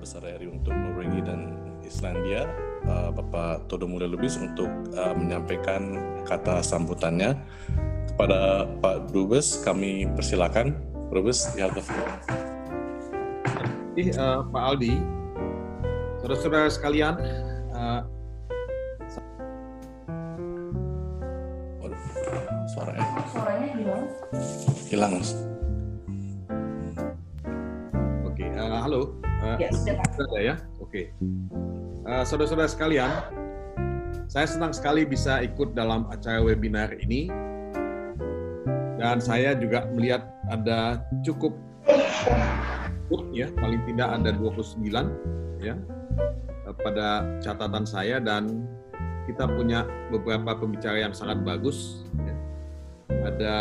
Besar RI untuk Norwegia dan Islandia, Bapak Todo Mulyo Lubis, untuk menyampaikan kata sambutannya. Kepada Pak Dubes, kami persilakan. Dubes, you have the floor. Pak Aldi, saudara-saudara sekalian, suaranya hilang. Oke, halo. Ya, sudah Pak. Sudah ya? Oke. Saudara-saudara sekalian, saya senang sekali bisa ikut dalam acara webinar ini. Dan saya juga melihat ada cukup ya, paling tidak ada 29 ya pada catatan saya, dan kita punya beberapa pembicara yang sangat bagus ya. Ada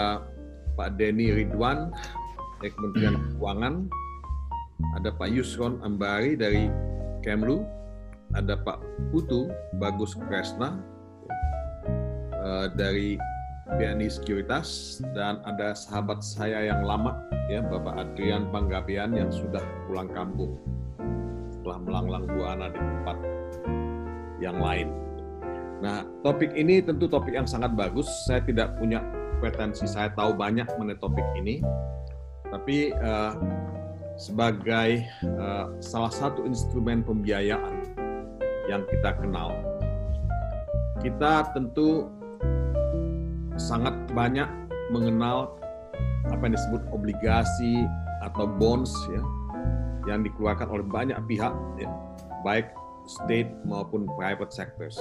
Pak Denny Ridwan dari Kementerian Keuangan, ada Pak Yusron Ambari dari Kemlu, ada Pak Putu Bagus Kresna dari BNI Sekuritas, dan ada sahabat saya yang lama ya, Bapak Adrian Panggabean yang sudah pulang kampung setelah melanglang buana di tempat yang lain. Nah, topik ini tentu topik yang sangat bagus. Saya tidak punya pretensi saya tahu banyak mengenai topik ini, tapi sebagai salah satu instrumen pembiayaan yang kita kenal, kita tentu sangat banyak mengenal apa yang disebut obligasi atau bonds ya, yang dikeluarkan oleh banyak pihak ya, baik state maupun private sectors.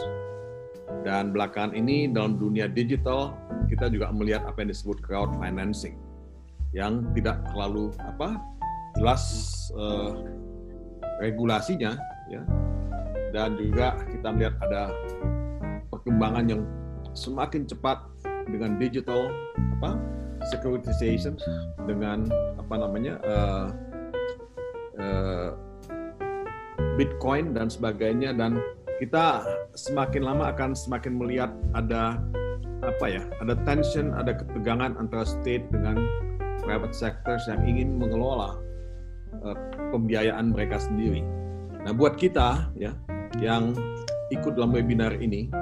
Dan belakangan ini dalam dunia digital kita juga melihat apa yang disebut crowd financing yang tidak terlalu jelas regulasinya ya, dan juga kita melihat ada perkembangan yang semakin cepat dengan digital securitization, dengan Bitcoin dan sebagainya, dan kita semakin lama akan semakin melihat ada ada tension, ada ketegangan antara state dengan private sectors yang ingin mengelola pembiayaan mereka sendiri. Nah, buat kita ya yang ikut dalam webinar ini,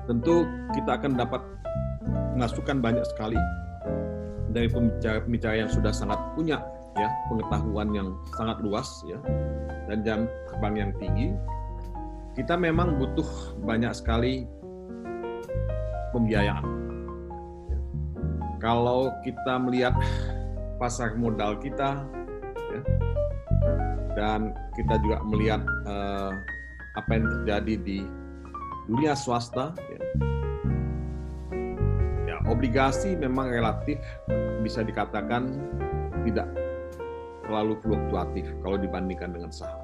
tentu kita akan dapat masukan banyak sekali dari pembicara-pembicara yang sudah sangat punya ya pengetahuan yang sangat luas ya, dan jam terbang yang tinggi. Kita memang butuh banyak sekali pembiayaan. Kalau kita melihat pasar modal kita ya, dan kita juga melihat apa yang terjadi di dunia swasta ya, obligasi memang relatif bisa dikatakan tidak terlalu fluktuatif kalau dibandingkan dengan saham.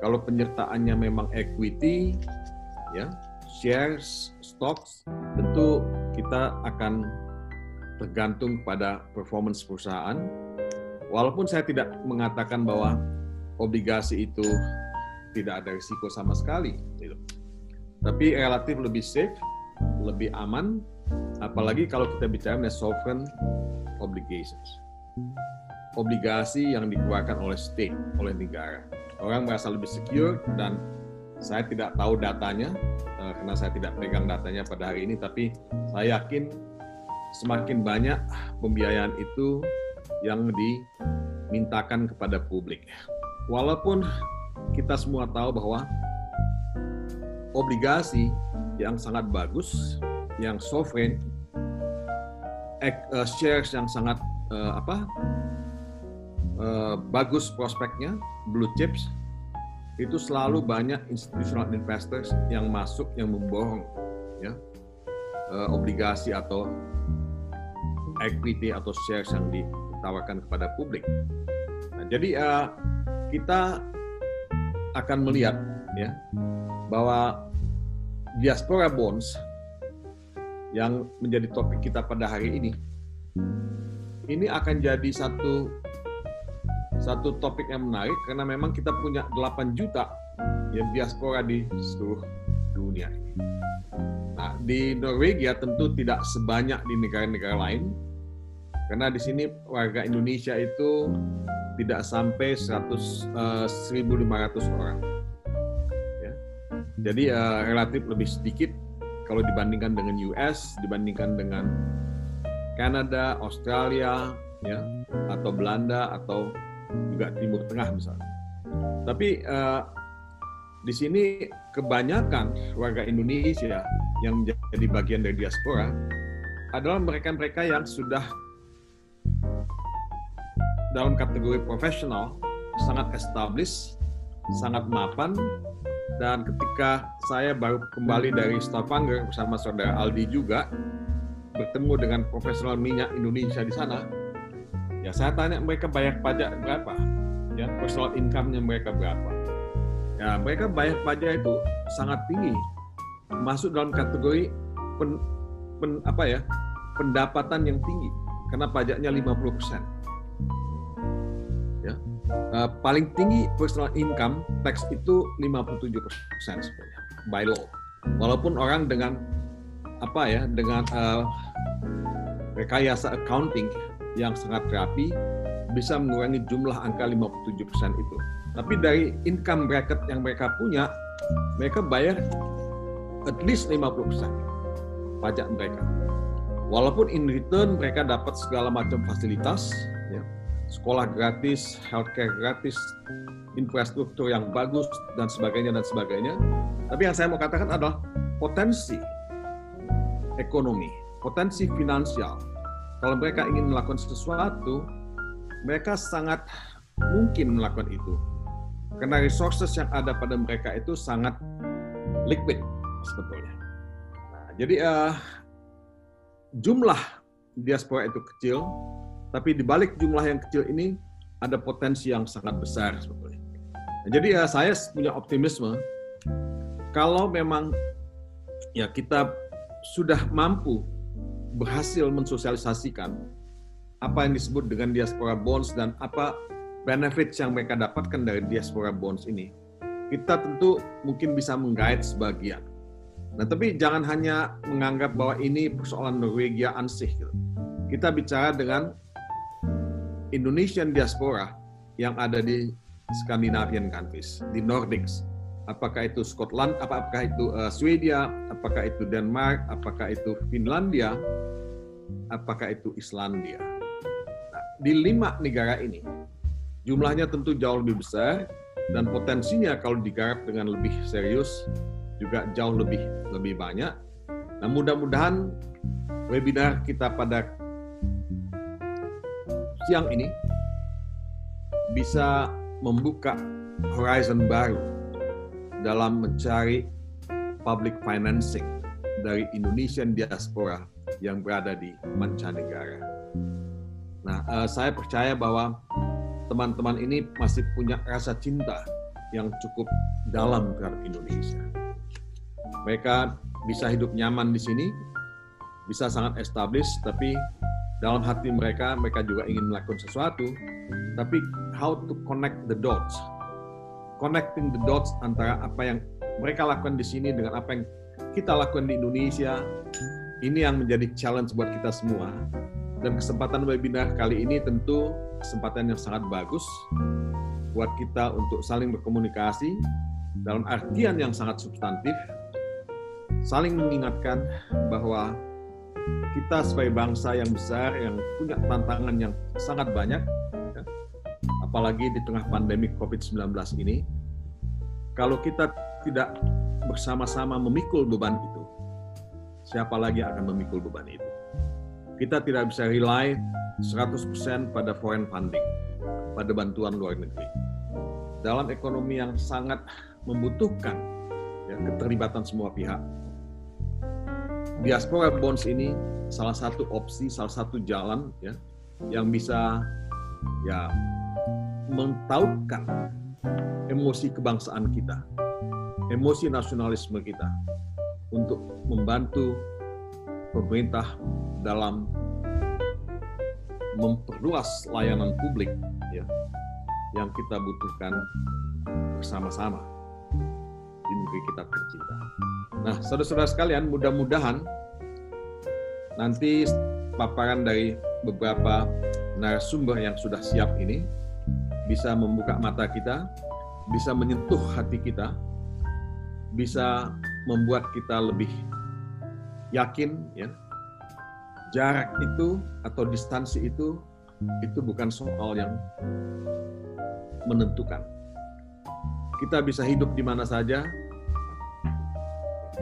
Kalau penyertaannya memang equity, ya, shares, stocks, tentu kita akan tergantung pada performance perusahaan. Walaupun saya tidak mengatakan bahwa obligasi itu tidak ada risiko sama sekali, gitu. Tapi relatif lebih safe, lebih aman. Apalagi kalau kita bicara mengenai sovereign obligations. Obligasi yang dikeluarkan oleh state, oleh negara. Orang merasa lebih secure, dan saya tidak tahu datanya, karena saya tidak pegang datanya pada hari ini, tapi saya yakin semakin banyak pembiayaan itu yang dimintakan kepada publik. Walaupun kita semua tahu bahwa obligasi yang sangat bagus, yang sovereign, shares yang sangat bagus prospeknya, blue chips, itu selalu banyak institutional investors yang masuk, yang memborong ya, obligasi atau equity atau shares yang ditawarkan kepada publik. Nah, jadi kita akan melihat ya bahwa diaspora bonds yang menjadi topik kita pada hari ini akan jadi satu topik yang menarik, karena memang kita punya 8 juta yang diaspora di seluruh dunia ini. Nah, di Norwegia tentu tidak sebanyak di negara-negara lain, karena di sini warga Indonesia itu tidak sampai 1.500 orang. Ya. Jadi relatif lebih sedikit kalau dibandingkan dengan US, dibandingkan dengan Kanada, Australia, ya, atau Belanda, atau juga Timur Tengah misalnya. Tapi di sini kebanyakan warga Indonesia yang menjadi bagian dari diaspora adalah mereka-mereka yang sudah dalam kategori profesional, sangat established, sangat mapan, dan ketika saya baru kembali dari Stavanger bersama saudara Aldi juga, bertemu dengan profesional minyak Indonesia di sana, ya saya tanya mereka bayar pajak berapa, ya personal income-nya mereka berapa. Ya mereka bayar pajak itu sangat tinggi, masuk dalam kategori pendapatan yang tinggi, karena pajaknya 50%. Ya. Paling tinggi personal income tax itu 57% sebenarnya by law. Walaupun orang dengan rekayasa accounting yang sangat rapi bisa mengurangi jumlah angka 57% itu. Tapi dari income bracket yang mereka punya, mereka bayar at least 50% pajak mereka. Walaupun in return mereka dapat segala macam fasilitas, ya, sekolah gratis, healthcare gratis, infrastruktur yang bagus, dan sebagainya. Tapi yang saya mau katakan adalah potensi ekonomi, potensi finansial. Kalau mereka ingin melakukan sesuatu, mereka sangat mungkin melakukan itu. Karena resources yang ada pada mereka itu sangat liquid sebetulnya. Nah, jadi jumlah diaspora itu kecil, tapi di balik jumlah yang kecil ini ada potensi yang sangat besar sebetulnya. Nah, jadi saya punya optimisme kalau memang ya kita sudah mampu berhasil mensosialisasikan apa yang disebut dengan diaspora bonds dan apa benefits yang mereka dapatkan dari diaspora bonds ini, kita tentu mungkin bisa menggait sebagian. Nah, tapi jangan hanya menganggap bahwa ini persoalan Norwegia ansih. Gitu. Kita bicara dengan Indonesian diaspora yang ada di Scandinavian countries, di Nordics. Apakah itu Scotland, apakah itu Swedia, apakah itu Denmark, apakah itu Finlandia, apakah itu Islandia. Nah, di 5 negara ini, jumlahnya tentu jauh lebih besar, dan potensinya kalau digarap dengan lebih serius, juga jauh lebih banyak. Nah, mudah-mudahan webinar kita pada siang ini bisa membuka horizon baru dalam mencari public financing dari Indonesian diaspora yang berada di mancanegara. Nah, saya percaya bahwa teman-teman ini masih punya rasa cinta yang cukup dalam terhadap Indonesia. Mereka bisa hidup nyaman di sini, bisa sangat established, tapi dalam hati mereka juga ingin melakukan sesuatu, tapi how to connect the dots. Connecting the dots antara apa yang mereka lakukan di sini dengan apa yang kita lakukan di Indonesia, ini yang menjadi challenge buat kita semua. Dan kesempatan webinar kali ini tentu kesempatan yang sangat bagus buat kita untuk saling berkomunikasi dalam artian yang sangat substantif, saling mengingatkan bahwa kita sebagai bangsa yang besar, yang punya tantangan yang sangat banyak, ya, apalagi di tengah pandemi COVID-19 ini, kalau kita tidak bersama-sama memikul beban itu, siapa lagi yang akan memikul beban itu? Kita tidak bisa rely 100% pada foreign funding, pada bantuan luar negeri. Dalam ekonomi yang sangat membutuhkan ya, keterlibatan semua pihak, diaspora bonds ini salah satu opsi, salah satu jalan ya yang bisa ya mentautkan emosi kebangsaan kita, emosi nasionalisme kita untuk membantu pemerintah dalam memperluas layanan publik ya yang kita butuhkan bersama-sama di negeri kita tercinta. Nah, saudara-saudara sekalian, mudah-mudahan nanti paparan dari beberapa narasumber yang sudah siap ini bisa membuka mata kita, bisa menyentuh hati kita, bisa membuat kita lebih yakin, ya, jarak itu atau distansi itu bukan soal yang menentukan. Kita bisa hidup di mana saja,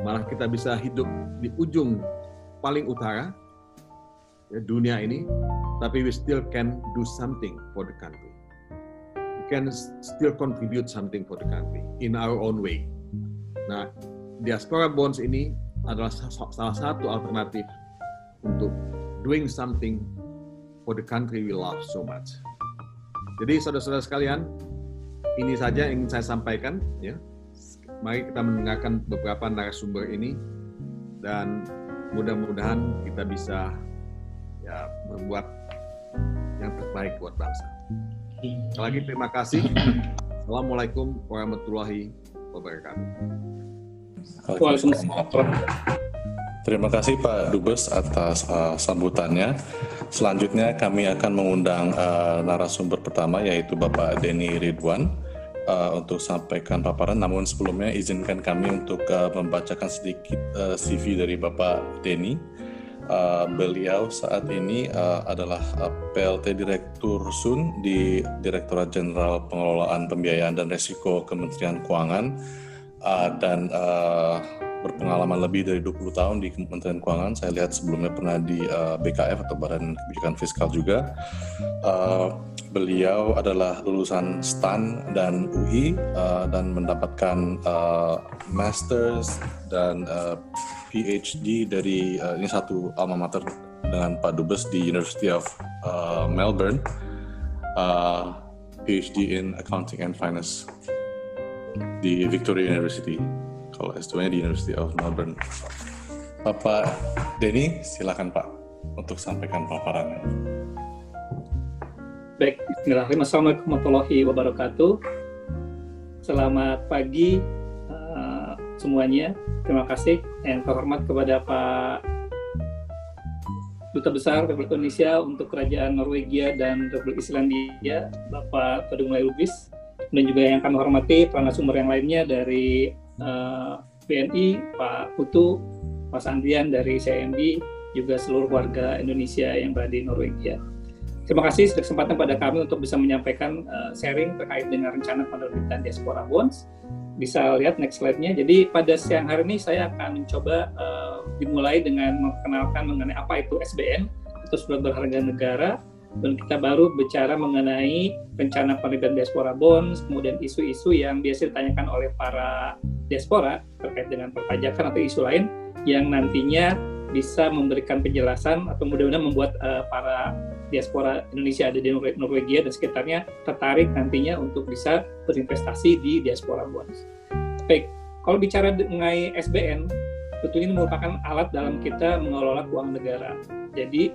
malah kita bisa hidup di ujung paling utara ya, dunia ini, tapi we still can do something for the country. We can still contribute something for the country in our own way. Nah, Diaspora Bonds ini adalah salah satu alternatif untuk doing something for the country we love so much. Jadi saudara-saudara sekalian, ini saja yang ingin saya sampaikan, ya. Mari kita mendengarkan beberapa narasumber ini dan mudah-mudahan kita bisa ya membuat yang terbaik buat bangsa. Sekali lagi terima kasih. Assalamualaikum warahmatullahi wabarakatuh. Terima kasih Pak Dubes atas sambutannya. Selanjutnya kami akan mengundang narasumber pertama yaitu Bapak Denny Ridwan untuk sampaikan paparan. Namun sebelumnya izinkan kami untuk membacakan sedikit CV dari Bapak Denny. Beliau saat ini adalah PLT Direktur SUN di Direktorat Jenderal Pengelolaan Pembiayaan dan Risiko Kementerian Keuangan dan berpengalaman lebih dari 20 tahun di Kementerian Keuangan. Saya lihat sebelumnya pernah di BKF atau Badan Kebijakan Fiskal juga. Beliau adalah lulusan STAN dan UI dan mendapatkan Masters dan PhD dari ini satu alma mater dengan Pak Dubes di University of Melbourne, PhD in Accounting and Finance di Victoria University. Kalau S2-nya di University of Melbourne. Bapak Denny, silakan Pak untuk sampaikan paparannya. Baik, bismillahirrahmanirrahim. Assalamualaikum warahmatullahi wabarakatuh. Selamat pagi semuanya. Terima kasih yang terhormat kepada Pak Duta Besar Republik Indonesia untuk Kerajaan Norwegia dan Republik Islandia, Bapak Todung Lubis, dan juga yang kami hormati para narasumber yang lainnya dari BNI, Pak Putu, Mas Andrian dari CIMB, juga seluruh warga Indonesia yang berada di Norwegia. Terima kasih sudah kesempatan pada kami untuk bisa menyampaikan sharing terkait dengan rencana penerbitan Diaspora Bonds. Bisa lihat next slide-nya. Jadi pada siang hari ini saya akan mencoba dimulai dengan memperkenalkan mengenai apa itu SBN atau Surat Berharga Negara, dan kita baru bicara mengenai rencana penerbitan Diaspora Bonds, kemudian isu-isu yang biasa ditanyakan oleh para diaspora terkait dengan perpajakan atau isu lain yang nantinya bisa memberikan penjelasan atau mudah-mudahan membuat para diaspora Indonesia ada di Norwegia dan sekitarnya tertarik nantinya untuk bisa berinvestasi di Diaspora Bonds. Baik, kalau bicara mengenai SBN, tentunya ini merupakan alat dalam kita mengelola keuangan negara. Jadi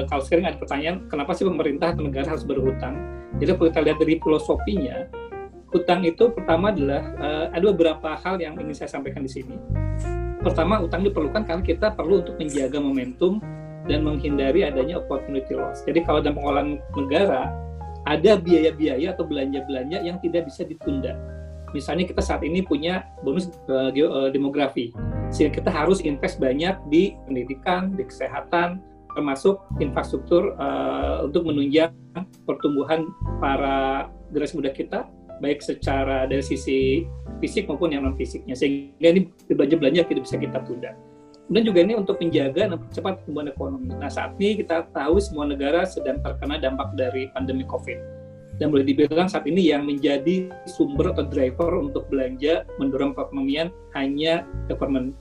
kalau sekarang ada pertanyaan, kenapa sih pemerintah atau negara harus berhutang? Jadi kalau kita lihat dari filosofinya, hutang itu pertama adalah ada beberapa hal yang ingin saya sampaikan di sini. Pertama, hutang diperlukan karena kita perlu untuk menjaga momentum dan menghindari adanya opportunity loss. Jadi kalau dalam pengelolaan negara, ada biaya-biaya atau belanja-belanja yang tidak bisa ditunda. Misalnya kita saat ini punya bonus demografi, sehingga kita harus invest banyak di pendidikan, di kesehatan, termasuk infrastruktur untuk menunjang pertumbuhan para generasi muda kita, baik secara dari sisi fisik maupun yang non-fisiknya, sehingga ini belanja-belanja tidak bisa kita tunda. Dan juga ini untuk menjaga dan mempercepat pertumbuhan ekonomi. Nah, saat ini kita tahu semua negara sedang terkena dampak dari pandemi COVID. Dan boleh dibilang saat ini yang menjadi sumber atau driver untuk belanja mendorong perekonomian hanya government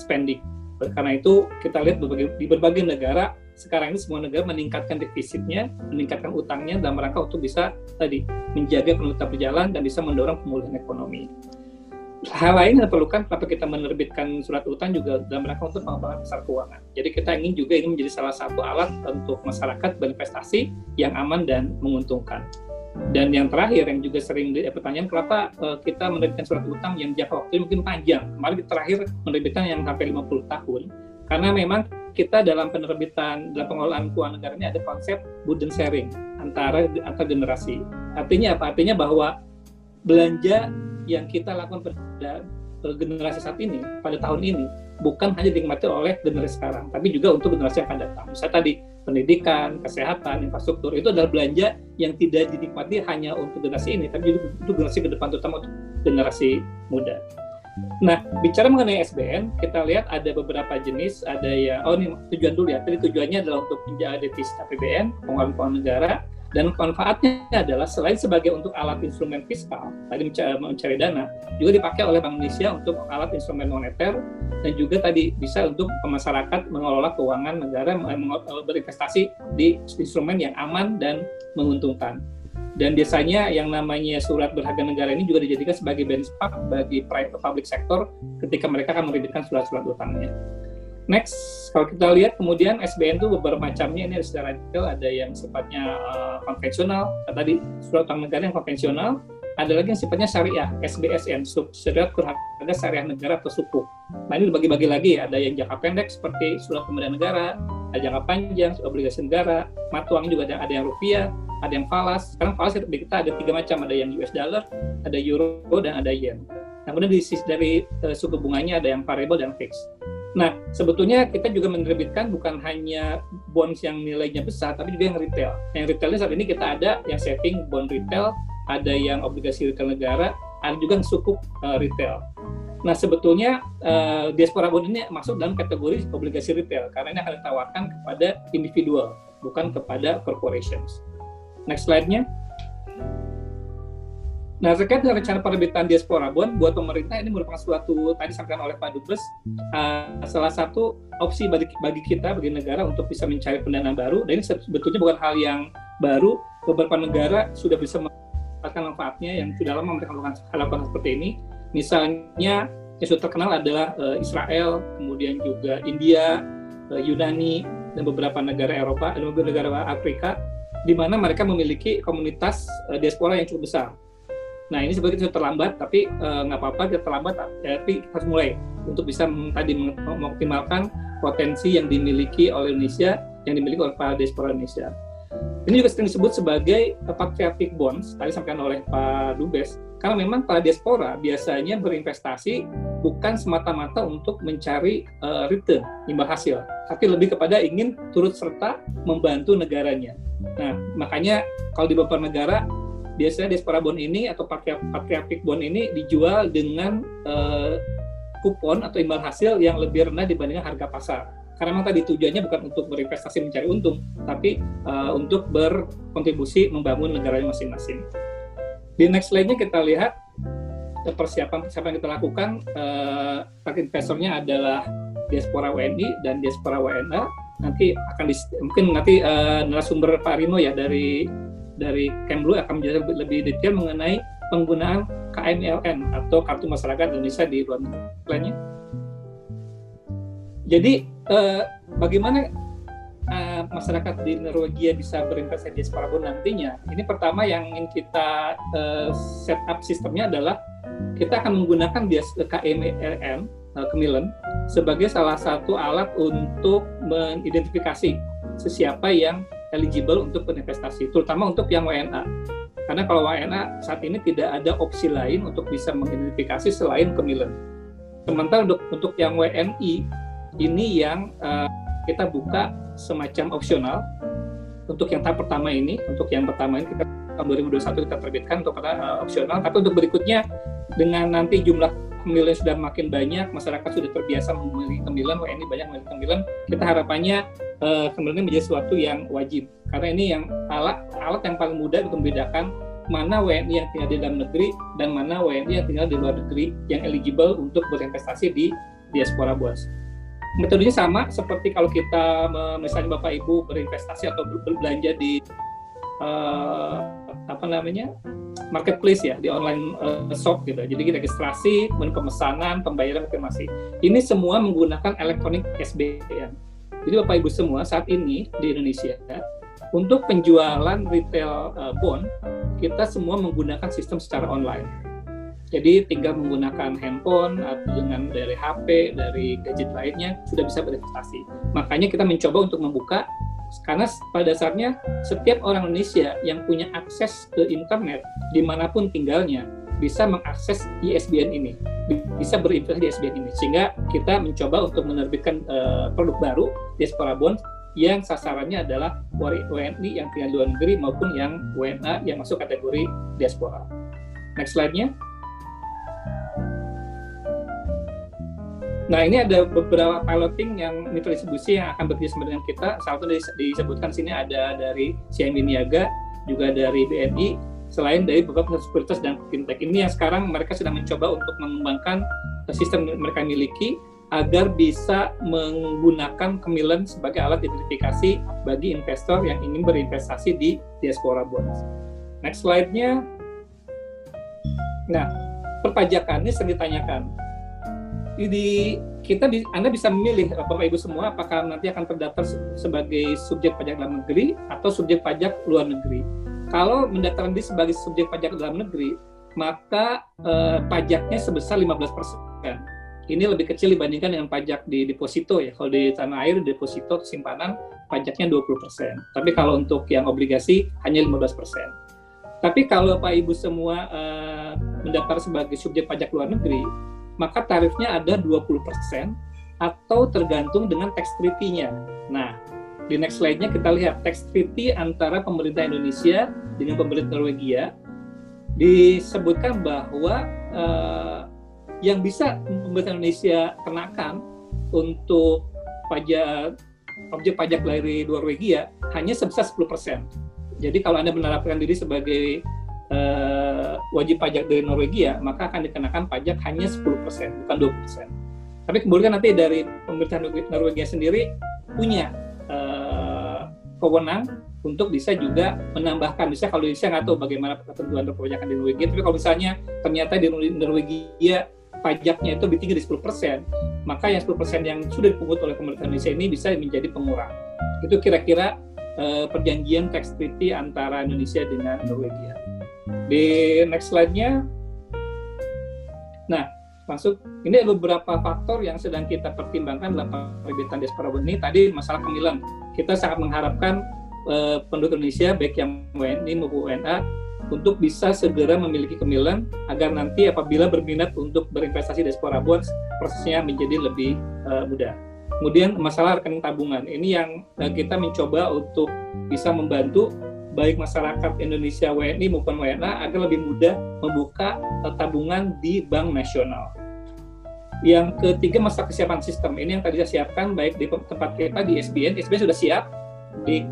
spending. Karena itu kita lihat di berbagai negara sekarang ini semua negara meningkatkan defisitnya, meningkatkan utangnya dalam rangka untuk bisa tadi menjaga ekonomi tetap berjalan dan bisa mendorong pemulihan ekonomi. Hal lain yang diperlukan kenapa kita menerbitkan surat utang juga dalam rangka untuk pengembangan pasar keuangan. Jadi kita ingin juga ini menjadi salah satu alat untuk masyarakat berinvestasi yang aman dan menguntungkan. Dan yang terakhir yang juga sering pertanyaan, kenapa kita menerbitkan surat utang yang jangka waktunya mungkin panjang. Kemarin terakhir menerbitkan yang sampai 50 tahun, karena memang kita dalam penerbitan, dalam pengelolaan keuangan negara ini ada konsep burden sharing antar generasi. Artinya apa? Artinya bahwa belanja yang kita lakukan pada generasi saat ini, pada tahun ini, bukan hanya dinikmati oleh generasi sekarang, tapi juga untuk generasi yang akan datang. Misalnya tadi, pendidikan, kesehatan, infrastruktur, itu adalah belanja yang tidak dinikmati hanya untuk generasi ini, tapi juga untuk generasi ke depan, terutama untuk generasi muda. Nah, bicara mengenai SBN, kita lihat ada beberapa jenis, ada yang, ini tujuan dulu ya, tadi tujuannya adalah untuk menjaga defisit APBN, pengelolaan keuangan negara, dan manfaatnya adalah selain sebagai untuk alat instrumen fiskal, tadi mencari dana, juga dipakai oleh Bank Indonesia untuk alat instrumen moneter, dan juga tadi bisa untuk masyarakat mengelola keuangan negara, berinvestasi di instrumen yang aman dan menguntungkan. Dan biasanya yang namanya surat berharga negara ini juga dijadikan sebagai benchmark bagi private public sector ketika mereka akan menerbitkan surat-surat utangnya. Next, kalau kita lihat kemudian SBN itu beberapa macamnya, ini ada secara detail, ada yang sifatnya konvensional, tadi surat utang negara yang konvensional, ada lagi yang sifatnya syariah, SBSN, surat berharga syariah negara atau sukuk. Nah ini dibagi-bagi lagi, ada yang jangka pendek seperti surat pemberian negara, ada jangka panjang, obligasi negara, mata uang juga ada yang rupiah, ada yang falas. Sekarang falas kita ada 3 macam, ada yang US dollar, ada euro, dan ada yen. Nah, kemudian dari suku bunganya ada yang variable dan fixed. Nah, sebetulnya kita juga menerbitkan bukan hanya bonds yang nilainya besar, tapi juga yang retail. Yang retailnya saat ini kita ada yang saving bond retail, ada yang obligasi retail negara, ada juga yang sukuk retail. Nah, sebetulnya diaspora bond ini masuk dalam kategori obligasi retail, karena ini akan ditawarkan kepada individual, bukan kepada corporations. Next slide-nya. Nah, terkait dengan rencana penerbitan diaspora bond, buat pemerintah ini merupakan suatu, tadi disampaikan oleh Pak Dubes, salah satu opsi bagi kita, bagi negara untuk bisa mencari pendanaan baru, dan ini sebetulnya bukan hal yang baru, beberapa negara sudah bisa mendapatkan manfaatnya yang sudah lama mereka melakukan seperti ini. Misalnya, yang sudah terkenal adalah Israel, kemudian juga India, Yunani, dan beberapa negara Eropa, dan beberapa negara Afrika, di mana mereka memiliki komunitas diaspora yang cukup besar. Nah, ini sebenarnya sudah terlambat, tapi nggak apa-apa, kita terlambat, tapi kita harus mulai untuk bisa tadi mengoptimalkan potensi yang dimiliki oleh Indonesia, yang dimiliki oleh para diaspora Indonesia. Ini juga sering disebut sebagai patriotic bonds, tadi disampaikan oleh Pak Dubes, karena memang para diaspora biasanya berinvestasi bukan semata-mata untuk mencari return, imbal hasil, tapi lebih kepada ingin turut serta membantu negaranya. Nah, makanya kalau di beberapa negara, biasanya diaspora bond ini atau patriotic bond ini dijual dengan kupon atau imbal hasil yang lebih rendah dibandingkan harga pasar. Karena memang tadi tujuannya bukan untuk berinvestasi mencari untung, tapi untuk berkontribusi membangun negaranya masing-masing. Di next slide-nya kita lihat persiapan yang kita lakukan. Target investornya adalah diaspora WNI dan diaspora WNA. Nanti akan mungkin nanti narasumber Pak Rino ya dari Kemlu akan menjelaskan lebih detail mengenai penggunaan KMLN atau Kartu Masyarakat Indonesia di luar negeri. Jadi bagaimana masyarakat di Norwegia bisa berinvestasi di diaspora bond nantinya? Ini pertama yang ingin kita set up sistemnya adalah kita akan menggunakan KMLN Kemilen sebagai salah satu alat untuk mengidentifikasi siapa yang eligible untuk berinvestasi, terutama untuk yang WNA. Karena kalau WNA saat ini tidak ada opsi lain untuk bisa mengidentifikasi selain Kemilen. Sementara untuk yang WNI ini yang kita buka semacam opsional untuk yang tahap pertama ini. Untuk yang pertama ini kita tahun 2021 kita terbitkan untuk opsional, tapi untuk berikutnya dengan nanti jumlah Kemilen sudah makin banyak, masyarakat sudah terbiasa memilih Kemilen, WNI banyak memilih Kemilen, kita harapannya Kemilen ini menjadi sesuatu yang wajib. Karena ini yang alat yang paling mudah untuk membedakan mana WNI yang tinggal di dalam negeri dan mana WNI yang tinggal di luar negeri yang eligible untuk berinvestasi di diaspora bonds. Metodenya sama seperti kalau kita misalnya Bapak Ibu berinvestasi atau berbelanja di marketplace ya, di online shop gitu. Jadi registrasi, kemudian pemesanan, pembayaran, konfirmasi. Ini semua menggunakan elektronik SBN. Jadi Bapak Ibu semua saat ini di Indonesia untuk penjualan retail bond, kita semua menggunakan sistem secara online. Jadi tinggal menggunakan handphone atau dengan dari HP, dari gadget lainnya sudah bisa berinvestasi. Makanya kita mencoba untuk membuka, karena pada dasarnya setiap orang Indonesia yang punya akses ke internet dimanapun tinggalnya bisa mengakses ISBN ini, bisa berinvestasi di ISBN ini. Sehingga kita mencoba untuk menerbitkan produk baru, Diaspora Bonds, yang sasarannya adalah WNI yang tinggal di luar negeri maupun yang WNA yang masuk kategori diaspora. Next slide-nya. Nah, ini ada beberapa piloting yang mitra distribusi yang akan bekerja sama dengan kita. Salah satu disebutkan sini ada dari CIMB Niaga, juga dari BNI, selain dari beberapa sekuritas dan fintech. Ini yang sekarang mereka sedang mencoba untuk mengembangkan sistem yang mereka miliki agar bisa menggunakan Kemilen sebagai alat identifikasi bagi investor yang ingin berinvestasi di Diaspora Bonds. Next slide-nya. Nah, perpajakan ini sering ditanyakan. Anda bisa memilih, Bapak Ibu semua, apakah nanti akan terdaftar sebagai subjek pajak dalam negeri atau subjek pajak luar negeri. Kalau mendaftarkan diri sebagai subjek pajak dalam negeri, maka pajaknya sebesar 15%. Ini lebih kecil dibandingkan dengan pajak di deposito ya. Kalau di tanah air, deposito simpanan, pajaknya 20%. Tapi kalau untuk yang obligasi, hanya 15%. Tapi kalau Pak Ibu semua mendaftar sebagai subjek pajak luar negeri, maka tarifnya ada 20% atau tergantung dengan tax treaty-nya. Nah, di next slide-nya kita lihat tax treaty antara pemerintah Indonesia dengan pemerintah Norwegia. Disebutkan bahwa yang bisa pemerintah Indonesia kenakan untuk objek pajak dari Norwegia hanya sebesar 10%. Jadi kalau Anda menerapkan diri sebagai wajib pajak dari Norwegia, maka akan dikenakan pajak hanya 10%, bukan 20%. Tapi kemudian nanti dari pemerintah Norwegia sendiri punya kewenang untuk bisa juga menambahkan. Misalnya kalau Indonesia nggak tahu bagaimana ketentuan perpajakan di Norwegia, tapi kalau misalnya ternyata di Norwegia pajaknya itu lebih tinggi dari 10%, maka yang 10% yang sudah dipungut oleh pemerintah Indonesia ini bisa menjadi pengurang. Itu kira-kira perjanjian tax treaty antara Indonesia dengan Norwegia. Di next slide-nya, nah masuk, ini ada beberapa faktor yang sedang kita pertimbangkan dalam penerbitan Diaspora Bonds ini. Tadi masalah Kemilen, kita sangat mengharapkan penduduk Indonesia, baik yang WNI maupun WNA, untuk bisa segera memiliki Kemilen, agar nanti apabila berminat untuk berinvestasi di Diaspora Bonds, prosesnya menjadi lebih mudah. Kemudian masalah rekening tabungan, ini yang kita mencoba untuk bisa membantu baik masyarakat Indonesia WNI maupun WNA agar lebih mudah membuka tabungan di bank nasional. Yang ketiga, masalah kesiapan sistem. Ini yang tadi saya siapkan baik di tempat kita di SBN sudah siap, di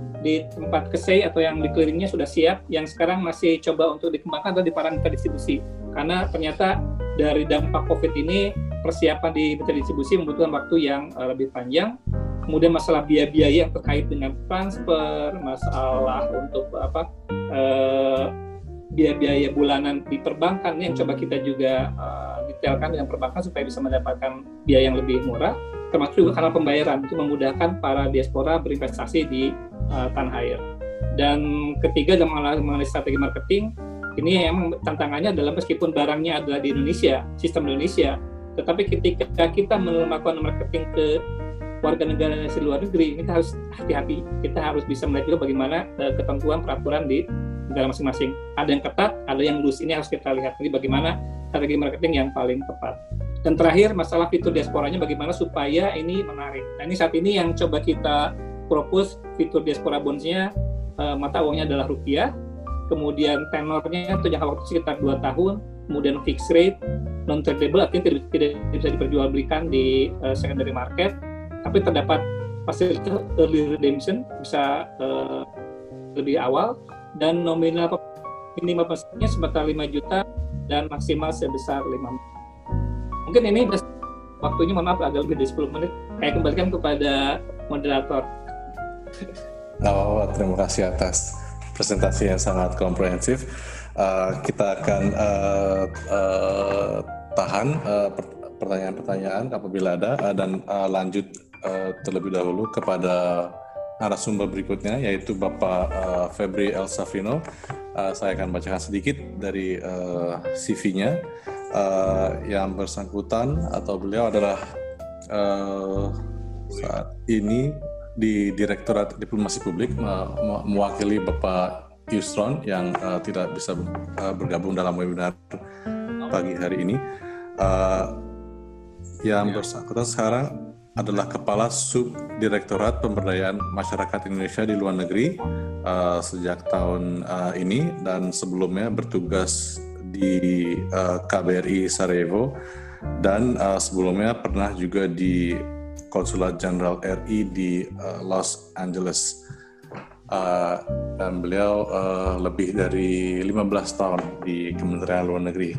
tempat KSEI atau yang di clearingnya sudah siap. Yang sekarang masih coba untuk dikembangkan adalah di para mitra distribusi. Karena ternyata dari dampak COVID ini persiapan di mitra distribusi membutuhkan waktu yang lebih panjang. Kemudian masalah biaya-biaya yang terkait dengan transfer, masalah untuk biaya-biaya bulanan di perbankan yang coba kita juga detailkan dengan perbankan supaya bisa mendapatkan biaya yang lebih murah, termasuk juga karena pembayaran untuk memudahkan para diaspora berinvestasi di tanah air. Dan ketiga, mengenai strategi marketing, ini yang tantangannya adalah meskipun barangnya adalah di Indonesia, sistem Indonesia, tetapi ketika kita melakukan marketing ke warga negara di luar negeri, kita harus hati-hati. Kita harus bisa melihat juga bagaimana ketentuan peraturan di negara masing-masing. Ada yang ketat, ada yang loose. Ini harus kita lihat. Ini bagaimana strategi marketing yang paling tepat. Dan terakhir, masalah fitur diasporanya bagaimana supaya ini menarik. Nah, ini saat ini yang coba kita propose fitur Diaspora Bonds-nya, mata uangnya adalah rupiah, kemudian tenornya untuk jangka waktu sekitar 2 tahun, kemudian fixed rate, non-tradable, artinya tidak bisa diperjualbelikan di secondary market, tapi terdapat fasilitas early redemption, bisa lebih awal, dan nominal minimal pesannya sebesar 5 juta dan maksimal sebesar 5 juta. Mungkin ini waktunya, mohon maaf agak lebih dari 10 menit. Saya kembalikan kepada moderator. Terima kasih atas presentasi yang sangat komprehensif. Kita akan tahan pertanyaan-pertanyaan apabila ada, dan lanjut terlebih dahulu kepada narasumber berikutnya, yaitu Bapak Febri El Safrino. Saya akan bacakan sedikit dari CV-nya. yang bersangkutan atau beliau adalah saat ini di Direktorat Diplomasi Publik mewakili Bapak Yusron yang tidak bisa bergabung dalam webinar pagi hari ini. Yang bersangkutan sekarang adalah Kepala Subdirektorat Pemberdayaan Masyarakat Indonesia di Luar Negeri sejak tahun ini, dan sebelumnya bertugas di KBRI Sarajevo, dan sebelumnya pernah juga di Konsulat Jenderal RI di Los Angeles. Dan beliau lebih dari 15 tahun di Kementerian Luar Negeri.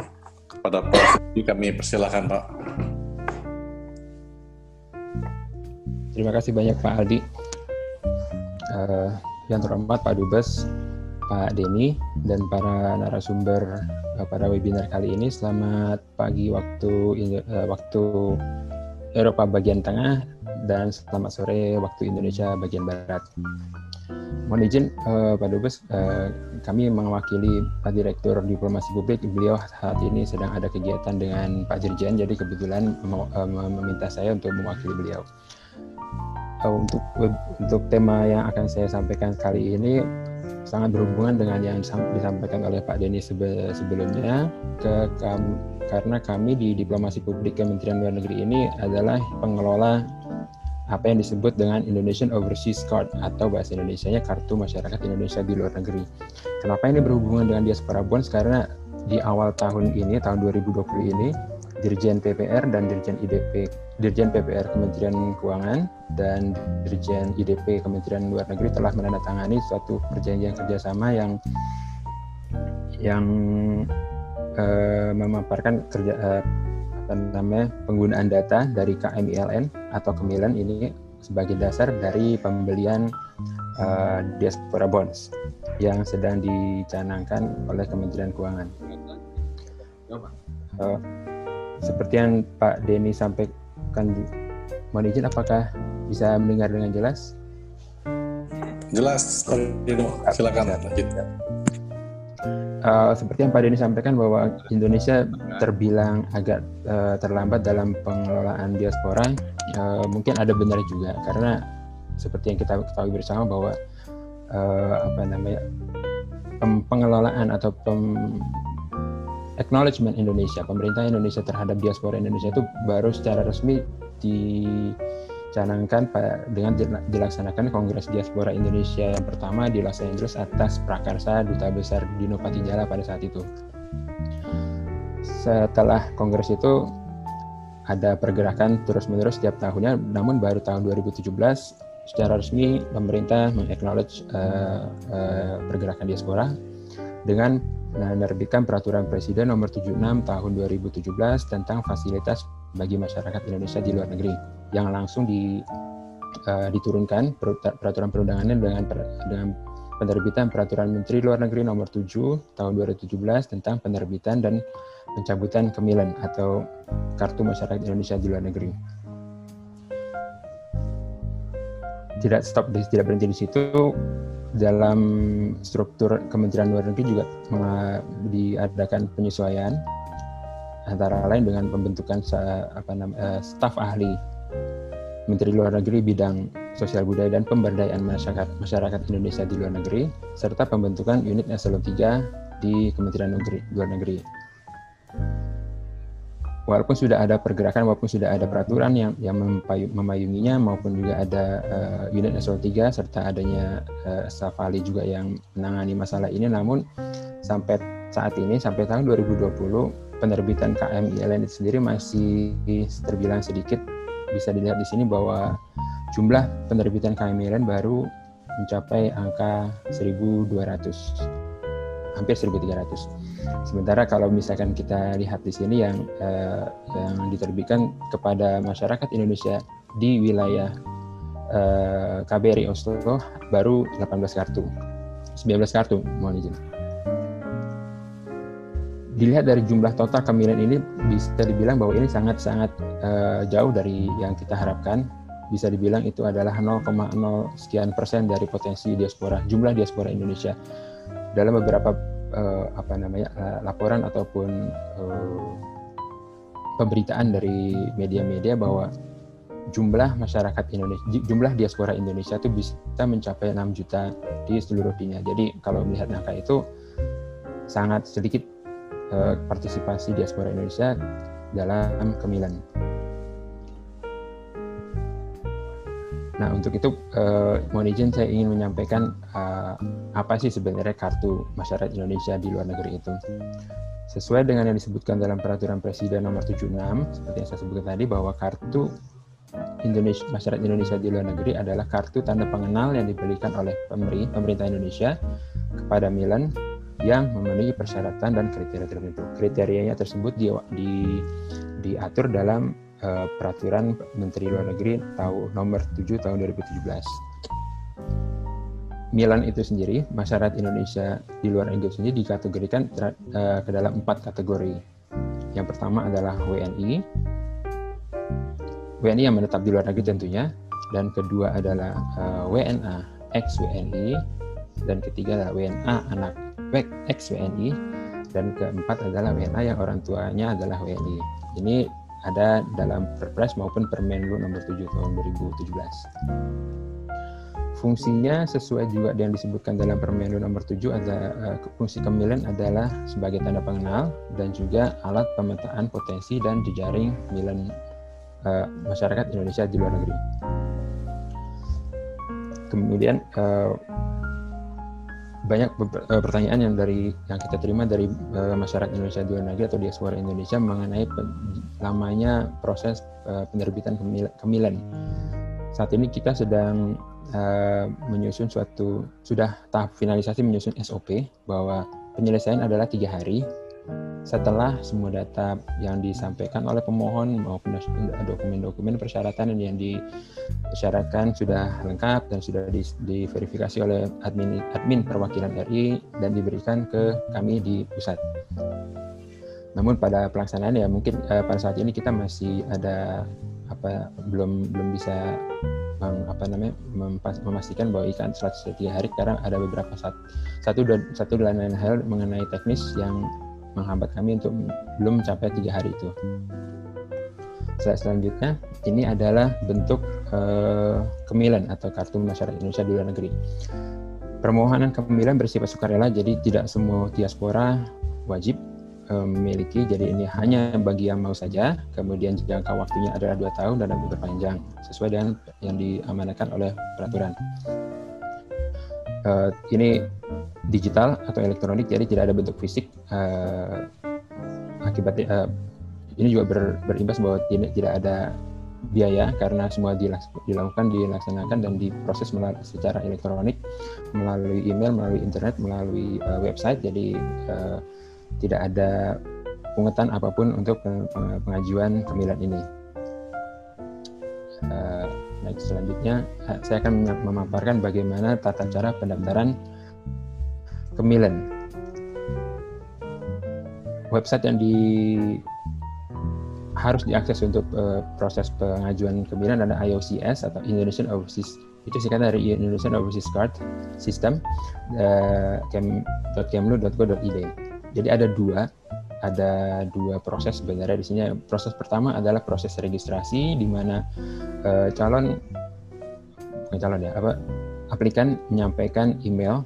Kepada Pak, kami persilakan Pak. Terima kasih banyak Pak Aldi. Yang terhormat Pak Dubes, Pak Denny, dan para narasumber pada webinar kali ini. Selamat pagi waktu Eropa bagian tengah dan selamat sore waktu Indonesia bagian barat. Mohon izin Pak Dubes, kami mewakili Pak Direktur Diplomasi Publik. Beliau saat ini sedang ada kegiatan dengan Pak Dirjen, jadi kebetulan meminta saya untuk mewakili beliau. Untuk tema yang akan saya sampaikan kali ini sangat berhubungan dengan yang disampaikan oleh Pak Denny sebelumnya, karena kami di Diplomasi Publik Kementerian Luar Negeri ini adalah pengelola apa yang disebut dengan Indonesian Overseas Card, atau bahasa Indonesianya Kartu Masyarakat Indonesia di Luar Negeri. Kenapa ini berhubungan dengan Diaspora Bonds? Karena di awal tahun ini, tahun 2020 ini, Dirjen PPR dan Dirjen PPR Kementerian Keuangan dan Dirjen IDP Kementerian Luar Negeri telah menandatangani suatu perjanjian kerjasama yang memaparkan penggunaan data dari KMILN atau Kemilen ini sebagai dasar dari pembelian Diaspora Bonds yang sedang dicanangkan oleh Kementerian Keuangan. Seperti yang Pak Denny sampaikan, mohon izin, apakah bisa mendengar dengan jelas? Jelas, silakan lanjut. Seperti yang Pak Denny sampaikan bahwa Indonesia terbilang agak terlambat dalam pengelolaan diaspora, mungkin ada benar juga, karena seperti yang kita ketahui bersama bahwa pengelolaan atau acknowledgement Indonesia, pemerintah Indonesia terhadap diaspora Indonesia itu baru secara resmi dicanangkan dengan dilaksanakan Kongres Diaspora Indonesia yang pertama di Los Angeles atas prakarsa Duta Besar Dino Patijala pada saat itu. Setelah Kongres itu ada pergerakan terus-menerus setiap tahunnya, namun baru tahun 2017 secara resmi pemerintah meng-acknowledge pergerakan diaspora dengan menerbitkan Peraturan Presiden Nomor 76 Tahun 2017 tentang fasilitas bagi masyarakat Indonesia di luar negeri, yang langsung diturunkan peraturan perundangannya dengan penerbitan Peraturan Menteri Luar Negeri Nomor 7 Tahun 2017 tentang penerbitan dan pencabutan Kemilen atau Kartu Masyarakat Indonesia di Luar Negeri. Tidak berhenti di situ. Dalam struktur Kementerian Luar Negeri juga diadakan penyesuaian, antara lain dengan pembentukan staf ahli Menteri Luar Negeri bidang sosial budaya dan pemberdayaan masyarakat Indonesia di luar negeri, serta pembentukan unit eselon 3 di Kementerian Luar Negeri. Walaupun sudah ada pergerakan, walaupun sudah ada peraturan yang memayunginya, maupun juga ada unit eselon 3 serta adanya staf ahli juga yang menangani masalah ini, namun sampai saat ini, sampai tahun 2020, penerbitan KMILN itu sendiri masih terbilang sedikit. Bisa dilihat di sini bahwa jumlah penerbitan KMILN baru mencapai angka 1.200, hampir 1.300. Sementara kalau misalkan kita lihat di sini yang diterbitkan kepada masyarakat Indonesia di wilayah KBRI Oslo baru 19 kartu, mohon izin. Dilihat dari jumlah total Kemilen ini, bisa dibilang bahwa ini sangat-sangat jauh dari yang kita harapkan. Bisa dibilang itu adalah 0,0 sekian persen dari potensi diaspora, jumlah diaspora Indonesia. Dalam beberapa laporan ataupun pemberitaan dari media-media bahwa jumlah masyarakat Indonesia, jumlah diaspora Indonesia itu bisa mencapai 6 juta di seluruh dunia. Jadi kalau melihat angka itu sangat sedikit partisipasi diaspora Indonesia dalam Kemilen. Nah, untuk itu mohon izin saya ingin menyampaikan apa sih sebenarnya kartu masyarakat Indonesia di luar negeri itu. Sesuai dengan yang disebutkan dalam Peraturan Presiden Nomor 76, seperti yang saya sebutkan tadi, bahwa kartu masyarakat Indonesia di luar negeri adalah kartu tanda pengenal yang diberikan oleh pemerintah Indonesia kepada Milen yang memenuhi persyaratan dan kriteria tertentu. Kriterianya tersebut diatur dalam Peraturan Menteri Luar Negeri Nomor 7 Tahun 2017. Milen itu sendiri, masyarakat Indonesia di luar negeri sendiri dikategorikan ke dalam 4 kategori. Yang pertama adalah WNI yang menetap di luar negeri tentunya, dan kedua adalah WNA ex-WNI, dan ketiga adalah WNA anak ex-WNI, dan keempat adalah WNA yang orang tuanya adalah WNI. Ini ada dalam Perpres maupun Permenlu Nomor 7 Tahun 2017. Fungsinya sesuai juga yang disebutkan dalam Permenlu Nomor 7 ada fungsi Kemilen adalah sebagai tanda pengenal dan juga alat pemetaan potensi dan jejaring Milen masyarakat Indonesia di luar negeri. Kemudian banyak pertanyaan yang kita terima dari masyarakat Indonesia di luar negeri atau diaspora Indonesia mengenai lamanya proses penerbitan Kemilen. Saat ini kita sedang menyusun sudah tahap finalisasi menyusun SOP bahwa penyelesaian adalah 3 hari setelah semua data yang disampaikan oleh pemohon maupun dokumen-dokumen persyaratan yang disyaratkan sudah lengkap dan sudah diverifikasi oleh admin perwakilan RI dan diberikan ke kami di pusat. Namun pada pelaksanaan ya mungkin pada saat ini kita masih ada belum bisa memastikan bahwa ikan 103 hari karena ada beberapa satu dan lain hal mengenai teknis yang menghambat kami untuk belum mencapai 3 hari itu. Selanjutnya ini adalah bentuk Kemilen atau Kartu Masyarakat Indonesia di Luar Negeri. Permohonan Kemilen bersifat sukarela, jadi tidak semua diaspora wajib memiliki, jadi ini hanya bagi yang mau saja. Kemudian jangka waktunya adalah 2 tahun dan dapat diperpanjang sesuai dengan yang diamanatkan oleh peraturan. Ini digital atau elektronik, jadi tidak ada bentuk fisik. Akibatnya ini juga berimbas bahwa tidak ada biaya karena semua dilaksanakan dan diproses secara elektronik melalui email, melalui internet, melalui website. Jadi tidak ada pungutan apapun untuk pengajuan Kemilen ini. Selanjutnya saya akan memaparkan bagaimana tata cara pendaftaran Kemilen. Website yang harus diakses untuk proses pengajuan Kemilen adalah IOCS atau Indonesian Overseas. Itu singkatan dari Indonesian Overseas Card System .kemlu.go.id. Jadi ada dua proses sebenarnya di sini. Proses pertama adalah proses registrasi di mana aplikan menyampaikan email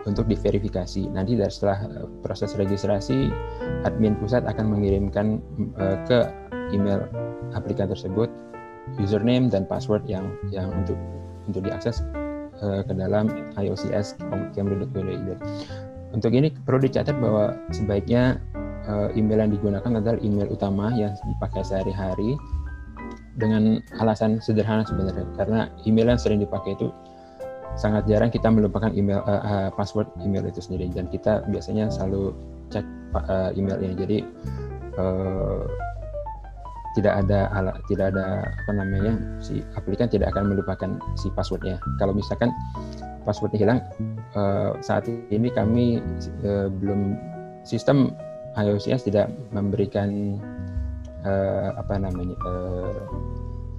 untuk diverifikasi. Nanti setelah proses registrasi, admin pusat akan mengirimkan ke email aplikan tersebut username dan password yang untuk diakses ke dalam IOCS kemlu.go.id. Untuk ini perlu dicatat bahwa sebaiknya email yang digunakan adalah email utama yang dipakai sehari-hari, dengan alasan sederhana sebenarnya, karena email yang sering dipakai itu sangat jarang kita melupakan email password email itu sendiri, dan kita biasanya selalu cek email ini. Jadi tidak ada si aplikan tidak akan melupakan si passwordnya. Kalau misalkan passwordnya hilang, saat ini kami sistem IOCS tidak memberikan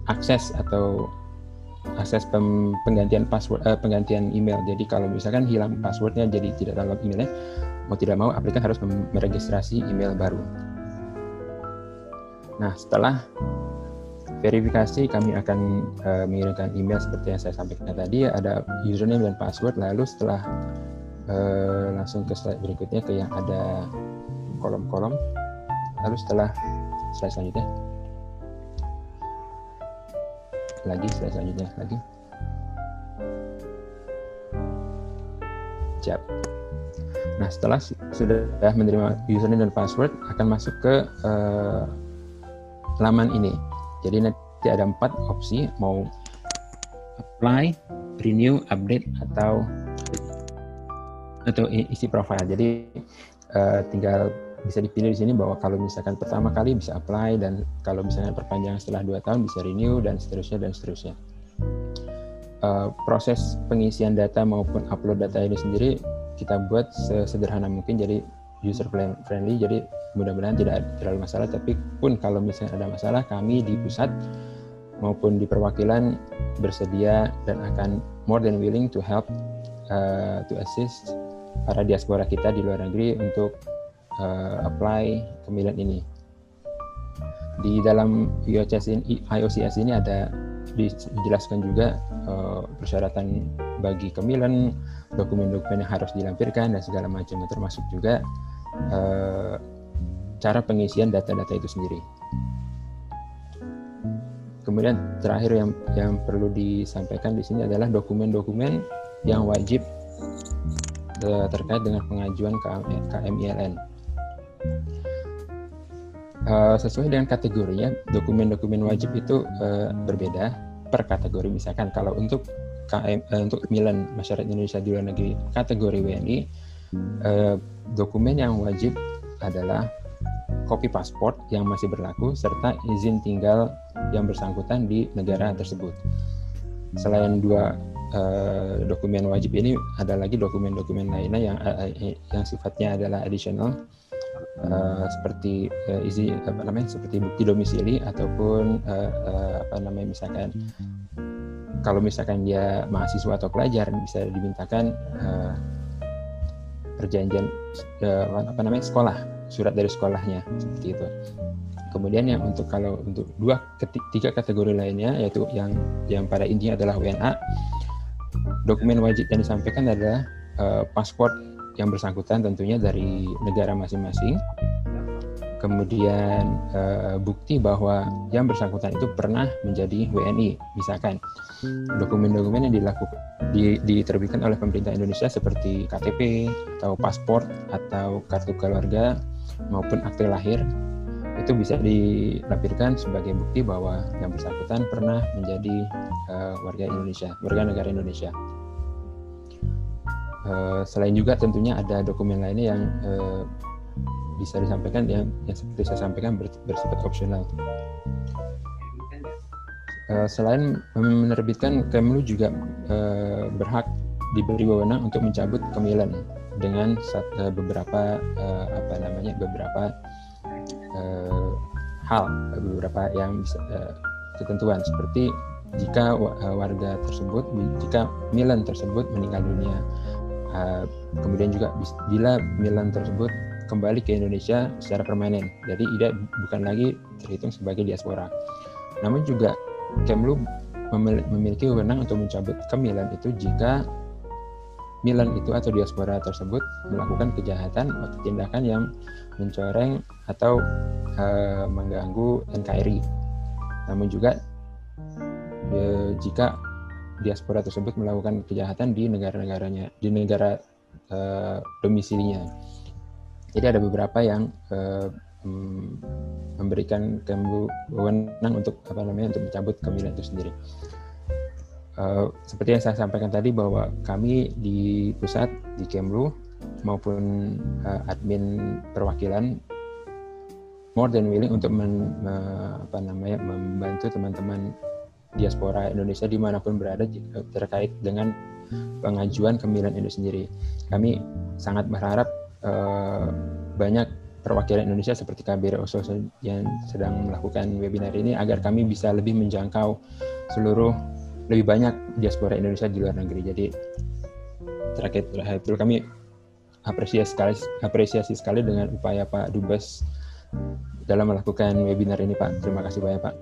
akses penggantian password, penggantian email. Jadi kalau misalkan hilang passwordnya, jadi tidak download emailnya, mau tidak mau aplikan harus meregistrasi email baru. Nah, setelah verifikasi kami akan mengirimkan email seperti yang saya sampaikan tadi, ada username dan password. Lalu setelah langsung ke slide berikutnya ke yang ada kolom-kolom. Lalu setelah slide selanjutnya lagi. Siap. Nah, setelah sudah menerima username dan password, akan masuk ke laman ini. Jadi nanti ada 4 opsi, mau apply, renew, update, atau isi profile. Jadi tinggal bisa dipilih di sini bahwa kalau misalkan pertama kali bisa apply, dan kalau misalnya perpanjangan setelah 2 tahun bisa renew, dan seterusnya. Proses pengisian data maupun upload data ini sendiri kita buat sesederhana mungkin, jadi user friendly, jadi mudah-mudahan tidak terlalu masalah. Tapi pun kalau misalnya ada masalah, kami di pusat maupun di perwakilan bersedia dan akan more than willing to help to assist para diaspora kita di luar negeri untuk apply kemilan ini. Di dalam IOCS ini ada dijelaskan juga persyaratan bagi kemilan, dokumen-dokumen yang harus dilampirkan dan segala macam, termasuk juga cara pengisian data-data itu sendiri. Kemudian terakhir yang perlu disampaikan di sini adalah dokumen-dokumen yang wajib terkait dengan pengajuan KMILN. Sesuai dengan kategorinya, dokumen-dokumen wajib itu berbeda per kategori. Misalkan kalau untuk untuk kemilan masyarakat Indonesia di luar negeri kategori WNI, dokumen yang wajib adalah kopi paspor yang masih berlaku serta izin tinggal yang bersangkutan di negara tersebut. Selain 2 dokumen wajib ini, ada lagi dokumen-dokumen lainnya yang sifatnya adalah additional, seperti seperti bukti domisili, ataupun misalkan kalau misalkan dia mahasiswa atau pelajar bisa dimintakan perjanjian sekolah, surat dari sekolahnya, seperti itu. Kemudian yang untuk 3 kategori lainnya, yaitu yang pada intinya adalah WNA, dokumen wajib yang disampaikan adalah paspor yang bersangkutan tentunya dari negara masing-masing. Kemudian bukti bahwa yang bersangkutan itu pernah menjadi WNI. Misalkan dokumen-dokumen yang diterbitkan oleh pemerintah Indonesia seperti KTP atau paspor atau kartu keluarga maupun akte lahir, itu bisa dilampirkan sebagai bukti bahwa yang bersangkutan pernah menjadi warga negara Indonesia. Selain juga tentunya ada dokumen lainnya yang bisa disampaikan yang seperti saya sampaikan bersifat opsional. Selain menerbitkan, Kemlu juga berhak diberi wewenang untuk mencabut kemilan dengan beberapa hal, beberapa yang ketentuan, seperti jika warga tersebut, jika milan tersebut meninggal dunia, kemudian juga bila milan tersebut kembali ke Indonesia secara permanen, jadi bukan lagi terhitung sebagai diaspora. Namun juga Kemlu memiliki wewenang untuk mencabut kemilan itu jika milan itu atau diaspora tersebut melakukan kejahatan atau tindakan yang mencoreng atau mengganggu NKRI. Namun juga jika diaspora tersebut melakukan kejahatan di negara-negaranya, di negara domisilinya. Jadi ada beberapa yang memberikan Kemlu wewenang untuk untuk mencabut kemilan itu sendiri. Seperti yang saya sampaikan tadi, bahwa kami di pusat, di Kemlu maupun admin perwakilan more than willing untuk membantu teman-teman diaspora Indonesia dimanapun berada terkait dengan pengajuan kemilan itu sendiri. Kami sangat berharap banyak perwakilan Indonesia seperti KBRI Oslo yang sedang melakukan webinar ini agar kami bisa lebih menjangkau lebih banyak diaspora Indonesia di luar negeri. Jadi terkait itu kami apresiasi sekali dengan upaya Pak Dubes dalam melakukan webinar ini, Pak. Terima kasih banyak, Pak.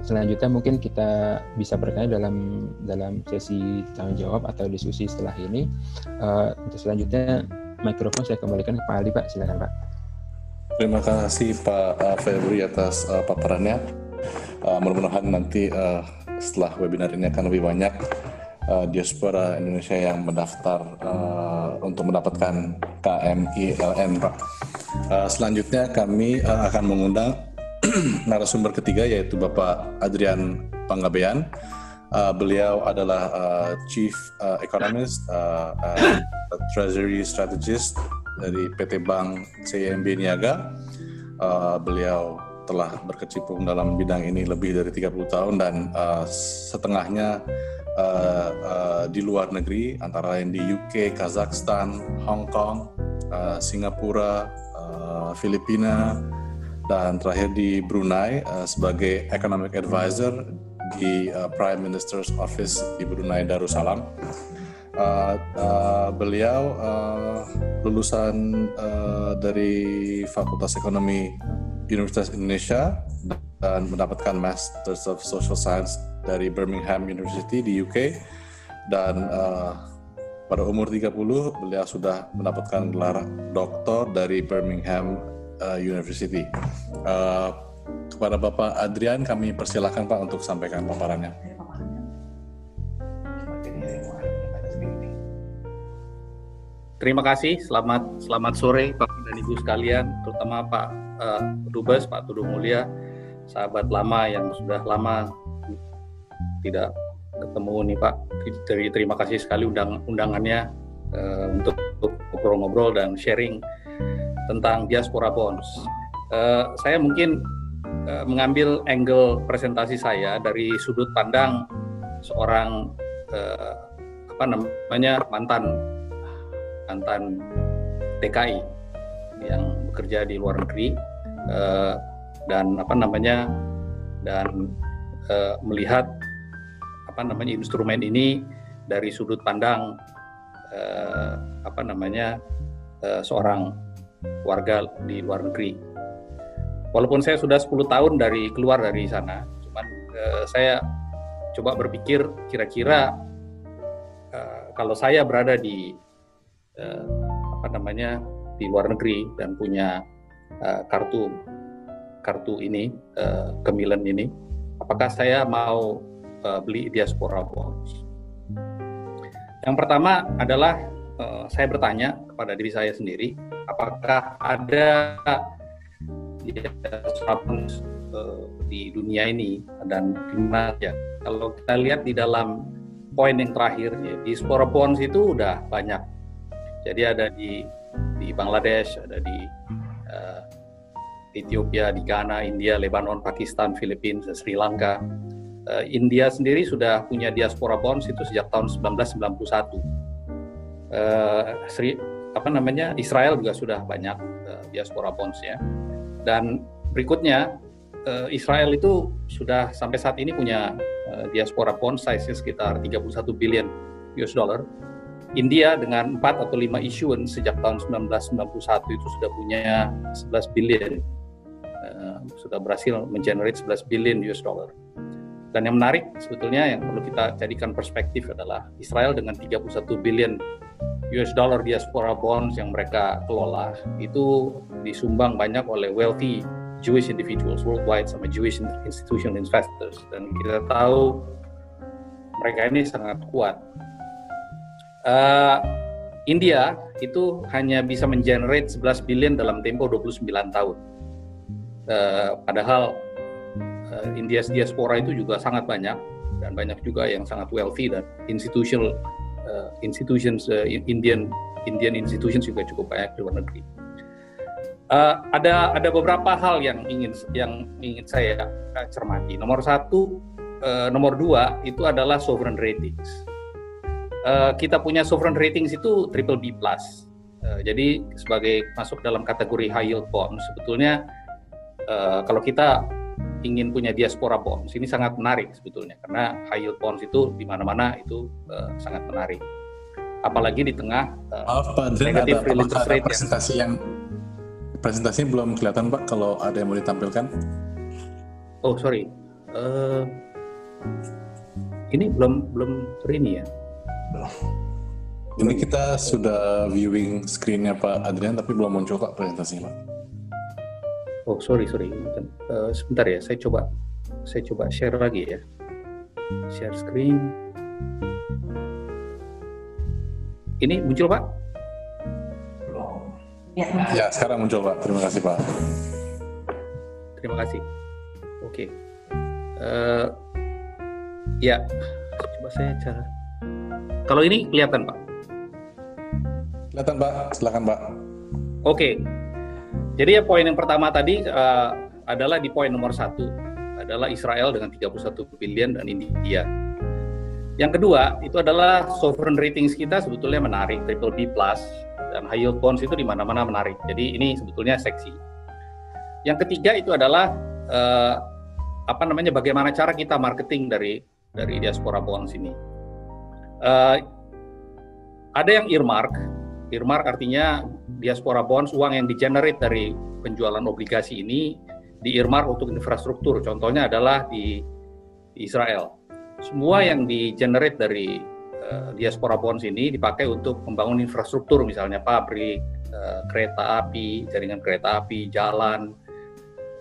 Selanjutnya mungkin kita bisa bertanya dalam sesi tanya jawab atau diskusi setelah ini. Untuk selanjutnya mikrofon saya kembalikan ke Pak Ali, Pak. Silakan, Pak. Terima kasih Pak Febri atas paparannya. Mudah-mudahan nanti setelah webinar ini akan lebih banyak diaspora Indonesia yang mendaftar untuk mendapatkan KMILN, Pak. Selanjutnya kami akan mengundang narasumber ketiga, yaitu Bapak Adrian Panggabean. Beliau adalah Chief Economist, Treasury Strategist dari PT Bank CIMB Niaga. Beliau telah berkecimpung dalam bidang ini lebih dari 30 tahun dan setengahnya di luar negeri, antara lain di UK, Kazakhstan, Hong Kong, Singapura, Filipina, dan terakhir di Brunei sebagai Economic Advisor di Prime Minister's Office di Brunei Darussalam. Beliau lulusan dari Fakultas Ekonomi Universitas Indonesia dan mendapatkan Masters of Social Science dari Birmingham University di UK, dan pada umur 30 beliau sudah mendapatkan gelar doktor dari Birmingham University. Kepada Bapak Adrian kami persilakan, Pak, untuk sampaikan paparannya. Terima kasih, selamat sore Bapak dan Ibu sekalian, terutama Pak Dubes, Pak Todo Mulia, sahabat lama yang sudah lama tidak ketemu nih Pak. Terima kasih sekali undangannya untuk ngobrol-ngobrol dan sharing tentang diaspora bonds. Saya mungkin mengambil angle presentasi saya dari sudut pandang seorang mantan TKI yang bekerja di luar negeri dan melihat instrumen ini dari sudut pandang seorang warga di luar negeri. Walaupun saya sudah 10 tahun keluar dari sana, cuman saya coba berpikir kira-kira kalau saya berada di di luar negeri dan punya kartu ini, KMILN ini, apakah saya mau beli diaspora bonds? Yang pertama adalah saya bertanya kepada diri saya sendiri, apakah ada diaspora bonds di dunia ini dan di mana ya? Kalau kita lihat di dalam poin yang terakhir, ya, diaspora bonds itu udah banyak. Jadi ada di Bangladesh, ada di Ethiopia, di Ghana, India, Lebanon, Pakistan, Filipina, Sri Lanka. India sendiri sudah punya diaspora bonds itu sejak tahun 1991. Israel juga sudah banyak diaspora bonds-nya. Dan berikutnya Israel itu sudah sampai saat ini punya diaspora bond size sekitar 31 billion US dollar. India dengan 4 atau 5 issuance sejak tahun 1991 itu sudah punya 11 billion, sudah berhasil mengenerate 11 billion US dollar. Dan yang menarik sebetulnya yang perlu kita jadikan perspektif adalah Israel dengan 31 billion US dollar diaspora bonds yang mereka kelola itu disumbang banyak oleh wealthy Jewish individuals worldwide sama Jewish institutional investors, dan kita tahu mereka ini sangat kuat. India itu hanya bisa mengenerate 11 billion dalam tempo 29 tahun. Padahal India's diaspora itu juga sangat banyak dan banyak juga yang sangat wealthy dan institutions Indian institutions juga cukup banyak di luar negeri. Ada beberapa hal yang ingin saya cermati. Nomor 2 itu adalah sovereign ratings. Kita punya sovereign ratings itu BBB+. Jadi sebagai masuk dalam kategori high yield bonds, sebetulnya kalau kita ingin punya diaspora bonds, ini sangat menarik sebetulnya, karena high yield bonds itu di mana-mana itu sangat menarik. Apalagi di tengah negative real interest rate presentasinya belum kelihatan Pak, kalau ada yang mau ditampilkan. Oh sorry, ini belum ini ya. Ini kita sudah viewing screen-nya Pak Adrian, tapi belum muncul Pak presentasinya Pak. Oh sorry, sebentar ya, saya coba share lagi ya, share screen. Ini muncul Pak? Ya, sekarang muncul Pak. Terima kasih Pak. Terima kasih. Oke. Ya, coba saya cara. Kalau ini kelihatan Pak? Kelihatan Pak. Silakan Pak. Oke. Jadi ya poin yang pertama tadi adalah di poin nomor 1 adalah Israel dengan 31 billion dan India. Yang kedua itu adalah sovereign ratings kita sebetulnya menarik, BBB+, dan high yield bonds itu di mana-mana menarik. Jadi ini sebetulnya seksi. Yang ketiga itu adalah bagaimana cara kita marketing dari diaspora bonds ini. Ada yang earmark artinya diaspora bonds, uang yang di-generate dari penjualan obligasi ini di-earmark untuk infrastruktur. Contohnya adalah di Israel. Semua yang di-generate dari diaspora bonds ini dipakai untuk membangun infrastruktur, misalnya pabrik, kereta api, jaringan kereta api, jalan,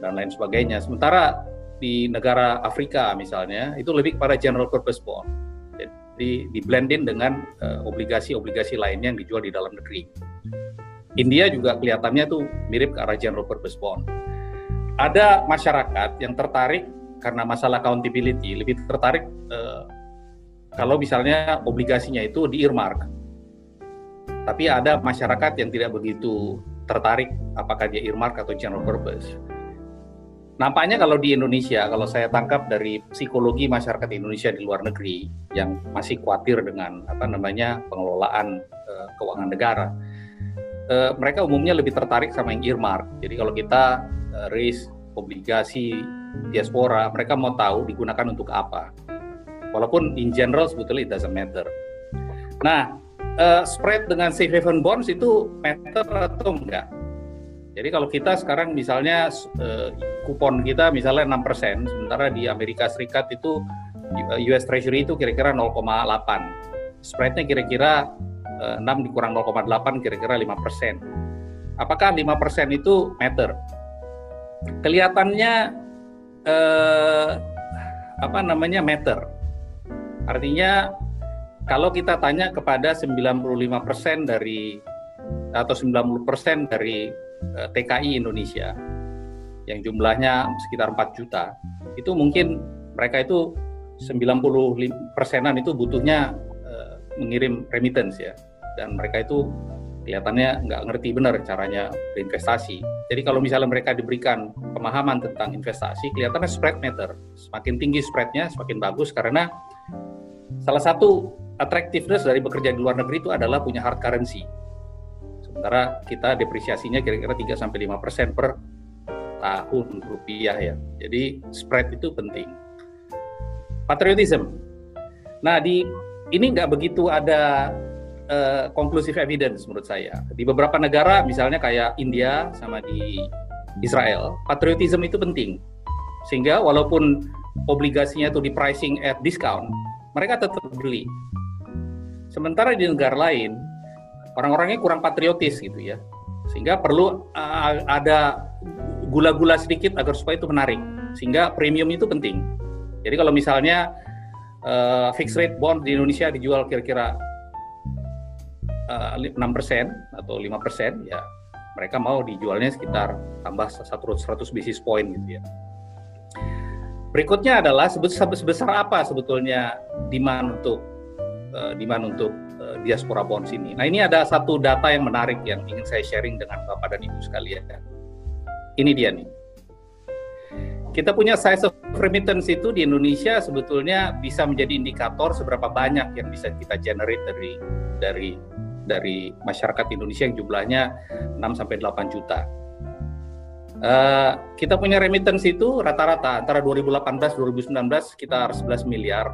dan lain sebagainya. Sementara di negara Afrika misalnya, itu lebih kepada general purpose bond. Jadi di-blendin dengan obligasi-obligasi lainnya yang dijual di dalam negeri. India juga kelihatannya tuh mirip ke arah general purpose bond. Ada masyarakat yang tertarik karena masalah accountability, lebih tertarik kalau misalnya obligasinya itu di-earmark. Tapi ada masyarakat yang tidak begitu tertarik apakah dia earmark atau general purpose. Nampaknya kalau di Indonesia, kalau saya tangkap dari psikologi masyarakat Indonesia di luar negeri yang masih khawatir dengan pengelolaan keuangan negara, mereka umumnya lebih tertarik sama yang earmark. Jadi kalau kita raise obligasi diaspora, mereka mau tahu digunakan untuk apa. Walaupun in general sebetulnya it doesn't matter. Nah, spread dengan safe haven bonds itu matter atau enggak? Jadi kalau kita sekarang misalnya kupon kita misalnya 6%, sementara di Amerika Serikat itu US Treasury itu kira-kira 0,8. Spreadnya kira-kira 6 dikurang 0,8 kira-kira 5%. Apakah 5% itu matter? Kelihatannya matter. Artinya kalau kita tanya kepada 95% dari atau 90% dari TKI Indonesia yang jumlahnya sekitar 4 juta, itu mungkin mereka itu 90%-an itu butuhnya mengirim remittance ya, dan mereka itu kelihatannya nggak ngerti benar caranya berinvestasi. Jadi kalau misalnya mereka diberikan pemahaman tentang investasi, kelihatannya spread matter. Semakin tinggi spreadnya, semakin bagus, karena salah satu attractiveness dari bekerja di luar negeri itu adalah punya hard currency. Sementara kita depresiasinya kira-kira 3-5% per tahun rupiah ya. Jadi spread itu penting. Patriotism. Nah, ini nggak begitu ada conclusive evidence menurut saya. Di beberapa negara, misalnya kayak India sama di Israel, patriotism itu penting. Sehingga walaupun obligasinya itu di pricing at discount, mereka tetap beli. Sementara di negara lain, orang-orangnya kurang patriotis gitu ya. Sehingga perlu ada gula-gula sedikit agar supaya itu menarik. Sehingga premium itu penting. Jadi kalau misalnya fixed rate bond di Indonesia dijual kira-kira 6% atau 5%, ya mereka mau dijualnya sekitar tambah 100 basis point gitu ya. Berikutnya adalah sebesar apa sebetulnya demand untuk diaspora bonds ini. Nah, ini ada satu data yang menarik yang ingin saya sharing dengan Bapak dan Ibu sekalian. Ini dia nih. Kita punya size of remittance itu di Indonesia sebetulnya bisa menjadi indikator seberapa banyak yang bisa kita generate dari masyarakat Indonesia yang jumlahnya 6-8 juta. Kita punya remittance itu rata-rata antara 2018-2019 sekitar $11 miliar,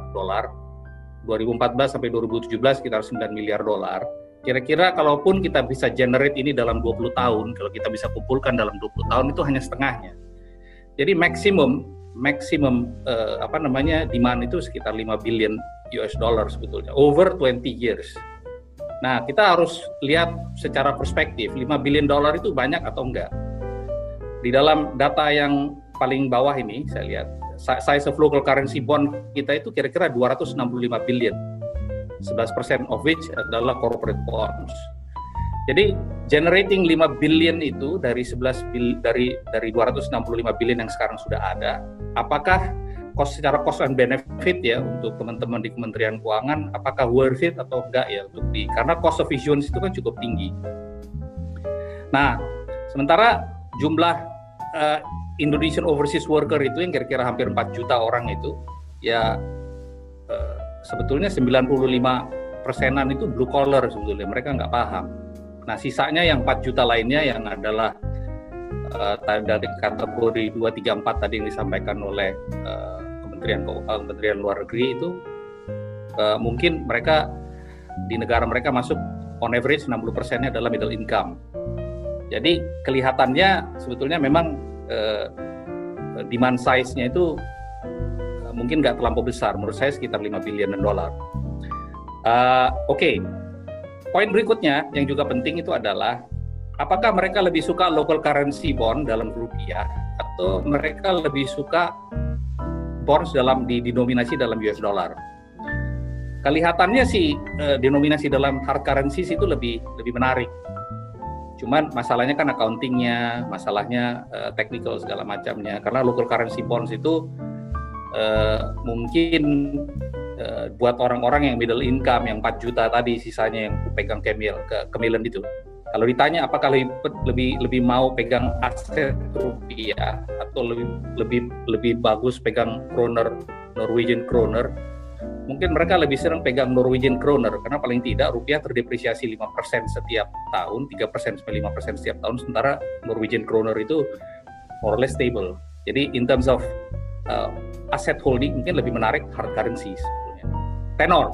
2014 sampai 2017 sekitar $9 miliar, Kira-kira kalaupun kita bisa generate ini dalam 20 tahun, kalau kita bisa kumpulkan dalam 20 tahun itu hanya setengahnya. Jadi maksimum demand itu sekitar 5 billion US dollar sebetulnya over 20 years. Nah, kita harus lihat secara perspektif 5 billion dollar itu banyak atau enggak. Di dalam data yang paling bawah ini saya lihat size of local currency bond kita itu kira-kira 265 billion. 11% of which adalah corporate bonds. Jadi generating 5 billion itu dari 265 billion yang sekarang sudah ada, apakah secara cost and benefit ya untuk teman-teman di Kementerian Keuangan, apakah worth it atau enggak ya karena cost of issuance itu kan cukup tinggi. Nah, sementara jumlah Indonesian overseas worker itu yang kira-kira hampir 4 juta orang itu ya sebetulnya 95%-an itu blue collar sebetulnya, mereka nggak paham. Nah, sisanya yang 4 juta lainnya yang adalah dari kategori 2, 3, 4 tadi yang disampaikan oleh Kementerian Luar Negeri itu mungkin mereka di negara mereka masuk on average 60%-nya adalah middle income. Jadi kelihatannya sebetulnya memang demand size-nya itu mungkin nggak terlampau besar, menurut saya sekitar 5 billion dolar. Oke. Poin berikutnya yang juga penting itu adalah apakah mereka lebih suka local currency bond dalam rupiah atau mereka lebih suka bonds dinominasi dalam US dollar. Kelihatannya sih denominasi dalam hard currencies itu lebih menarik. Cuman masalahnya kan accounting-nya, masalahnya technical segala macamnya. Karena local currency bonds itu mungkin buat orang-orang yang middle income yang 4 juta tadi sisanya yang pegang kemilen itu. Kalau ditanya apakah lebih mau pegang aset rupiah atau lebih bagus pegang kroner, Norwegian kroner, mungkin mereka lebih sering pegang Norwegian kroner karena paling tidak rupiah terdepresiasi 5% setiap tahun, 3% sampai 5% setiap tahun, sementara Norwegian kroner itu more or less stable. Jadi in terms of asset holding mungkin lebih menarik hard currencies. Tenor.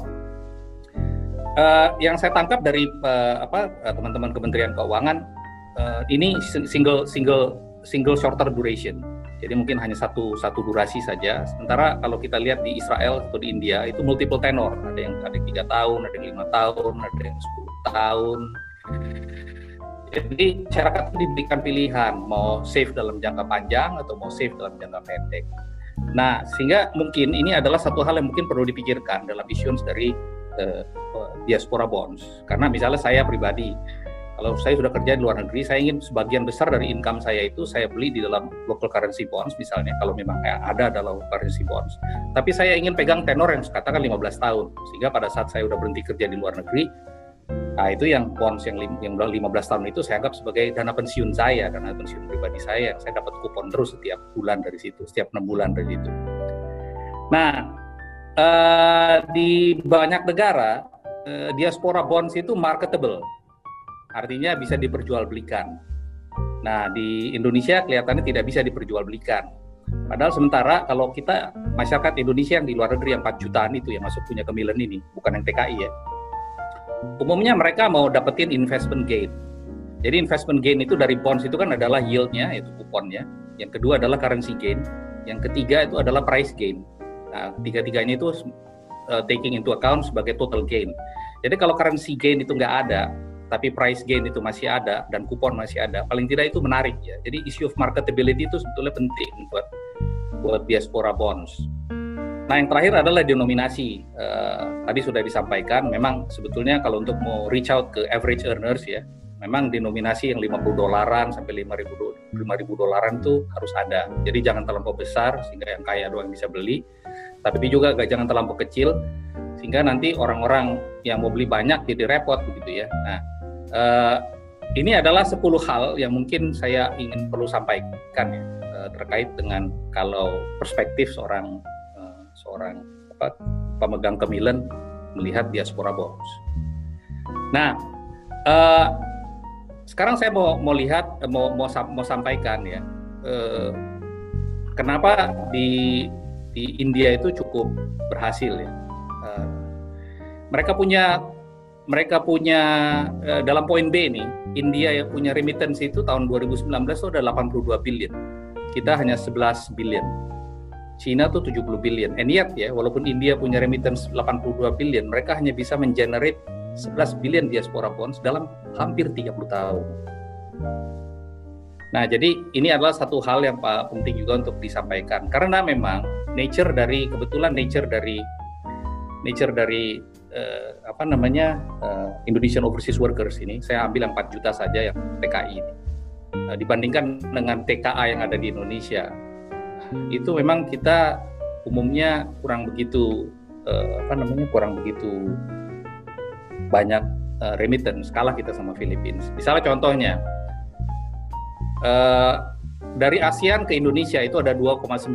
Yang saya tangkap dari teman-teman Kementerian Keuangan ini single shorter duration. Jadi mungkin hanya satu durasi saja. Sementara kalau kita lihat di Israel atau di India itu multiple tenor. Ada yang 3 tahun, ada yang 5 tahun, ada yang 10 tahun. Jadi masyarakat diberikan pilihan mau save dalam jangka panjang atau mau save dalam jangka pendek. Nah, sehingga mungkin ini adalah satu hal yang mungkin perlu dipikirkan dalam issuance dari diaspora bonds. Karena misalnya saya pribadi, kalau saya sudah kerja di luar negeri, saya ingin sebagian besar dari income saya itu saya beli di dalam local currency bonds misalnya, kalau memang ada local currency bonds. Tapi saya ingin pegang tenor yang katakan 15 tahun, sehingga pada saat saya sudah berhenti kerja di luar negeri, nah itu yang bonds yang 15 tahun itu saya anggap sebagai dana pensiun saya, dana pensiun pribadi saya, yang saya dapat kupon terus setiap bulan dari situ, setiap 6 bulan dari situ. Nah, di banyak negara diaspora bonds itu marketable, artinya bisa diperjualbelikan. Nah, di Indonesia kelihatannya tidak bisa diperjualbelikan. Padahal sementara kalau kita masyarakat Indonesia yang di luar negeri yang 4 jutaan itu yang masuk punya kemilen ini, bukan yang TKI ya, umumnya mereka mau dapetin investment gain. Jadi investment gain itu dari bonds itu kan adalah yield-nya, yaitu kuponnya. Yang kedua adalah currency gain. Yang ketiga itu adalah price gain. Nah, tiga-tiganya itu taking into account sebagai total gain. Jadi kalau currency gain itu nggak ada, tapi price gain itu masih ada dan kupon masih ada, paling tidak itu menarik ya. Jadi issue of marketability itu sebetulnya penting buat diaspora bonds. Nah, yang terakhir adalah denominasi. Tadi sudah disampaikan, memang sebetulnya kalau untuk mau reach out ke average earners ya, memang denominasi yang $50 sampai $5.000 itu harus ada. Jadi jangan terlampau besar sehingga yang kaya doang bisa beli, tapi juga jangan terlampau kecil sehingga nanti orang-orang yang mau beli banyak jadi repot begitu ya. Nah, ini adalah 10 hal yang mungkin saya ingin perlu sampaikan ya, terkait dengan kalau perspektif seorang pemegang kemilen melihat diaspora bonds. Nah, sekarang saya mau sampaikan ya, kenapa di India itu cukup berhasil ya. Mereka punya mereka punya dalam poin B nih, India yang punya remittance itu tahun 2019 itu ada 82 billion. Kita hanya 11 billion. Cina tuh 70 billion. And yet ya, walaupun India punya remittance 82 billion, mereka hanya bisa mengenerate 11 billion diaspora bonds dalam hampir 30 tahun. Nah, jadi ini adalah satu hal yang penting juga untuk disampaikan. Karena memang nature dari Indonesian Overseas Workers ini, saya ambil yang 4 juta saja yang TKI ini. Dibandingkan dengan TKA yang ada di Indonesia, itu memang kita umumnya kurang begitu banyak remittance kalah kita sama Philippines. Misalnya contohnya dari ASEAN ke Indonesia itu ada 2,9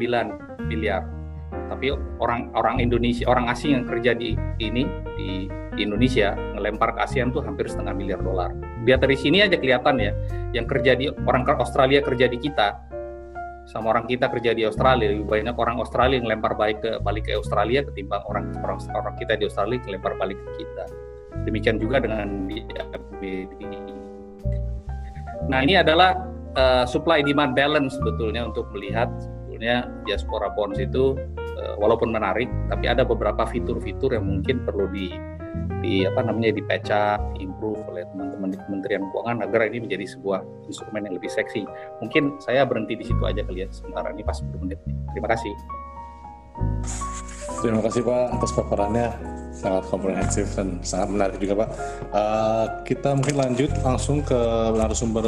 miliar. Tapi orang Indonesia, orang asing yang kerja di Indonesia ngelempar ke ASEAN tuh hampir $0,5 miliar. Lihat dari sini aja kelihatan ya, yang kerja di orang Australia kerja di kita sama orang kita kerja di Australia, lebih banyak orang Australia yang lempar balik ke Australia ketimbang orang kita di Australia yang lempar balik ke kita. Demikian juga dengan di Amerika. Nah, ini adalah supply demand balance sebetulnya untuk melihat sebetulnya diaspora bonds itu walaupun menarik, tapi ada beberapa fitur-fitur yang mungkin perlu di-patch up, improve oleh teman-teman di Kementerian Keuangan agar ini menjadi sebuah instrumen yang lebih seksi. Mungkin saya berhenti di situ aja kali ya sementara, ini pas 10 menit. Terima kasih. Terima kasih Pak atas paparannya, sangat komprehensif dan sangat menarik juga Pak. Kita mungkin lanjut langsung ke narasumber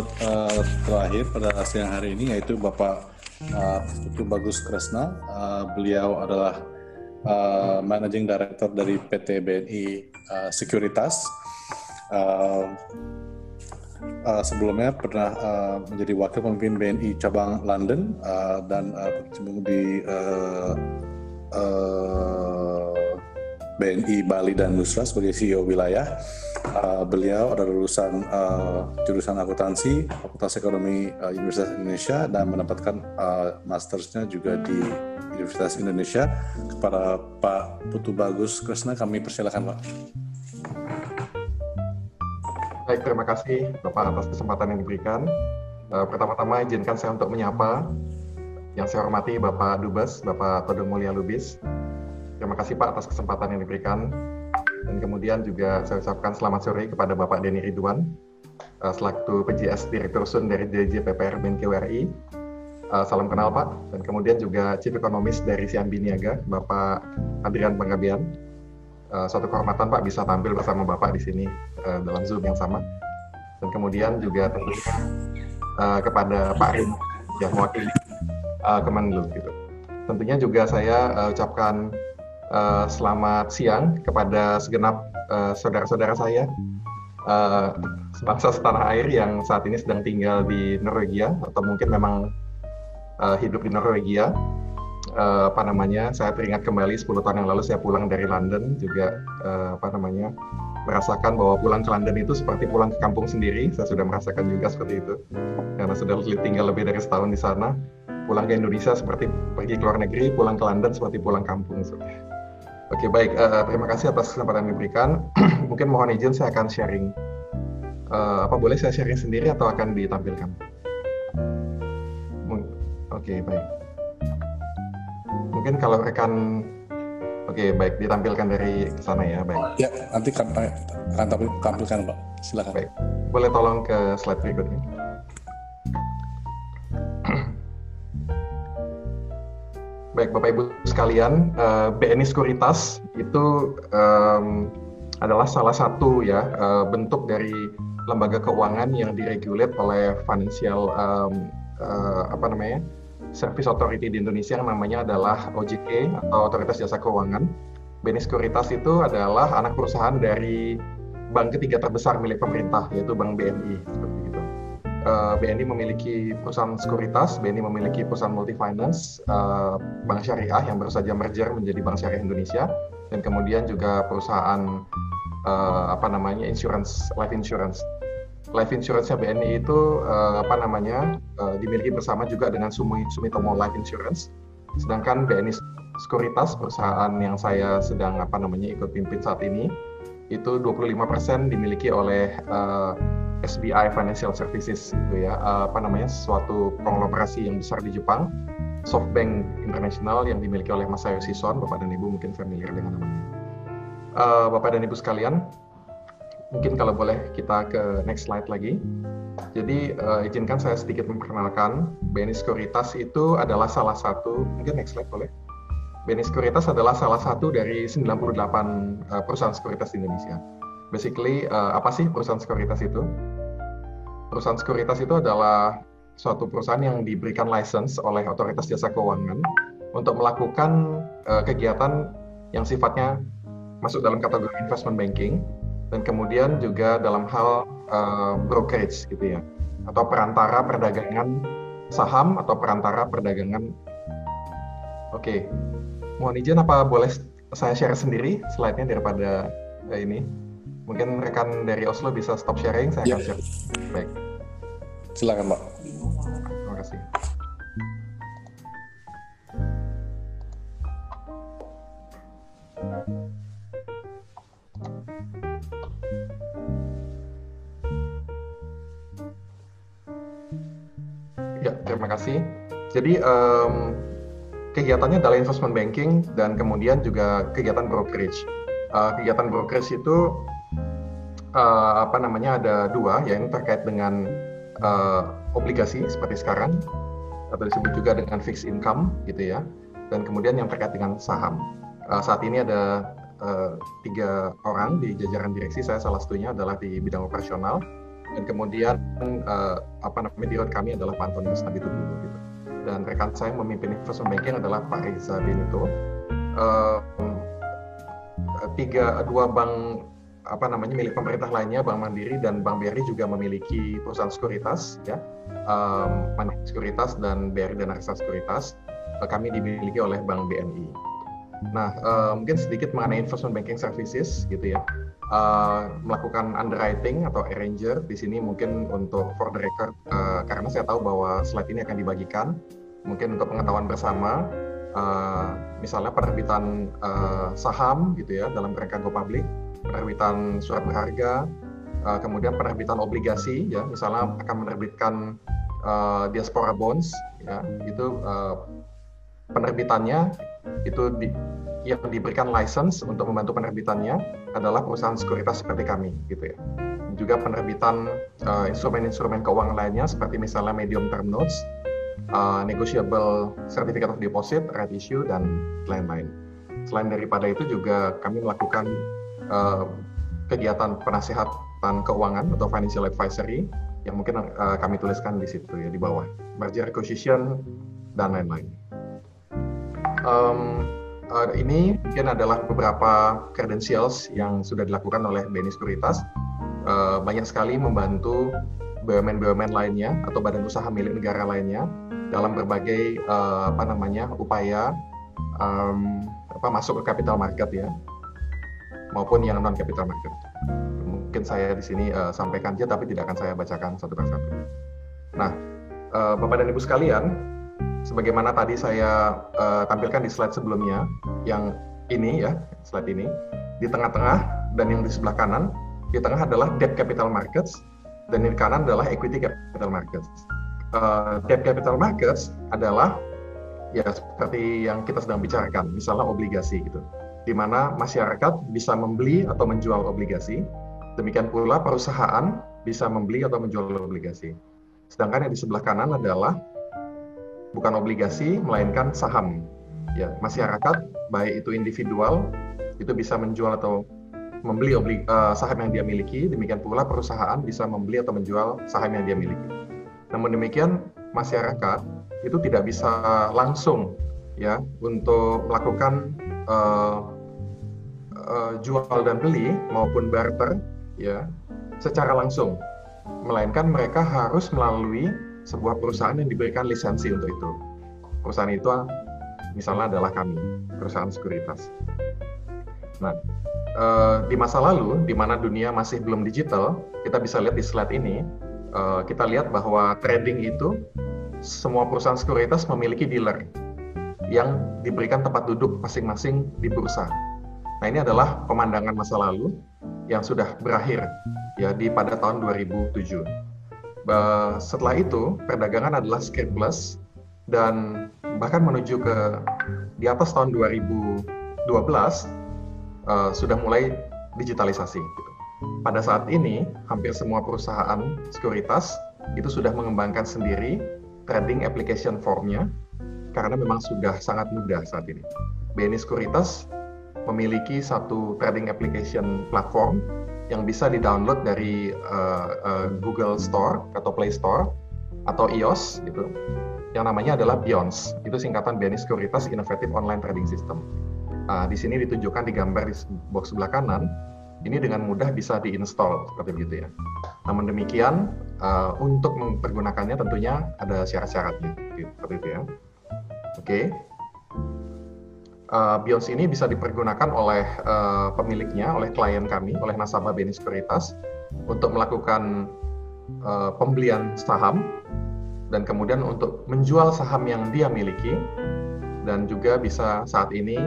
terakhir pada siang hari ini, yaitu Bapak Putu Bagus Kresna. Beliau adalah Managing Director dari PT BNI Sekuritas. Sebelumnya pernah menjadi Wakil Pemimpin BNI Cabang London dan berkecimpung di BNI Bali dan Nusra sebagai CEO wilayah. Beliau adalah lulusan jurusan akuntansi Fakultas Ekonomi Universitas Indonesia dan mendapatkan mastersnya juga di Universitas Indonesia. Kepada Pak Putu Bagus Kresna kami persilakan Pak. Baik, terima kasih Bapak atas kesempatan yang diberikan. Pertama-tama izinkan saya untuk menyapa yang saya hormati Bapak Dubes, Bapak Todung Mulya Lubis. Terima kasih Pak atas kesempatan yang diberikan. Dan kemudian juga saya ucapkan selamat sore kepada Bapak Denny Ridwan, selaku PJS Direktur Sun dari DG PPR BNKWRI. Salam kenal Pak. Dan kemudian juga Chief Economist dari CIMB Niaga, Bapak Adrian Panggabean. Suatu kehormatan Pak bisa tampil bersama Bapak di sini dalam Zoom yang sama. Dan kemudian juga tentunya kepada Pak Rin yang mewakili Kemenlu gitu. Tentunya juga saya ucapkan selamat siang kepada segenap saudara-saudara saya sebangsa setanah air yang saat ini sedang tinggal di Norwegia atau mungkin memang hidup di Norwegia. Saya teringat kembali 10 tahun yang lalu saya pulang dari London juga merasakan bahwa pulang ke London itu seperti pulang ke kampung sendiri. Saya sudah merasakan juga seperti itu karena sudah tinggal lebih dari setahun di sana. Pulang ke Indonesia seperti pergi ke luar negeri, pulang ke London seperti pulang kampung. Oke, baik. Terima kasih atas kesempatan yang diberikan. Mungkin mohon izin saya akan sharing. Boleh saya sharing sendiri atau akan ditampilkan? Oke, baik. Mungkin kalau rekan, baik, ditampilkan dari sana ya, baik. Ya, nanti akan tampilkan Pak. Silakan. Baik. Boleh tolong ke slide berikutnya. Baik, Bapak Ibu sekalian, BNI Sekuritas itu adalah salah satu bentuk dari lembaga keuangan yang diregulate oleh Financial Service Authority di Indonesia yang namanya adalah OJK atau Otoritas Jasa Keuangan. BNI Sekuritas itu adalah anak perusahaan dari bank ketiga terbesar milik pemerintah, yaitu Bank BNI. Seperti itu. BNI memiliki perusahaan sekuritas, BNI memiliki perusahaan multi-finance, bank syariah yang baru saja merger menjadi Bank Syariah Indonesia, dan kemudian juga perusahaan insurance, life insurance. Life insurance-nya BNI itu dimiliki bersama juga dengan Sumitomo Life Insurance. Sedangkan BNI Sekuritas, perusahaan yang saya sedang ikut pimpin saat ini, itu 25% dimiliki oleh SBI Financial Services, gitu ya, suatu konglomerasi yang besar di Jepang, SoftBank International yang dimiliki oleh Masayoshi Son. Bapak dan Ibu mungkin familiar dengan namanya. Bapak dan Ibu sekalian, mungkin kalau boleh kita ke next slide lagi. Jadi izinkan saya sedikit memperkenalkan, BNI Sekuritas itu adalah salah satu, mungkin next slide boleh. BNI Sekuritas adalah salah satu dari 98 perusahaan sekuritas di Indonesia. Basically, apa sih perusahaan sekuritas itu? Perusahaan sekuritas itu adalah suatu perusahaan yang diberikan license oleh Otoritas Jasa Keuangan untuk melakukan kegiatan yang sifatnya masuk dalam kategori investment banking, dan kemudian juga dalam hal brokerage, gitu ya, atau perantara perdagangan saham atau perantara perdagangan. Oke, mohon izin apa boleh saya share sendiri slide-nya daripada ini? Mungkin rekan dari Oslo bisa stop sharing, saya akan share. Baik. Silakan, Pak. Terima kasih. Ya, terima kasih. Jadi kegiatannya adalah investment banking dan kemudian juga kegiatan brokerage. Kegiatan brokerage itu ada dua, yang terkait dengan obligasi seperti sekarang, atau disebut juga dengan fixed income, gitu ya. Dan kemudian yang terkait dengan saham. Saat ini ada 3 orang di jajaran direksi, saya salah satunya adalah di bidang operasional. Dan kemudian dirut kami adalah Pak Antonius Nabitubulu, gitu. Dan rekan saya memimpin investment banking adalah Pak Reza Benito. 2 bank milik pemerintah lainnya, Bank Mandiri dan Bank BRI juga memiliki perusahaan sekuritas, ya, Mandiri Sekuritas dan BRI dan Reksa Sekuritas. Kami dimiliki oleh Bank BNI. Nah, mungkin sedikit mengenai investment banking services, gitu ya. Melakukan underwriting atau arranger di sini mungkin untuk for the record, karena saya tahu bahwa slide ini akan dibagikan, mungkin untuk pengetahuan bersama, misalnya penerbitan saham, gitu ya, dalam kerangka go public, penerbitan surat berharga, kemudian penerbitan obligasi, ya, misalnya akan menerbitkan diaspora bonds, ya, itu penerbitannya itu yang diberikan license untuk membantu penerbitannya adalah perusahaan sekuritas seperti kami, gitu ya. Juga penerbitan instrumen-instrumen keuangan lainnya seperti misalnya medium term notes, negotiable certificate of deposit, right issue, dan lain-lain. Selain daripada itu juga kami melakukan kegiatan penasihatan keuangan atau financial advisory yang mungkin kami tuliskan di situ, ya, di bawah, merger acquisition dan lain-lain. Ini mungkin adalah beberapa credentials yang sudah dilakukan oleh BNI Sekuritas. Banyak sekali membantu BUMN-BUMN lainnya atau badan usaha milik negara lainnya dalam berbagai upaya masuk ke capital market, ya, maupun yang non capital market. Mungkin saya di sini sampaikan saja, tapi tidak akan saya bacakan satu persatu. Nah, Bapak dan Ibu sekalian, sebagaimana tadi saya tampilkan di slide sebelumnya, yang ini, ya, slide ini, di tengah-tengah dan yang di sebelah kanan, di tengah adalah debt capital markets, dan di kanan adalah equity capital markets. Debt capital markets adalah, ya, seperti yang kita sedang bicarakan, misalnya obligasi, gitu, di mana masyarakat bisa membeli atau menjual obligasi, demikian pula perusahaan bisa membeli atau menjual obligasi. Sedangkan yang di sebelah kanan adalah bukan obligasi, melainkan saham. Ya, masyarakat, baik itu individual, itu bisa menjual atau membeli saham yang dia miliki, demikian pula perusahaan bisa membeli atau menjual saham yang dia miliki. Namun demikian, masyarakat itu tidak bisa langsung, ya, untuk melakukan jual dan beli maupun barter, ya, secara langsung, melainkan mereka harus melalui sebuah perusahaan yang diberikan lisensi untuk itu. Perusahaan itu misalnya adalah kami, perusahaan sekuritas. Nah, di masa lalu, di mana dunia masih belum digital, kita bisa lihat di slide ini, kita lihat bahwa trading itu, semua perusahaan sekuritas memiliki dealer yang diberikan tempat duduk masing-masing di bursa. Nah, ini adalah pemandangan masa lalu, yang sudah berakhir ya pada tahun 2007. Setelah itu perdagangan adalah scriptless dan bahkan menuju ke di atas tahun 2012 sudah mulai digitalisasi. Pada saat ini hampir semua perusahaan sekuritas itu sudah mengembangkan sendiri trading application form-nya karena memang sudah sangat mudah saat ini. BNI Sekuritas memiliki satu trading application platform yang bisa di-download dari Google Store atau Play Store atau iOS gitu. Yang namanya adalah BIONS. Itu singkatan BNI Sekuritas Innovative Online Trading System. Di sini ditunjukkan di gambar di box sebelah kanan. Ini dengan mudah bisa diinstal seperti itu ya. Namun demikian, untuk mempergunakannya tentunya ada syarat-syaratnya seperti itu ya. Oke. BIOS ini bisa dipergunakan oleh pemiliknya, oleh klien kami, oleh nasabah BNI Sekuritas untuk melakukan pembelian saham dan kemudian untuk menjual saham yang dia miliki, dan juga bisa saat ini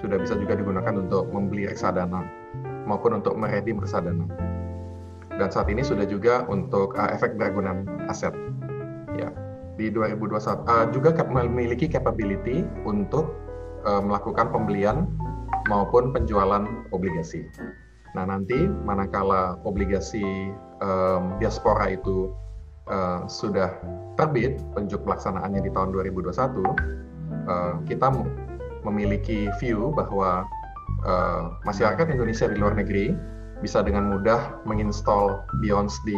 sudah bisa juga digunakan untuk membeli reksadana maupun untuk meredeem reksadana. Dan saat ini sudah juga untuk efek beragunan aset. Ya, di 2021 juga memiliki capability untuk melakukan pembelian maupun penjualan obligasi. Nah, nanti manakala obligasi diaspora itu sudah terbit, penunjuk pelaksanaannya di tahun 2021, kita memiliki view bahwa masyarakat Indonesia di luar negeri bisa dengan mudah menginstal BIONS di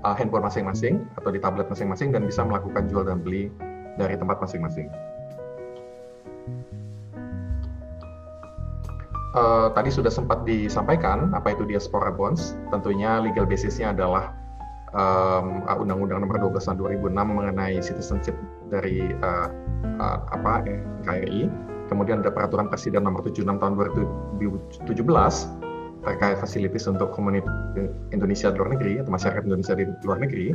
handphone masing-masing atau di tablet masing-masing dan bisa melakukan jual dan beli dari tempat masing-masing. Tadi sudah sempat disampaikan apa itu diaspora bonds. Tentunya legal basisnya adalah Undang-Undang Nomor 12 Tahun 2006 mengenai citizenship dari NKRI. Kemudian ada Peraturan Presiden Nomor 76 Tahun 2017 terkait fasilitas untuk komunitas Indonesia di luar negeri atau masyarakat Indonesia di luar negeri.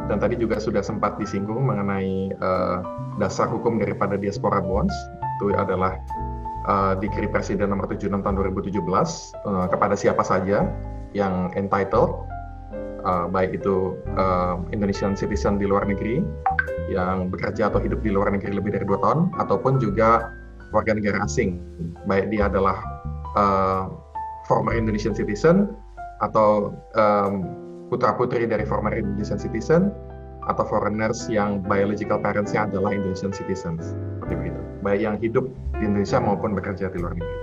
Dan tadi juga sudah sempat disinggung mengenai dasar hukum daripada diaspora bonds. Itu adalah Dikri Presiden Nomor 76 Tahun 2017 kepada siapa saja yang entitled, baik itu Indonesian citizen di luar negeri yang bekerja atau hidup di luar negeri lebih dari 2 tahun, ataupun juga warga negara asing, baik dia adalah former Indonesian citizen atau putra-putri dari former Indonesian citizen atau foreigners yang biological parents-nya adalah Indonesian citizens, seperti begitu, baik yang hidup di Indonesia maupun bekerja di luar negeri.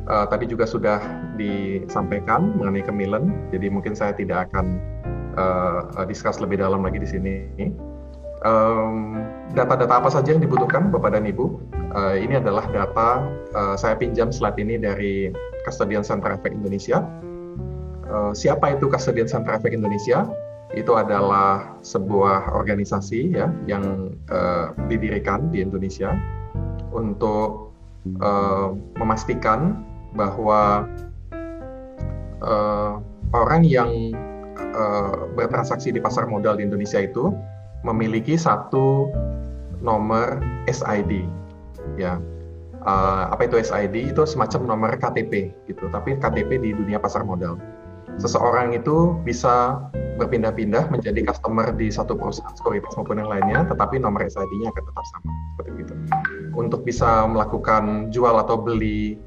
Tadi juga sudah disampaikan mengenai kemilen, jadi mungkin saya tidak akan discuss lebih dalam lagi di sini. Data-data apa saja yang dibutuhkan Bapak dan Ibu? Ini adalah data saya pinjam slide ini dari Custodian Center Efek Indonesia. Siapa itu Custodian Center Efek Indonesia? Itu adalah sebuah organisasi ya yang didirikan di Indonesia untuk memastikan bahwa orang yang bertransaksi di pasar modal di Indonesia itu memiliki satu nomor SID, ya. Apa itu SID? Itu semacam nomor KTP, gitu. Tapi KTP di dunia pasar modal. Seseorang itu bisa berpindah-pindah menjadi customer di satu perusahaan sekuritas maupun yang lainnya, tetapi nomor SID-nya akan tetap sama, seperti itu. Untuk bisa melakukan jual atau beli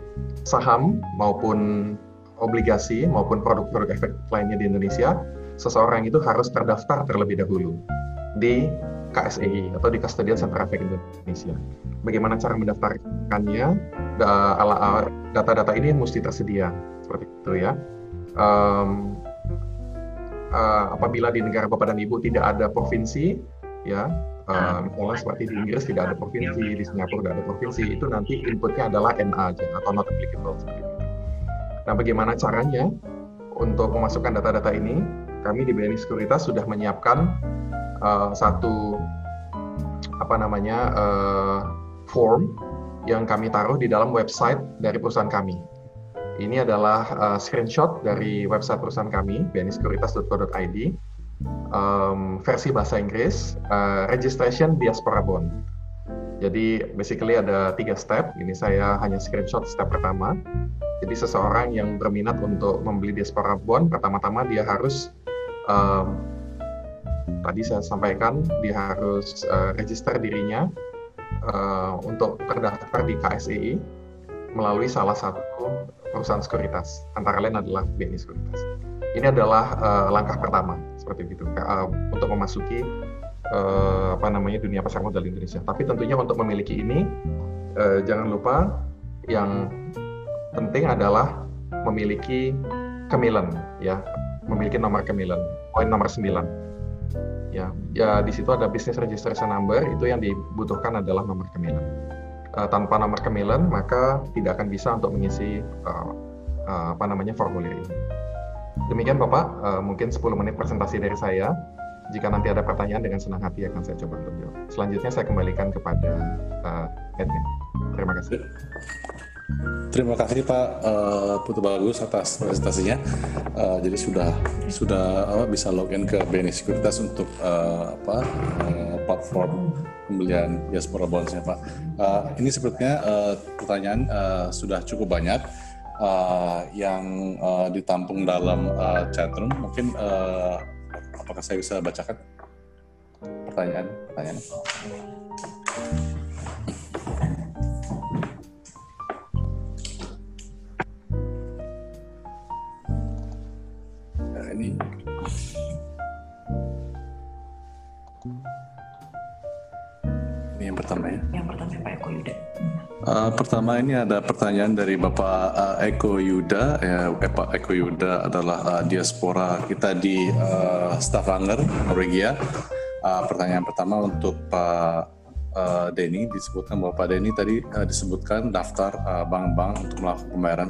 saham maupun obligasi maupun produk-produk efek lainnya di Indonesia, seseorang itu harus terdaftar terlebih dahulu di KSEI atau di Custodian Center Efek Indonesia. Bagaimana cara mendaftarkannya? Data-data ini mesti tersedia seperti itu ya. Apabila di negara Bapak dan Ibu tidak ada provinsi, ya, misalnya seperti di Inggris tidak ada provinsi, di Singapura tidak ada provinsi, itu nanti inputnya adalah NA aja atau not applicable seperti itu. Nah, bagaimana caranya untuk memasukkan data-data ini? Kami di BNI Sekuritas sudah menyiapkan satu form yang kami taruh di dalam website dari perusahaan kami. Ini adalah screenshot dari website perusahaan kami, bnisekuritas.co.id, versi bahasa Inggris, registration diaspora bond. Jadi basically ada 3 step. Ini saya hanya screenshot step pertama. Jadi seseorang yang berminat untuk membeli diaspora bond, pertama-tama dia harus tadi saya sampaikan, dia harus register dirinya untuk terdaftar di KSEI melalui salah satu perusahaan sekuritas, antara lain adalah BNI Sekuritas. Ini adalah langkah pertama seperti itu untuk memasuki dunia pasar modal Indonesia. Tapi tentunya untuk memiliki ini jangan lupa yang penting adalah memiliki kemilen, ya, memiliki nomor kemilen, poin nomor 9. Ya, di situ ada business registration number, itu yang dibutuhkan adalah nomor kemilen. Tanpa nomor kemilen maka tidak akan bisa untuk mengisi formulir ini. Demikian Bapak, mungkin 10 menit presentasi dari saya. Jika nanti ada pertanyaan, dengan senang hati akan saya coba untuk jawab. Selanjutnya saya kembalikan kepada admin. Terima kasih. Terima kasih Pak Putu Bagus atas presentasinya. Jadi sudah bisa login ke BNI Sekuritas untuk platform pembelian diaspora bonds-nya Pak. Ini sepertinya pertanyaan sudah cukup banyak yang ditampung dalam chatroom. Mungkin apakah saya bisa bacakan pertanyaannya? Ini yang pertama ya. Yang pertama Pak Eko Yuda. Pertama ini ada pertanyaan dari Bapak Eko Yuda. Pak Eko Yuda adalah diaspora kita di Stavanger, Norwegia. Pertanyaan pertama untuk Pak Denny, disebutkan bahwa Pak Denny tadi disebutkan daftar bank-bank untuk melakukan pembayaran.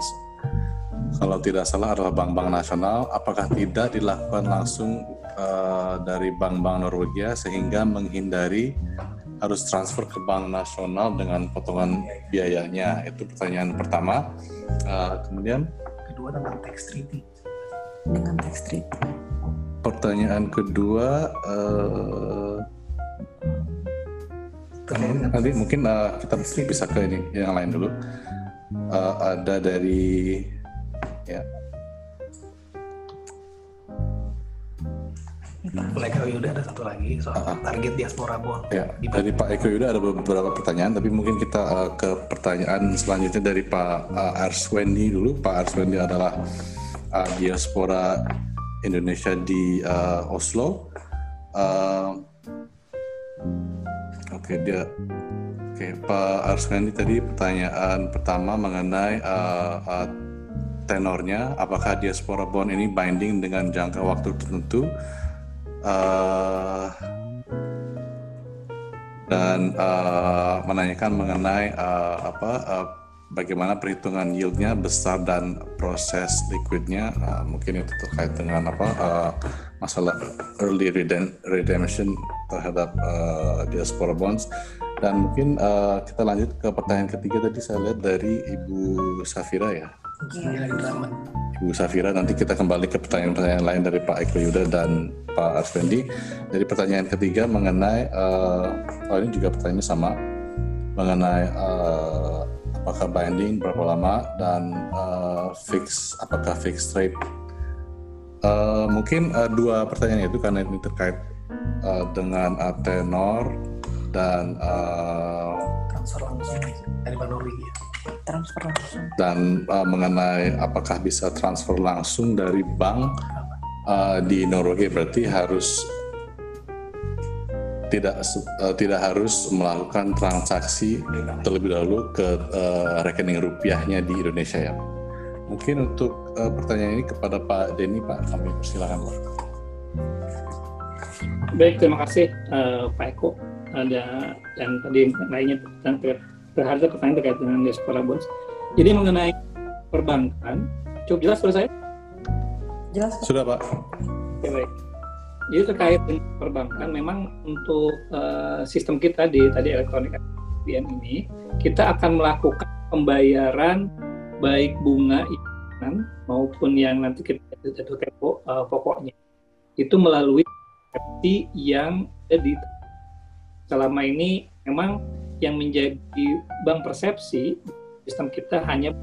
Kalau tidak salah adalah bank-bank nasional. Apakah tidak dilakukan langsung dari bank-bank Norwegia sehingga menghindari harus transfer ke bank nasional dengan potongan biayanya? Itu pertanyaan pertama. Kemudian Kedua tentang tax treaty. Dengan tax treaty. Pertanyaan kedua, nanti mungkin kita bisa ke ini yang lain dulu. Ada dari ya. Pak Eko Yuda ada satu lagi soal target diaspora bond. Ya, dari Pak Eko Yuda ada beberapa pertanyaan, tapi mungkin kita ke pertanyaan selanjutnya dari Pak Arswendi dulu. Pak Arswendi adalah diaspora Indonesia di Oslo. Pak Arswendi tadi pertanyaan pertama mengenai tenornya, apakah diaspora bond ini binding dengan jangka waktu tertentu? Dan menanyakan mengenai bagaimana perhitungan yieldnya, besar dan proses liquidnya. Mungkin itu terkait dengan masalah early redemption terhadap diaspora bonds. Dan mungkin kita lanjut ke pertanyaan ketiga, tadi saya lihat dari Ibu Safira ya. Ibu Safira, nanti kita kembali ke pertanyaan-pertanyaan lain dari Pak Eko Yuda dan Pak Arswendi. Dari pertanyaan ketiga mengenai, ini juga pertanyaannya sama, mengenai apakah binding, berapa lama, dan apakah fixed rate. Mungkin dua pertanyaan itu karena ini terkait dengan tenor dan Transfer langsung dari Bank Norwegia. Transfer langsung. Dan mengenai apakah bisa transfer langsung dari bank di Norwegia, berarti harus tidak harus melakukan transaksi terlebih dahulu ke rekening rupiahnya di Indonesia ya. Mungkin untuk pertanyaan ini kepada Pak Denny, Pak, kami persilakan Pak. Baik, terima kasih Pak Eko. Dan tadi lainnya terhadap pertanyaan terkait dengan diaspora bonds. Jadi mengenai perbankan, cukup jelas menurut saya? Jelas. Sudah Pak. Oke, baik. Jadi terkait dengan perbankan, memang untuk sistem kita di tadi elektronik BN ini, kita akan melakukan pembayaran baik bunga iuran maupun yang nanti kita jatuh tempo pokoknya itu melalui persepsi yang ada di selama ini. Memang yang menjadi bank persepsi sistem kita hanya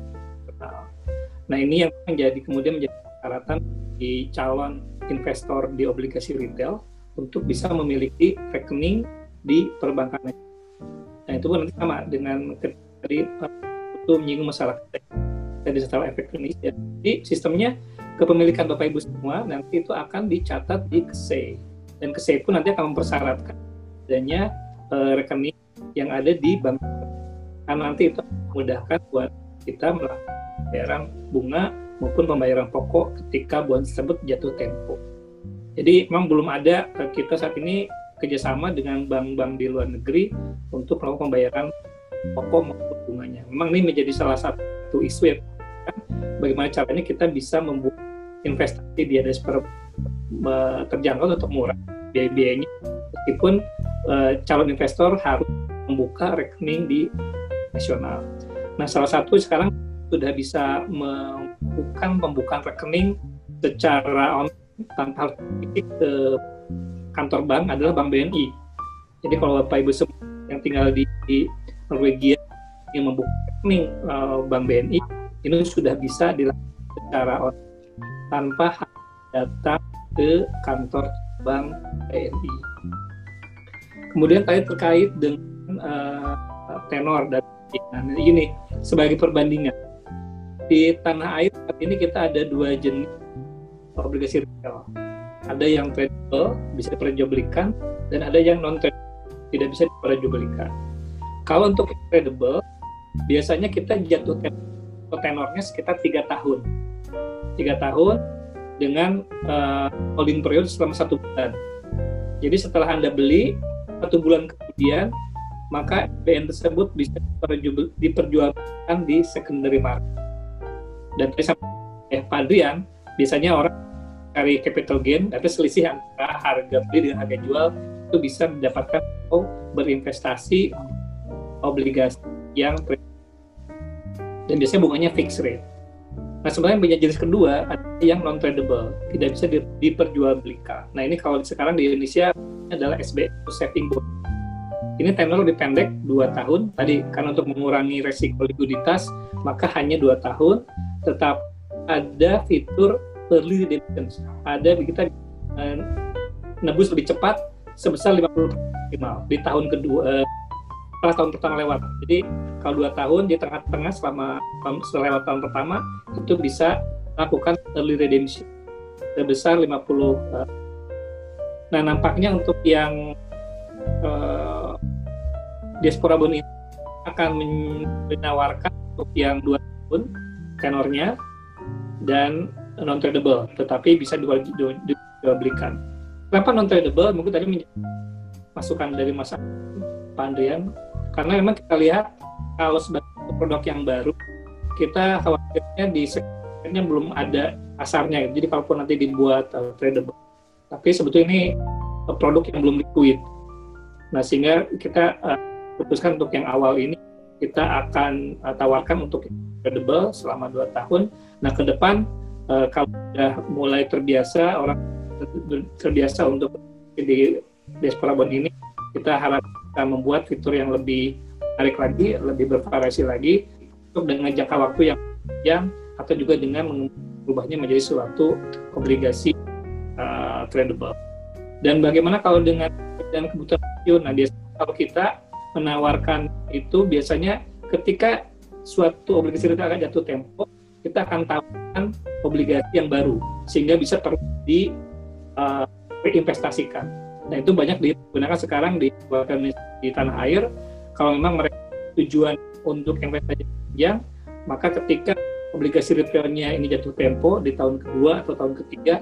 Nah ini yang kemudian menjadi persyaratan di calon investor di obligasi retail untuk bisa memiliki rekening di perbankan. Nah itu pun nanti sama dengan tadi itu menyinggung masalah digital efek Indonesia. Jadi sistemnya kepemilikan Bapak Ibu semua nanti itu akan dicatat di KSE, dan KSE pun nanti akan mempersyaratkan adanya rekening yang ada di bank, karena nanti itu memudahkan buat kita melakukan pembayaran bunga maupun pembayaran pokok ketika bonds tersebut jatuh tempo. Jadi memang belum ada kita saat ini kerjasama dengan bank-bank di luar negeri untuk melakukan pembayaran pokok maupun bunganya. Memang ini menjadi salah satu isu ya, bagaimana caranya kita bisa membuat investasi di diaspora terjangkau atau murah biaya-biayanya, meskipun calon investor harus membuka rekening di nasional. Nah, salah satu sekarang sudah bisa melakukan pembukaan rekening secara online tanpa harus ke kantor bank adalah Bank BNI. Jadi kalau Bapak Ibu semua yang tinggal di Norwegia yang membuka rekening Bank BNI, ini sudah bisa dilakukan secara online tanpa datang ke kantor Bank BNI. Kemudian tadi terkait dengan tenor dan ini sebagai perbandingan di tanah air saat ini kita ada 2 jenis obligasi retail. Ada yang tradable, bisa diperjualbelikan, dan ada yang non tradable, tidak bisa diperjualbelikan. Kalau untuk tradable, biasanya kita jatuh tenornya sekitar 3 tahun. 3 tahun dengan holding period selama 1 bulan. Jadi setelah Anda beli 1 bulan kemudian, maka BN tersebut bisa diperjualbelikan di secondary market. Dan Pak Adrian, biasanya orang cari capital gain, atau selisih antara harga beli dengan harga jual, itu bisa mendapatkan atau berinvestasi obligasi yang dan biasanya bunganya fixed rate. Nah, sebenarnya jenis kedua ada yang non tradable, tidak bisa diperjualbelikan. Nah, ini kalau sekarang di Indonesia adalah SBI saving bond. Ini tenor lebih pendek 2 tahun. Tadi karena untuk mengurangi resiko likuiditas maka hanya 2 tahun, tetap ada fitur early redemption. Ada kita nebus lebih cepat sebesar 50% maksimal di tahun kedua setelah tahun pertama lewat. Jadi kalau 2 tahun di tengah-tengah setelah lewat tahun pertama itu bisa lakukan early redemption sebesar 50. Nah, nampaknya untuk yang diaspora bond ini akan menawarkan untuk yang 2 tahun tenornya dan non tradable, tetapi bisa dijualbelikan. Kenapa non tradable? Mungkin tadi masukan dari Mas Pak Andrian, karena memang kita lihat kalau sebagai produk yang baru, kita khawatirnya di segmennya belum ada pasarnya. Jadi kalaupun nanti dibuat tradable, tapi sebetulnya ini produk yang belum liquid. Nah, sehingga kita putuskan untuk yang awal ini kita akan tawarkan untuk tradable selama 2 tahun. Nah, ke depan kalau sudah mulai terbiasa, orang terbiasa untuk di diaspora bond ini, kita harap kita membuat fitur yang lebih menarik lagi, lebih bervariasi lagi, untuk dengan jangka waktu yang panjang, atau juga dengan mengubahnya menjadi suatu obligasi tradable. Dan bagaimana kalau dengan kebutuhan pensiun? Nah, biasanya kalau kita menawarkan itu biasanya ketika suatu obligasi retail akan jatuh tempo, kita akan tawarkan obligasi yang baru sehingga bisa terus diinvestasikan. Nah, itu banyak digunakan sekarang di tanah air. Kalau memang mereka tujuan untuk investasi panjang, maka ketika obligasi retailnya ini jatuh tempo di tahun kedua atau tahun ketiga,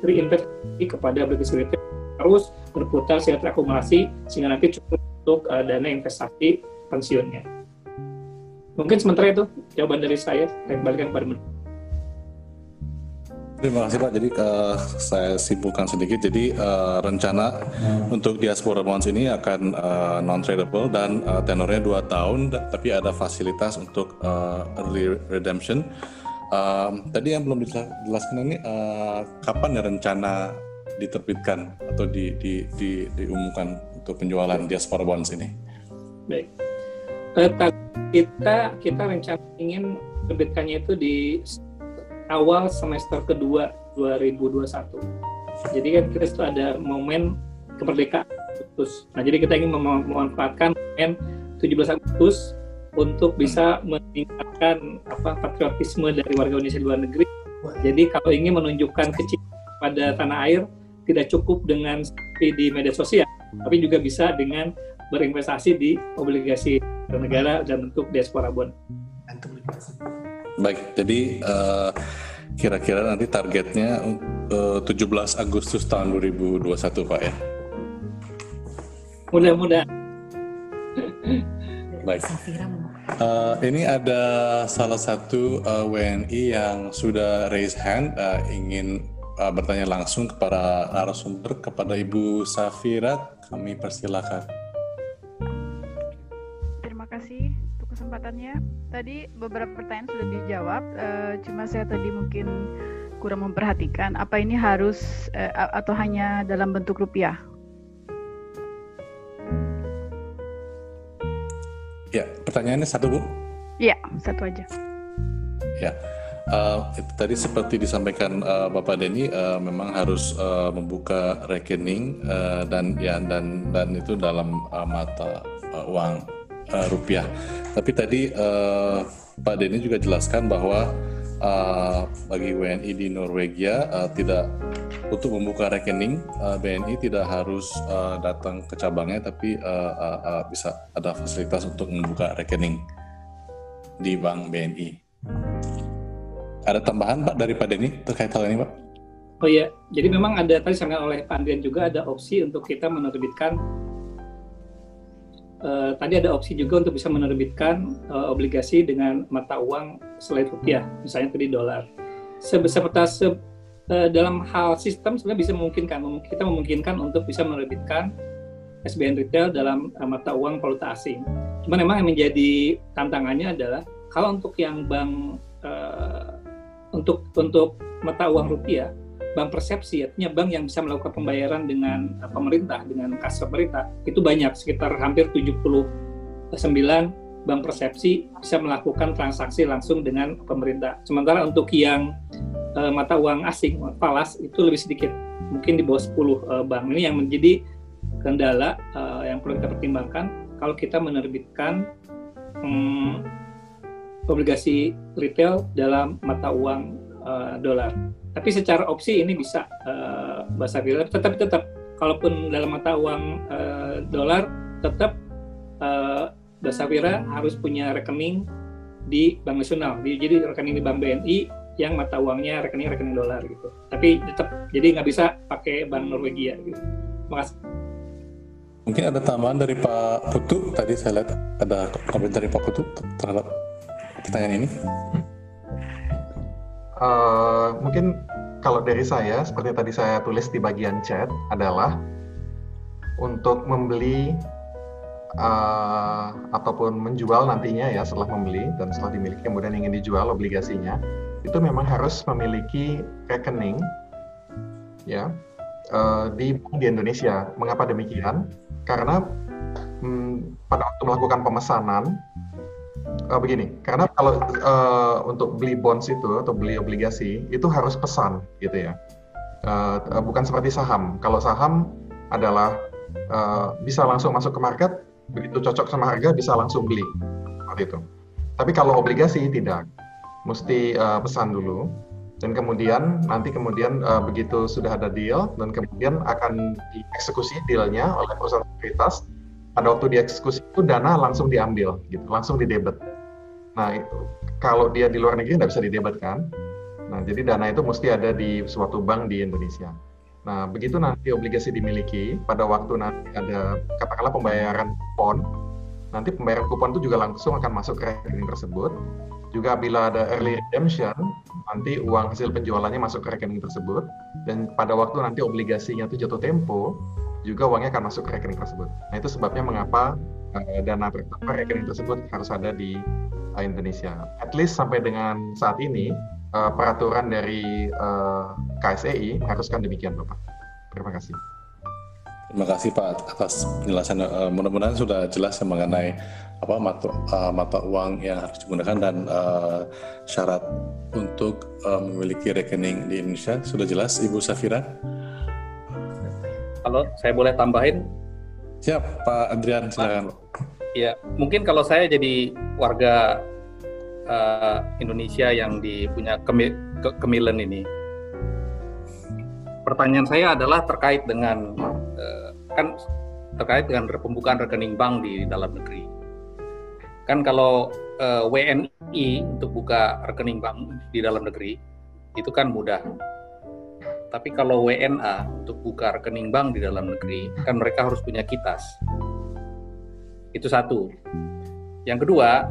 reinvestasi kepada obligasi retail terus berputar sehingga terakumulasi sehingga nanti cukup untuk dana investasi pensiunnya. Mungkin sementara itu jawaban dari saya kembalikan kepada Menteri. Terima kasih Pak. Jadi saya simpulkan sedikit. Jadi rencana untuk diaspora bonds ini akan non-tradable dan tenornya 2 tahun, tapi ada fasilitas untuk early redemption. Tadi yang belum dijelaskan ini kapan ya rencana diterbitkan atau diumumkan untuk penjualan diaspora bonds ini? Baik. kita rencana ingin terbitkannya itu di awal semester kedua 2021. Jadi kan kita itu ada momen kemerdekaan Agustus. Nah, jadi kita ingin memanfaatkan momen 17 Agustus untuk bisa meningkatkan patriotisme dari warga Indonesia di luar negeri. Jadi kalau ingin menunjukkan kecintaan pada tanah air, tidak cukup dengan seperti di media sosial, tapi juga bisa dengan berinvestasi di obligasi negara dan bentuk diaspora bond. Baik, jadi kira-kira nanti targetnya 17 Agustus tahun 2021 Pak ya? Mudah-mudahan. Baik. Ini ada salah satu WNI yang sudah raise hand, ingin bertanya langsung kepada narasumber, kepada Ibu Safira, kami persilakan. Terima kasih untuk kesempatannya. Tadi beberapa pertanyaan sudah dijawab, cuma saya tadi mungkin kurang memperhatikan, apa ini harus atau hanya dalam bentuk rupiah? Ya, pertanyaannya satu, Bu? Iya, satu aja. Ya, tadi seperti disampaikan Bapak Denny, memang harus membuka rekening dan itu dalam mata uang rupiah. Tapi tadi Pak Denny juga jelaskan bahwa bagi WNI di Norwegia tidak, untuk membuka rekening BNI tidak harus datang ke cabangnya, tapi bisa ada fasilitas untuk membuka rekening di bank BNI. Ada tambahan Pak dari Pak Denny terkait hal ini Pak? Oh iya, jadi memang ada, tadi disampaikan oleh Pak Andrian juga, ada opsi untuk kita menerbitkan tadi ada opsi juga untuk bisa menerbitkan obligasi dengan mata uang selain rupiah, misalnya tadi dolar. Dalam hal sistem sebenarnya bisa kita memungkinkan untuk bisa menerbitkan SBN retail dalam mata uang valuta asing. Cuman memang yang menjadi tantangannya adalah kalau untuk yang bank untuk mata uang rupiah, bank persepsi, artinya bank yang bisa melakukan pembayaran dengan pemerintah, dengan kas pemerintah, itu banyak, sekitar hampir 79 bank persepsi bisa melakukan transaksi langsung dengan pemerintah. Sementara untuk yang mata uang asing, falas, itu lebih sedikit, mungkin di bawah 10 bank. Ini yang menjadi kendala yang perlu kita pertimbangkan kalau kita menerbitkan obligasi retail dalam mata uang dolar. Tapi secara opsi ini bisa Mbak Safira, tetap kalaupun dalam mata uang dolar, tetap Mbak Safira harus punya rekening di Bank Nasional. Jadi rekening di Bank BNI yang mata uangnya rekening dolar gitu. Tapi tetap, jadi nggak bisa pakai Bank Norwegia gitu. Makasih. Mungkin ada tambahan dari Pak Putu. Tadi saya lihat ada komentar dari Pak Putu terhadap pertanyaan ini. Mungkin kalau dari saya, seperti tadi saya tulis di bagian chat, adalah untuk membeli ataupun menjual nantinya ya, setelah membeli dan setelah dimiliki kemudian ingin dijual obligasinya, itu memang harus memiliki rekening ya di Indonesia. Mengapa demikian? Karena pada waktu melakukan pemesanan begini, karena kalau untuk beli bonds itu atau beli obligasi itu harus pesan gitu ya, bukan seperti saham. Kalau saham adalah bisa langsung masuk ke market, begitu cocok sama harga bisa langsung beli seperti itu. Tapi kalau obligasi tidak, mesti pesan dulu, dan kemudian begitu sudah ada deal dan kemudian akan dieksekusi dealnya oleh perusahaan sekuritas. Pada waktu dieksekusi itu dana langsung diambil gitu, langsung didebet. Nah itu kalau dia di luar negeri nggak bisa didebet kan. Nah jadi dana itu mesti ada di suatu bank di Indonesia. Nah begitu nanti obligasi dimiliki, pada waktu nanti ada katakanlah pembayaran kupon, nanti pembayaran kupon itu juga langsung akan masuk ke rekening tersebut. Juga bila ada early redemption, nanti uang hasil penjualannya masuk ke rekening tersebut, dan pada waktu nanti obligasinya itu jatuh tempo, juga uangnya akan masuk ke rekening tersebut. Nah itu sebabnya mengapa dana rekening tersebut harus ada di Indonesia. At least sampai dengan saat ini peraturan dari KSEI mengharuskan demikian, Bapak. Terima kasih. Terima kasih Pak atas penjelasan. Mudah-mudahan sudah jelas mengenai mata uang yang harus digunakan dan syarat untuk memiliki rekening di Indonesia. Sudah jelas, Ibu Safira? Kalau saya boleh tambahin? Siap, Pak Adrian, silakan. Ya, mungkin kalau saya jadi warga Indonesia yang punya kemilen ini, pertanyaan saya adalah terkait dengan pembukaan rekening bank di dalam negeri. Kan kalau WNI untuk buka rekening bank di dalam negeri itu kan mudah. Tapi kalau WNA untuk buka rekening bank di dalam negeri kan mereka harus punya KITAS. Itu satu. Yang kedua,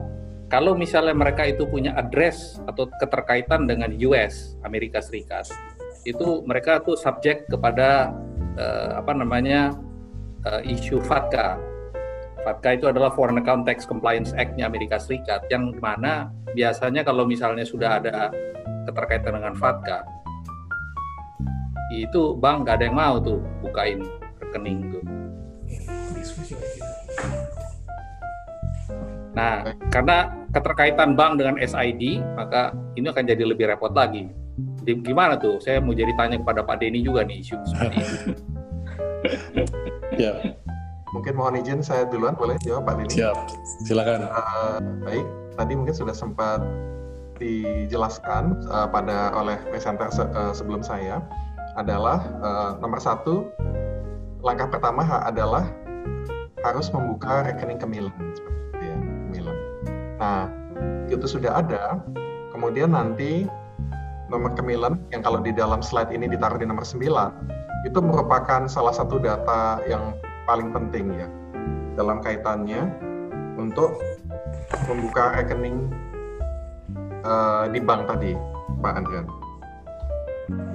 kalau misalnya mereka itu punya address atau keterkaitan dengan US, Amerika Serikat, itu mereka tuh subjek kepada isu FATCA. FATCA itu adalah Foreign Account Tax Compliance Act-nya Amerika Serikat, yang mana biasanya kalau misalnya sudah ada keterkaitan dengan FATCA, itu bank nggak ada yang mau tuh bukain rekening tuh. Nah, karena keterkaitan bank dengan SID, maka ini akan jadi lebih repot lagi. Gimana tuh? Saya mau jadi tanya kepada Pak Denny juga nih isu seperti itu. Ya. Mungkin mohon izin saya duluan, boleh jawab Pak Denny? Siap, silakan. Baik, tadi mungkin sudah sempat dijelaskan oleh presenter sebelum saya adalah nomor 1, langkah pertama adalah harus membuka rekening kemilen. Nah, itu sudah ada, kemudian nanti nomor kemilen yang kalau di dalam slide ini ditaruh di nomor 9, itu merupakan salah satu data yang paling penting ya dalam kaitannya untuk membuka rekening di bank tadi, Pak Andrian.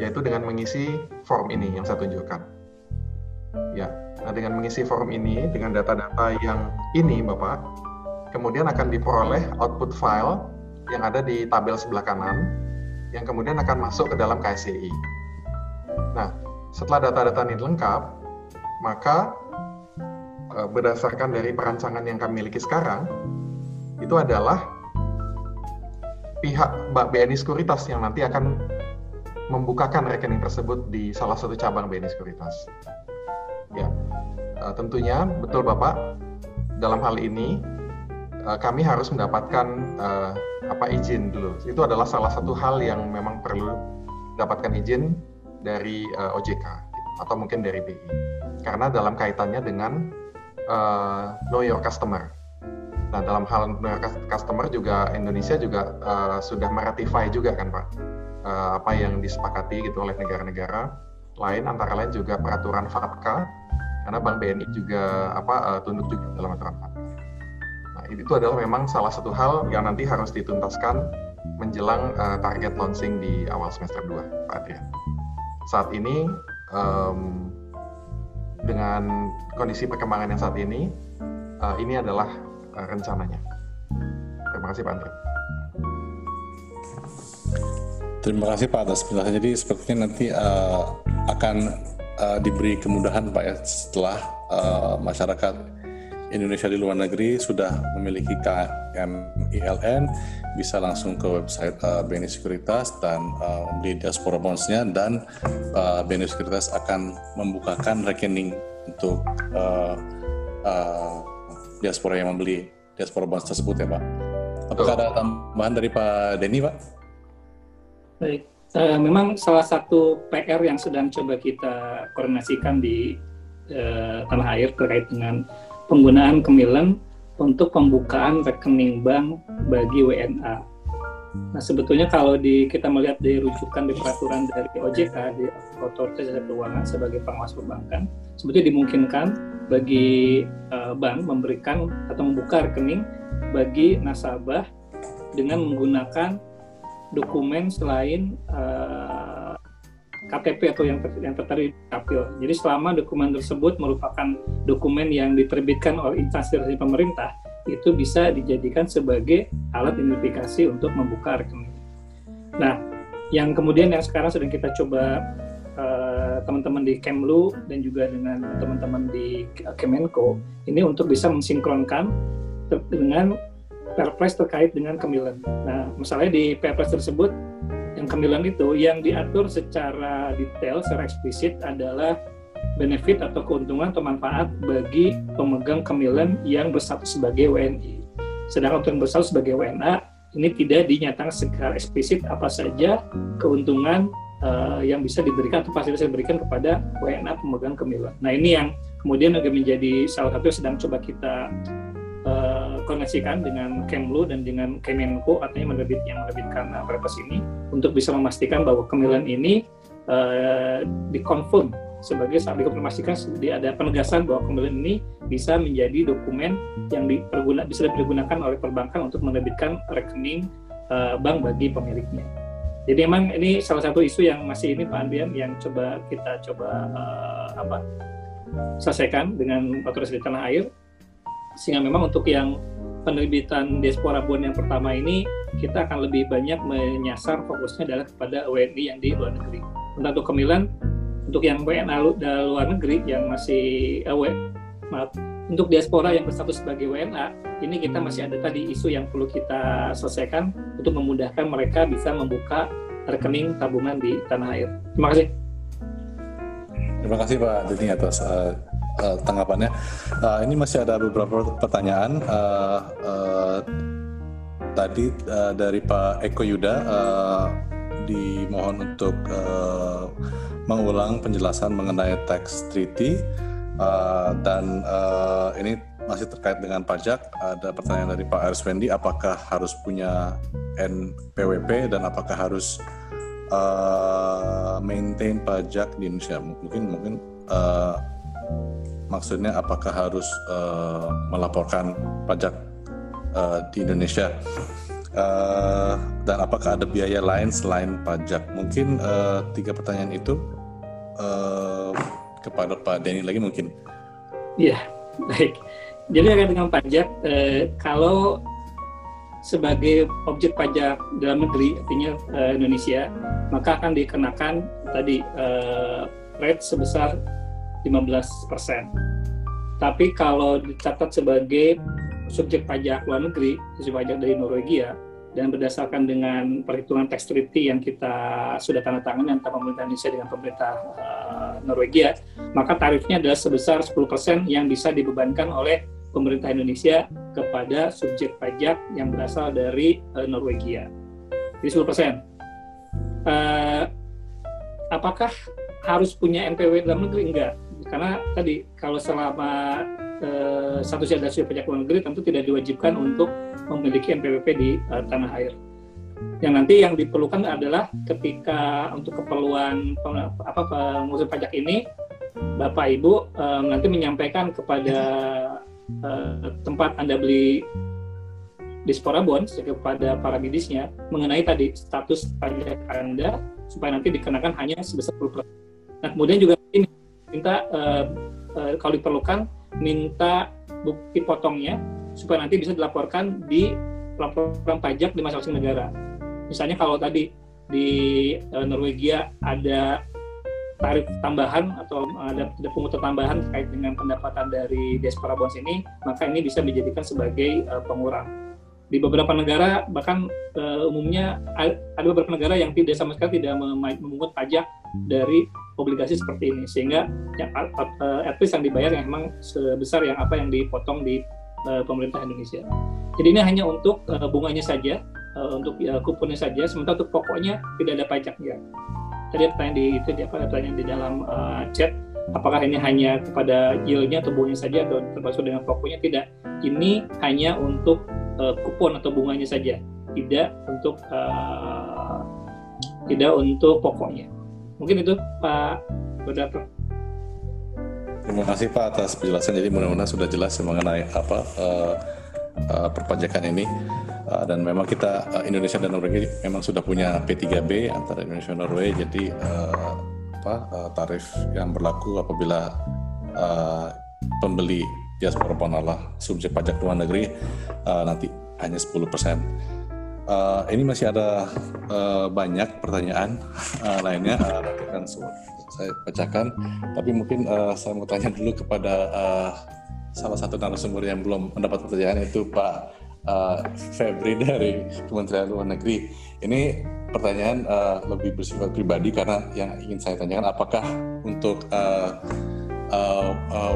Yaitu dengan mengisi form ini yang saya tunjukkan. Ya, nah dengan mengisi form ini dengan data-data yang ini, Bapak, kemudian akan diperoleh output file yang ada di tabel sebelah kanan, yang kemudian akan masuk ke dalam KSCI. Nah, setelah data-data ini lengkap, maka berdasarkan dari perancangan yang kami miliki sekarang, itu adalah pihak BNI Sekuritas yang nanti akan membukakan rekening tersebut di salah satu cabang BNI Sekuritas. Ya, tentunya betul Bapak, dalam hal ini kami harus mendapatkan izin dulu. Itu adalah salah satu hal yang memang perlu dapatkan izin dari OJK atau mungkin dari BI. Karena dalam kaitannya dengan know your customer. Nah, dalam hal know your customer juga Indonesia juga sudah meratify juga kan Pak, apa yang disepakati gitu oleh negara-negara lain, antara lain juga peraturan FATCA, karena Bank BNI juga tunduk juga dalam aturan FATCA. Itu adalah memang salah satu hal yang nanti harus dituntaskan menjelang target launching di awal semester 2, Pak Adrian. Saat ini, dengan kondisi perkembangan yang saat ini adalah rencananya. Terima kasih Pak Adrian. Terima kasih Pak atas penjelasan. Jadi sepertinya nanti akan diberi kemudahan Pak ya, setelah masyarakat Indonesia di luar negeri sudah memiliki KMILN, bisa langsung ke website BNI Sekuritas dan membeli diaspora bonds-nya, dan BNI Sekuritas akan membukakan rekening untuk diaspora yang membeli diaspora bonds tersebut ya Pak. Apakah ada tambahan dari Pak Denny Pak? Baik, memang salah satu PR yang sedang coba kita koordinasikan di tanah air terkait dengan penggunaan kemilen untuk pembukaan rekening bank bagi WNA. Nah, sebetulnya kalau kita melihat dari rujukan di peraturan dari OJK, di Otoritas Jasa Keuangan sebagai pengawas perbankan, sebetulnya dimungkinkan bagi bank memberikan atau membuka rekening bagi nasabah dengan menggunakan dokumen selain KTP atau yang tertera di Kapil. Jadi selama dokumen tersebut merupakan dokumen yang diterbitkan oleh instansi resmi pemerintah, itu bisa dijadikan sebagai alat identifikasi untuk membuka rekening. Nah, yang kemudian yang sekarang sedang kita coba teman-teman di Kemlu dan juga dengan teman-teman di Kemenko ini untuk bisa mensinkronkan dengan Perpres terkait dengan Kemilen. Nah, masalahnya di Perpres tersebut yang Kemilen itu yang diatur secara detail, secara eksplisit adalah benefit atau keuntungan atau manfaat bagi pemegang Kemilen yang berstatus sebagai WNI. Sedangkan untuk yang berstatus sebagai WNA ini tidak dinyatakan secara eksplisit apa saja keuntungan yang bisa diberikan atau fasilitas yang diberikan kepada WNA pemegang Kemilen. Nah, ini yang kemudian juga menjadi salah satu yang sedang coba kita koneksikan dengan Kemlu dan dengan Kemenko, artinya menerbitkan Perpres ini untuk bisa memastikan bahwa Kemilen ini dikonfirm sebagai saat dikonfirmasikan ada penegasan bahwa Kemilen ini bisa menjadi dokumen yang bisa dipergunakan oleh perbankan untuk menerbitkan rekening bank bagi pemiliknya. Jadi memang ini salah satu isu yang masih ini Pak Andrian yang kita coba selesaikan dengan otoritas di tanah air, sehingga memang untuk yang penerbitan diaspora bond yang pertama ini kita akan lebih banyak menyasar fokusnya adalah kepada WNI yang di luar negeri. Untuk Kemilen, untuk yang WNA luar negeri yang masih untuk diaspora yang berstatus sebagai WNA, ini kita masih ada tadi isu yang perlu kita selesaikan untuk memudahkan mereka bisa membuka rekening tabungan di tanah air. Terima kasih. Terima kasih Pak Denny atas tanggapannya. Ini masih ada beberapa pertanyaan. Tadi dari Pak Eko Yuda dimohon untuk mengulang penjelasan mengenai tax treaty. Dan ini masih terkait dengan pajak. Ada pertanyaan dari Pak Arswendi, apakah harus punya NPWP dan apakah harus maintain pajak di Indonesia? Mungkin maksudnya apakah harus melaporkan pajak di Indonesia, dan apakah ada biaya lain selain pajak? Mungkin 3 pertanyaan itu kepada Pak Denny lagi mungkin. Iya, baik. Jadi terkait dengan pajak, kalau sebagai objek pajak dalam negeri, artinya Indonesia, maka akan dikenakan tadi rate sebesar 15%. Tapi kalau dicatat sebagai subjek pajak luar negeri, subjek pajak dari Norwegia, dan berdasarkan dengan perhitungan tax treaty yang kita sudah tanda tangan antara pemerintah Indonesia dengan pemerintah Norwegia, maka tarifnya adalah sebesar 10% yang bisa dibebankan oleh pemerintah Indonesia kepada subjek pajak yang berasal dari Norwegia. Jadi 10%. Apakah harus punya NPWP dalam negeri? Enggak. Karena tadi kalau selama statusnya adalah subjek pajak luar negeri, tentu tidak diwajibkan untuk memiliki NPWP di tanah air. Yang nanti yang diperlukan adalah ketika untuk keperluan pengurusan pajak ini, Bapak Ibu nanti menyampaikan kepada tempat Anda beli diaspora bond kepada para bidisnya mengenai tadi status pajak Anda supaya nanti dikenakan hanya sebesar 10%. Nah, kemudian juga minta kalau diperlukan minta bukti potongnya supaya nanti bisa dilaporkan di laporan pajak di masing-masing negara. Misalnya kalau tadi di Norwegia ada tarif tambahan atau ada pungutan tambahan terkait dengan pendapatan dari diaspora bonds ini, maka ini bisa dijadikan sebagai pengurang. Di beberapa negara bahkan umumnya ada beberapa negara yang tidak sama sekali tidak memungut pajak dari obligasi seperti ini, sehingga at least yang dibayar yang memang sebesar yang apa yang dipotong di pemerintah Indonesia. Jadi ini hanya untuk bunganya saja, untuk kuponnya saja, sementara untuk pokoknya tidak ada pajaknya. Tadi pertanyaan di dalam chat, apakah ini hanya kepada yield-nya atau bunganya saja atau termasuk dengan pokoknya? Tidak. Ini hanya untuk kupon atau bunganya saja, tidak untuk pokoknya. Mungkin itu Pak Moderator. Terima kasih Pak atas penjelasan. Jadi mudah-mudahan sudah jelas mengenai perpajakan ini, dan memang kita Indonesia dan Norwegia memang sudah punya P3B antara Indonesia dan Norwegia. Jadi tarif yang berlaku apabila pembeli diaspora bond adalah subjek pajak luar negeri nanti hanya 10%. Ini masih ada banyak pertanyaan lainnya, nanti kan saya bacakan. Tapi mungkin saya mau tanya dulu kepada salah satu narasumber yang belum mendapat pertanyaan, itu Pak Febri dari Kementerian Luar Negeri. Ini pertanyaan lebih bersifat pribadi, karena yang ingin saya tanyakan, apakah untuk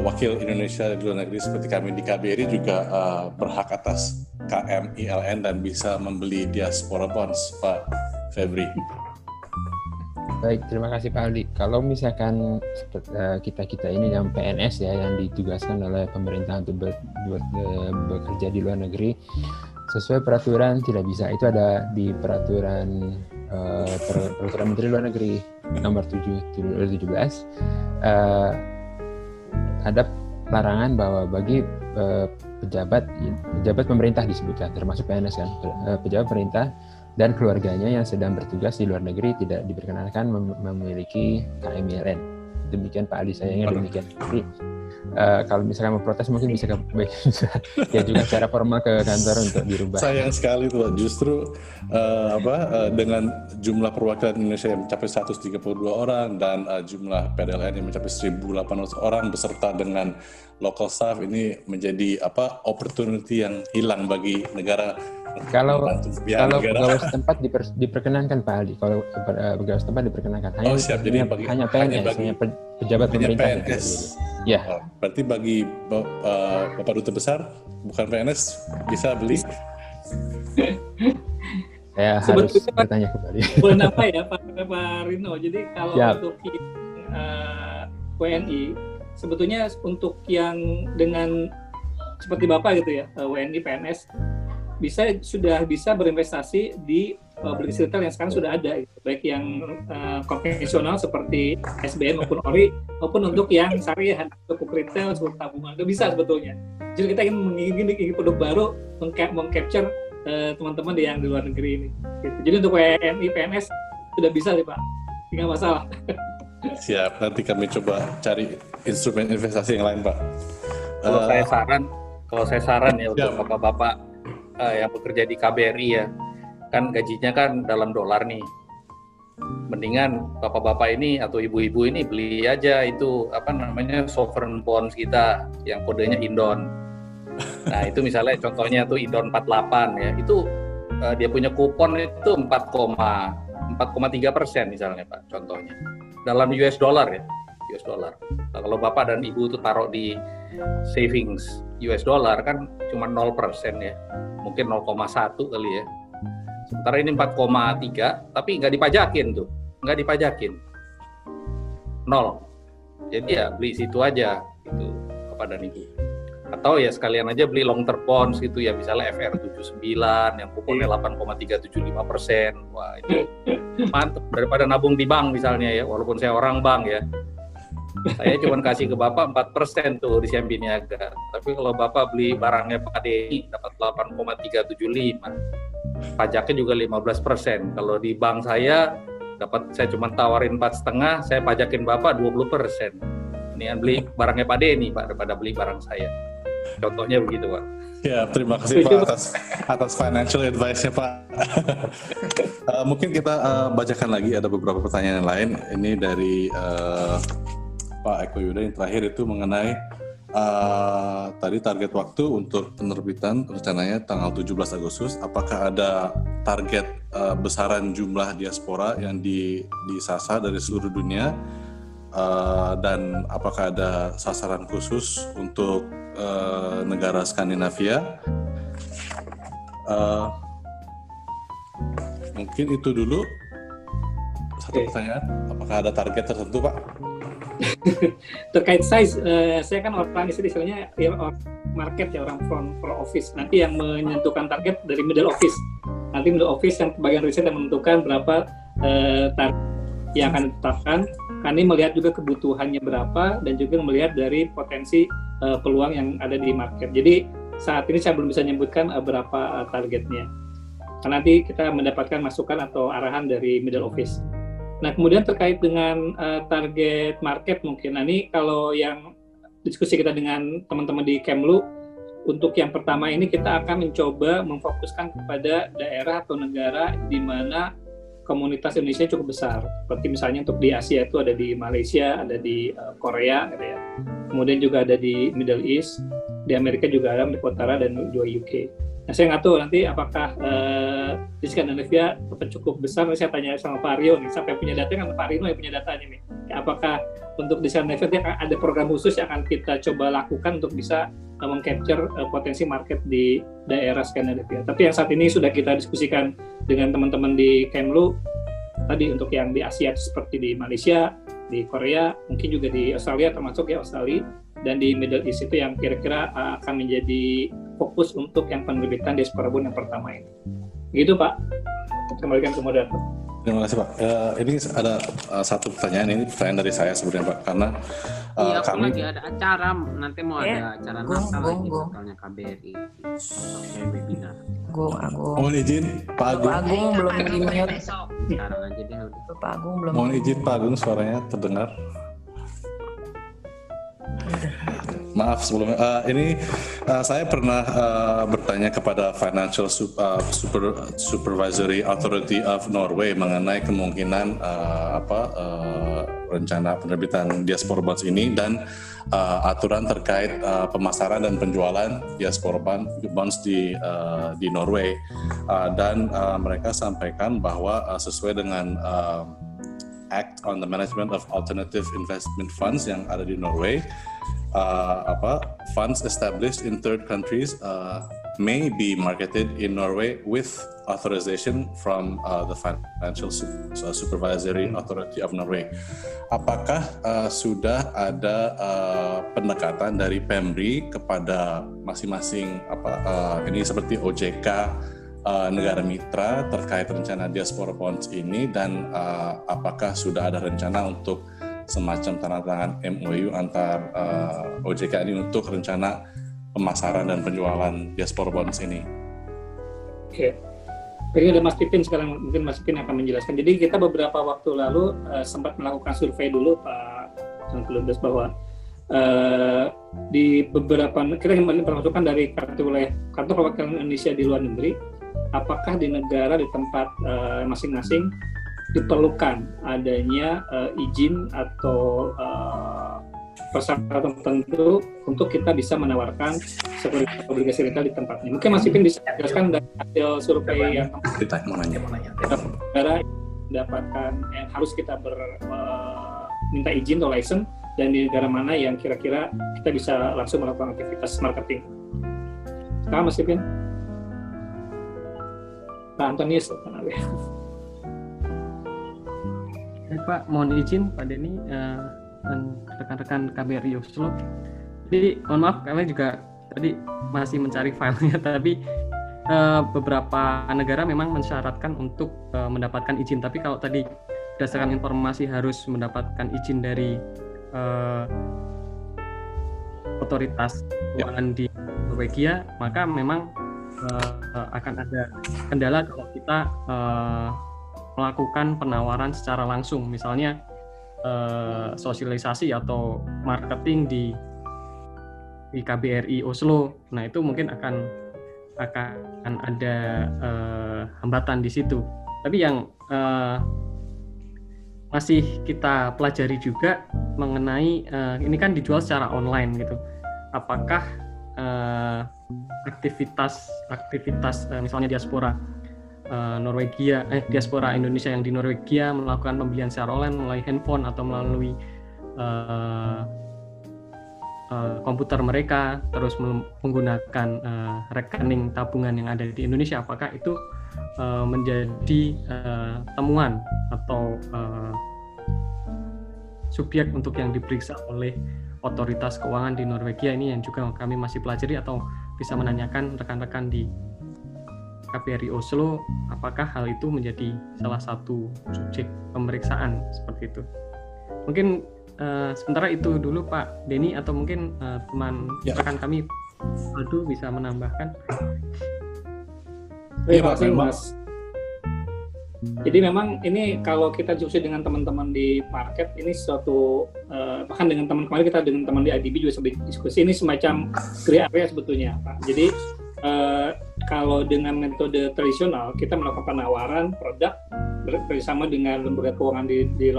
wakil Indonesia di luar negeri seperti kami di KBRI juga berhak atas KMILN dan bisa membeli diaspora bonds, Pak Febri? Baik, terima kasih Pak Aldi. Kalau misalkan kita ini yang PNS ya, yang ditugaskan oleh pemerintah untuk bekerja di luar negeri, sesuai peraturan tidak bisa. Itu ada di peraturan Menteri Luar Negeri nomor 7 2017. Ada larangan bahwa bagi pejabat pemerintah disebutkan, termasuk PNS kan, pejabat pemerintah dan keluarganya yang sedang bertugas di luar negeri tidak diperkenankan memiliki KMILN. Demikian Pak Ali, sayangnya demikian. Jadi kalau misalkan mau protes mungkin bisa ya juga secara formal ke kantor untuk dirubah. Sayang sekali tuh, justru dengan jumlah perwakilan Indonesia yang mencapai 132 orang dan jumlah PDLN yang mencapai 1.800 orang beserta dengan local staff, ini menjadi opportunity yang hilang bagi negara. Kalau pegawai setempat diperkenankan Pak Aldi, kalau pegawai setempat diperkenankan hanya PNS, hanya pejabat pemerintah. PNS. Ya. Berarti bagi Bapak Duta Besar bukan PNS bisa beli? Saya harus bertanya kembali. Boleh nambah ya Pak Rino. Jadi kalau untuk WNI, sebetulnya untuk yang dengan seperti Bapak gitu ya, WNI, PNS, sudah bisa berinvestasi di obligasi retail yang sekarang sudah ada, gitu. Baik yang konvensional seperti SBN maupun ORI, maupun untuk yang syariah, untuk retail, untuk tabungan, itu bisa sebetulnya. Jadi kita ingin produk baru, meng-capture teman-teman yang di luar negeri ini. Gitu. Jadi untuk WNI, PNS sudah bisa nih Pak, tinggal masalah. Siap, nanti kami coba cari instrumen investasi yang lain Pak. Kalau saya saran ya untuk bapak-bapak yang bekerja di KBRI ya, kan gajinya kan dalam dolar nih. Mendingan bapak-bapak ini atau ibu-ibu ini beli aja itu sovereign bonds kita yang kodenya Indon. Nah itu misalnya contohnya tuh Indon 48 ya, itu dia punya kupon itu 4,3% misalnya Pak, contohnya dalam US dollar ya, US dollar. Nah, kalau bapak dan ibu itu taruh di savings US dollar kan cuma 0% ya, mungkin 0,1 kali ya. Sementara ini 4,3, tapi nggak dipajakin tuh, nggak dipajakin, 0. Jadi ya beli situ aja, gitu Bapak dan Ibu. Atau ya sekalian aja beli long term bonds gitu ya, misalnya FR79 yang kuponnya 8,375%. Wah itu mantep daripada nabung di bank misalnya ya, walaupun saya orang bank ya. Saya cuma kasih ke Bapak 4% tuh di Siambi Niaga. Tapi kalau Bapak beli barangnya Pak Denny dapat 8,375. Pajaknya juga 15%. Kalau di bank saya cuma tawarin 4,5, saya pajakin Bapak 20%. Mendingan beli barangnya Pak Denny Pak daripada beli barang saya. Contohnya begitu Pak. Ya, terima kasih Pak atas financial advice-nya Pak. Mungkin kita bacakan lagi, ada beberapa pertanyaan lain. Ini dari Pak Eko Yuda yang terakhir itu mengenai tadi target waktu untuk penerbitan rencananya tanggal 17 Agustus. Apakah ada target besaran jumlah diaspora yang disasar dari seluruh dunia, dan apakah ada sasaran khusus untuk negara Skandinavia? Mungkin itu dulu satu pertanyaan. Apakah ada target tertentu Pak? Terkait size, saya kan orang istilahnya market ya, orang front office. Nanti yang menentukan target dari middle office. Nanti middle office yang bagian riset yang menentukan berapa target yang akan ditetapkan. Kami melihat juga kebutuhannya berapa dan juga melihat dari potensi peluang yang ada di market. Jadi saat ini saya belum bisa menyebutkan berapa targetnya. Karena nanti kita mendapatkan masukan atau arahan dari middle office. Nah, kemudian terkait dengan target market mungkin, nah ini kalau yang diskusi kita dengan teman-teman di Kemlu, untuk yang pertama ini kita akan mencoba memfokuskan kepada daerah atau negara di mana komunitas Indonesia cukup besar. Seperti misalnya untuk di Asia itu ada di Malaysia, ada di Korea, gitu ya. Kemudian juga ada di Middle East, di Amerika juga ada, Amerika Utara dan juga UK. Nah, saya nggak tahu nanti apakah di Skandinavia cukup besar. Saya tanya sama Pak Aryo nih, sampai punya data kan Pak Aryo yang punya datanya nih. Ya, apakah untuk di Skandinavia ada program khusus yang akan kita coba lakukan untuk bisa meng-capture potensi market di daerah Skandinavia. Tapi yang saat ini sudah kita diskusikan dengan teman-teman di Kemlu tadi untuk yang di Asia seperti di Malaysia, di Korea, mungkin juga di Australia termasuk ya Australia, dan di Middle East itu yang kira-kira akan menjadi fokus untuk yang penerbitan diaspora bond yang pertama ini. Gitu Pak, kembalikan ke moderator. Terima kasih Pak. Ini ada satu pertanyaan, ini pertanyaan dari saya sebenarnya Pak, karena kami lagi ada acara, nanti mau ada acara Natal lagi, Natalnya KBRI, webinar. Mohon izin Pak Agung. Pak Agung belum di-mute. Sekarang aja deh udah. Pak Agung belum. Mohon izin Pak Agung, suaranya terdengar. Maaf sebelumnya, ini saya pernah bertanya kepada Financial Supervisory Authority of Norway mengenai kemungkinan rencana penerbitan diaspora bonds ini dan aturan terkait pemasaran dan penjualan diaspora bonds di Norway, dan mereka sampaikan bahwa sesuai dengan Act on the Management of Alternative Investment Funds yang ada di Norway, funds established in third countries may be marketed in Norway with authorization from the Financial Supervisory Authority of Norway. Apakah sudah ada pendekatan dari Pemri kepada masing-masing ini seperti OJK negara mitra terkait rencana diaspora bonds ini, dan apakah sudah ada rencana untuk semacam tanda tangan MOU antar OJK ini untuk rencana pemasaran dan penjualan diaspora bonds ini? Oke, ini ada Mas Pipin sekarang, mungkin Mas Pipin akan menjelaskan. Jadi kita beberapa waktu lalu sempat melakukan survei dulu Pak Lubis bahwa di beberapa kita masukkan dari kartu perwakilan Indonesia di luar negeri, apakah di negara di tempat masing-masing diperlukan adanya izin atau persyaratan tertentu untuk kita bisa menawarkan sekuritas obligasi retail di tempatnya. Mungkin Mas Ipin bisa jelaskan dari hasil survei yang negara mendapatkan yang harus kita minta izin atau license, dan di negara mana yang kira-kira kita bisa langsung melakukan aktivitas marketing. Sekarang Mas Ipin. Pak Antonius. Pak, mohon izin Pak Denny dan rekan-rekan KBRI Oslo. Jadi mohon maaf, kami juga tadi masih mencari filenya, tapi beberapa negara memang mensyaratkan untuk mendapatkan izin. Tapi kalau tadi berdasarkan informasi harus mendapatkan izin dari otoritas keuangan di Norwegia, maka memang akan ada kendala kalau kita melakukan penawaran secara langsung, misalnya sosialisasi atau marketing di KBRI Oslo. Nah, itu mungkin akan ada hambatan di situ. Tapi yang masih kita pelajari juga mengenai ini kan dijual secara online gitu. Apakah aktivitas misalnya diaspora diaspora Indonesia yang di Norwegia melakukan pembelian secara online melalui handphone atau melalui komputer mereka, terus menggunakan rekening tabungan yang ada di Indonesia, apakah itu menjadi temuan atau subjek untuk yang diperiksa oleh otoritas keuangan di Norwegia? Ini yang juga kami masih pelajari, atau bisa menanyakan rekan-rekan di KBRI Oslo, apakah hal itu menjadi salah satu subjek pemeriksaan seperti itu. Mungkin sementara itu dulu Pak Denny, atau mungkin teman rekan kami Aldo bisa menambahkan. Iya Pak, Mas. Jadi memang ini kalau kita diskusi dengan teman-teman di market, ini suatu bahkan dengan teman-teman kita dengan teman di IDB juga sempat diskusi, ini semacam gray area sebetulnya, Pak. Jadi kalau dengan metode tradisional kita melakukan penawaran produk bersama dengan lembaga keuangan di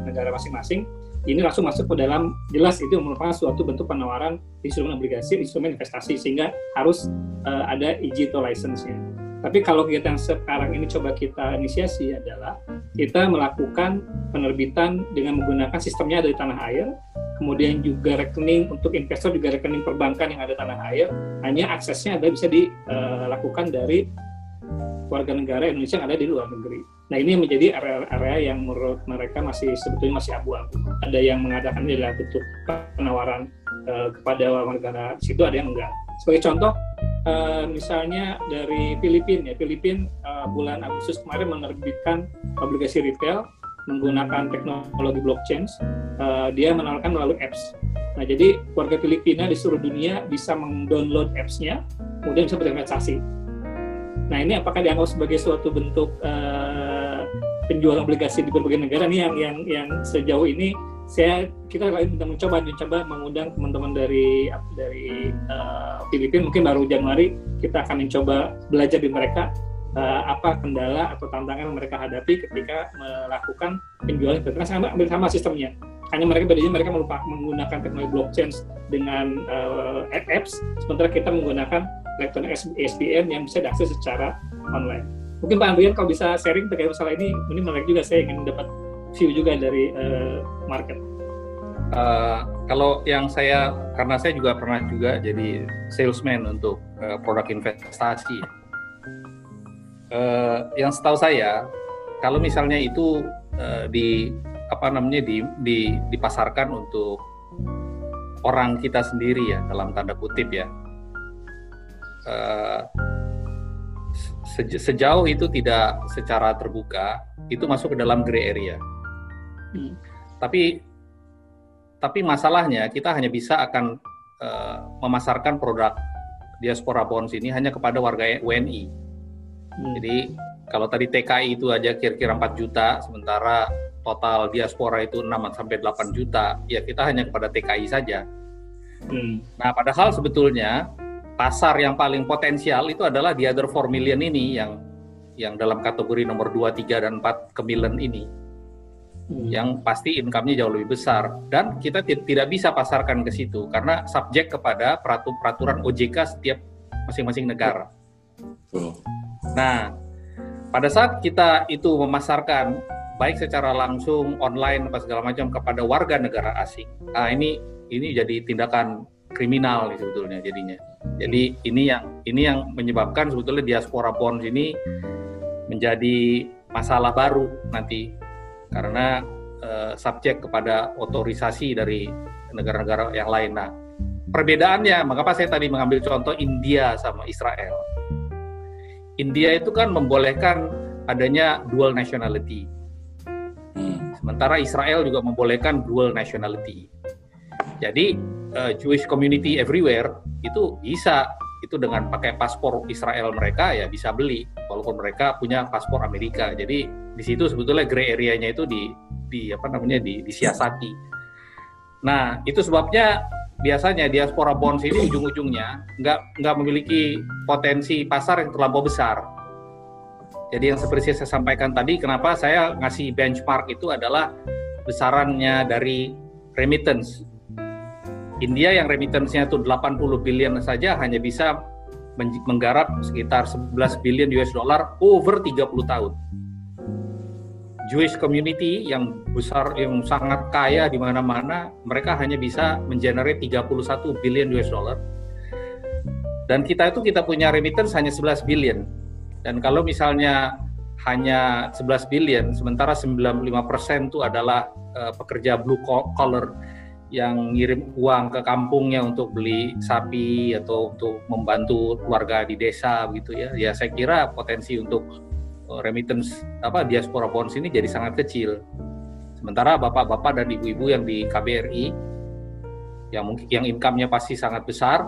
negara masing-masing, ini langsung masuk ke dalam, jelas itu merupakan suatu bentuk penawaran instrumen obligasi, instrumen investasi, sehingga harus ada izin atau license-nya. Tapi kalau kita yang sekarang ini coba kita inisiasi adalah kita melakukan penerbitan dengan menggunakan sistemnya dari tanah air, kemudian juga rekening untuk investor, juga rekening perbankan yang ada tanah air, hanya aksesnya bisa dilakukan dari warga negara Indonesia yang ada di luar negeri. Nah, ini menjadi area yang menurut mereka sebetulnya masih abu-abu. Ada yang mengadakan ini dalam bentuk penawaran kepada warga negara di situ, ada yang enggak. Sebagai contoh, misalnya dari Filipina bulan Agustus kemarin menerbitkan obligasi retail menggunakan teknologi blockchain. Dia menawarkan melalui apps. Nah, jadi warga Filipina di seluruh dunia bisa mendownload apps-nya, kemudian bisa berinvestasi. Nah, ini apakah dianggap sebagai suatu bentuk penjualan obligasi di berbagai negara? Ini yang sejauh ini kita mencoba mengundang teman-teman dari Filipina, mungkin baru Januari kita akan mencoba belajar di mereka apa kendala atau tantangan yang mereka hadapi ketika melakukan penjualan investasi. Hampir sama sistemnya, hanya bedanya mereka menggunakan teknologi blockchain dengan apps, sementara kita menggunakan elektronik SBN yang bisa diakses secara online. Mungkin Pak Andrian kalau bisa sharing terkait masalah ini menarik juga, saya ingin dapat view juga dari market. Kalau yang karena saya juga pernah juga jadi salesman untuk produk investasi. Yang setahu saya, kalau misalnya itu dipasarkan untuk orang kita sendiri ya, dalam tanda kutip ya, sejauh itu tidak secara terbuka, itu masuk ke dalam gray area. Tapi masalahnya kita hanya bisa akan memasarkan produk diaspora bonds ini hanya kepada warga WNI. Jadi kalau tadi TKI itu aja kira-kira 4 juta, sementara total diaspora itu 6-8 juta, ya kita hanya kepada TKI saja. Nah, padahal sebetulnya pasar yang paling potensial itu adalah the other 4 million ini yang dalam kategori nomor 2, 3, dan 4 kemilen ini. Yang pasti income-nya jauh lebih besar, dan kita tidak bisa pasarkan ke situ karena subjek kepada peraturan OJK setiap masing-masing negara. Nah, pada saat kita itu memasarkan baik secara langsung online apa segala macam kepada warga negara asing, ini jadi tindakan kriminal sebetulnya jadinya. Jadi ini yang menyebabkan sebetulnya diaspora bonds ini menjadi masalah baru nanti, karena subjek kepada otorisasi dari negara-negara yang lain. Nah, perbedaannya, mengapa saya tadi mengambil contoh India sama Israel. India itu kan membolehkan adanya dual nationality, sementara Israel juga membolehkan dual nationality. Jadi Jewish community everywhere itu bisa, itu dengan pakai paspor Israel mereka ya bisa beli, walaupun mereka punya paspor Amerika. Jadi di situ sebetulnya gray area-nya itu disiasati. Nah, itu sebabnya biasanya diaspora bonds ini ujung-ujungnya nggak memiliki potensi pasar yang terlampau besar. Jadi yang seperti saya sampaikan tadi, kenapa saya ngasih benchmark itu adalah besarannya dari remittance. India yang remittance-nya itu 80 billion saja hanya bisa menggarap sekitar 11 billion US dollar over 30 tahun. Jewish community yang besar, yang sangat kaya di mana-mana, mereka hanya bisa mengenerate 31 billion US dollar. Dan kita punya remittance hanya 11 billion. Dan kalau misalnya hanya 11 billion, sementara 95% itu adalah pekerja blue collar yang ngirim uang ke kampungnya untuk beli sapi atau untuk membantu keluarga di desa gitu ya. Ya saya kira potensi untuk remittance diaspora bonds ini jadi sangat kecil. Sementara bapak-bapak dan ibu-ibu yang di KBRI yang income-nya pasti sangat besar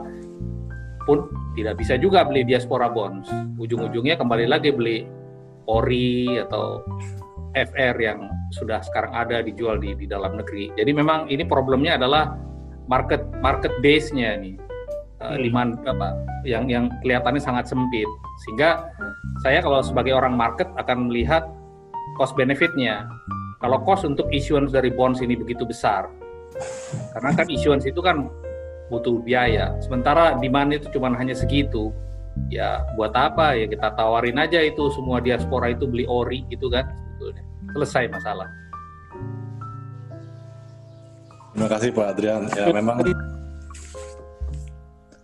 pun tidak bisa juga beli diaspora bonds. Ujung-ujungnya kembali lagi beli ori atau FR yang sudah sekarang ada dijual di dalam negeri. Jadi memang ini problemnya adalah market base-nya nih, demand yang kelihatannya sangat sempit. Sehingga saya kalau sebagai orang market akan melihat cost benefit-nya. Kalau cost untuk issuance dari bonds ini begitu besar, karena kan issuance itu kan butuh biaya. Sementara demand itu cuma hanya segitu. Ya buat apa ya kita tawarin aja itu semua diaspora itu beli ori gitu kan, sebetulnya selesai masalah. Terima kasih Pak Adrian.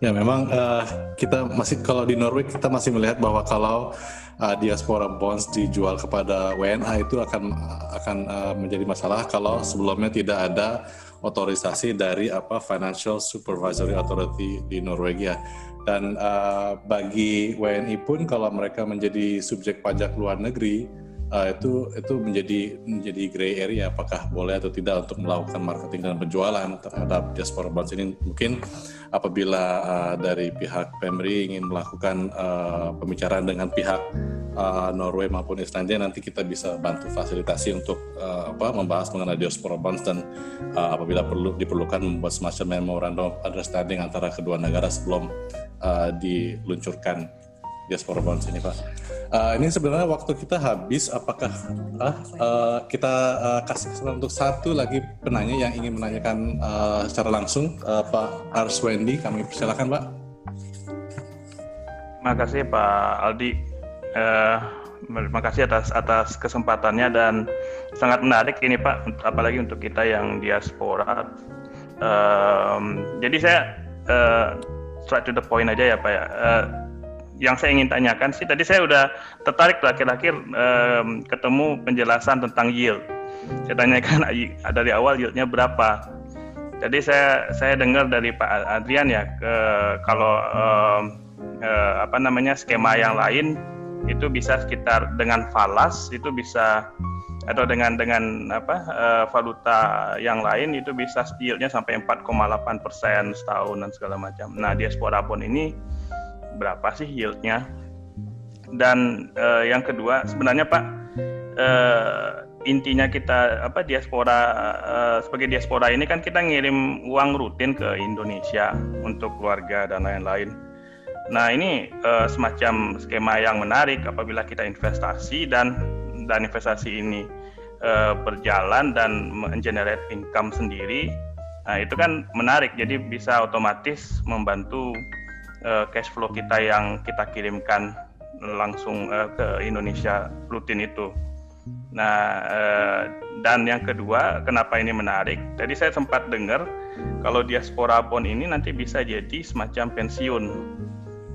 Memang kita masih, kalau di Norway kita masih melihat bahwa kalau diaspora bonds dijual kepada WNA itu akan menjadi masalah kalau sebelumnya tidak ada otorisasi dari Financial Supervisory Authority di Norwegia. Dan bagi WNI pun kalau mereka menjadi subjek pajak luar negeri, itu menjadi gray area, apakah boleh atau tidak untuk melakukan marketing dan penjualan terhadap diaspora bonds ini. Mungkin apabila dari pihak Pemri ingin melakukan pembicaraan dengan pihak Norway maupun Islandia, nanti kita bisa bantu fasilitasi untuk membahas mengenai diaspora bonds, dan apabila diperlukan membuat semacam memorandum of understanding antara kedua negara sebelum diluncurkan diaspora bonds ini, Pak. Ini sebenarnya waktu kita habis. Apakah kita kasih kesempatan untuk satu lagi penanya yang ingin menanyakan secara langsung, Pak Arswendi, kami persilakan, Pak. Terima kasih Pak Aldi. Terima kasih atas kesempatannya, dan sangat menarik ini Pak, apalagi untuk kita yang diaspora. Jadi saya straight to the point aja ya Pak ya. Yang saya ingin tanyakan sih, tadi saya udah tertarik akhir-akhir ketemu penjelasan tentang yield. Saya tanyakan dari awal yieldnya berapa. Jadi saya dengar dari Pak Adrian ya, kalau skema yang lain itu bisa sekitar dengan falas itu bisa, atau dengan valuta yang lain itu bisa yieldnya sampai 4,8% setahun dan segala macam. Nah, diaspora bond ini berapa sih yieldnya? Dan yang kedua, sebenarnya Pak, intinya kita diaspora, sebagai diaspora ini kan kita ngirim uang rutin ke Indonesia untuk keluarga dan lain-lain. Nah, ini semacam skema yang menarik apabila kita investasi dan investasi ini berjalan dan mengenerate income sendiri. Nah, itu kan menarik, jadi bisa otomatis membantu cash flow kita yang kita kirimkan langsung ke Indonesia rutin itu. Nah, dan yang kedua, kenapa ini menarik? Tadi saya sempat dengar kalau diaspora bond ini nanti bisa jadi semacam pensiun.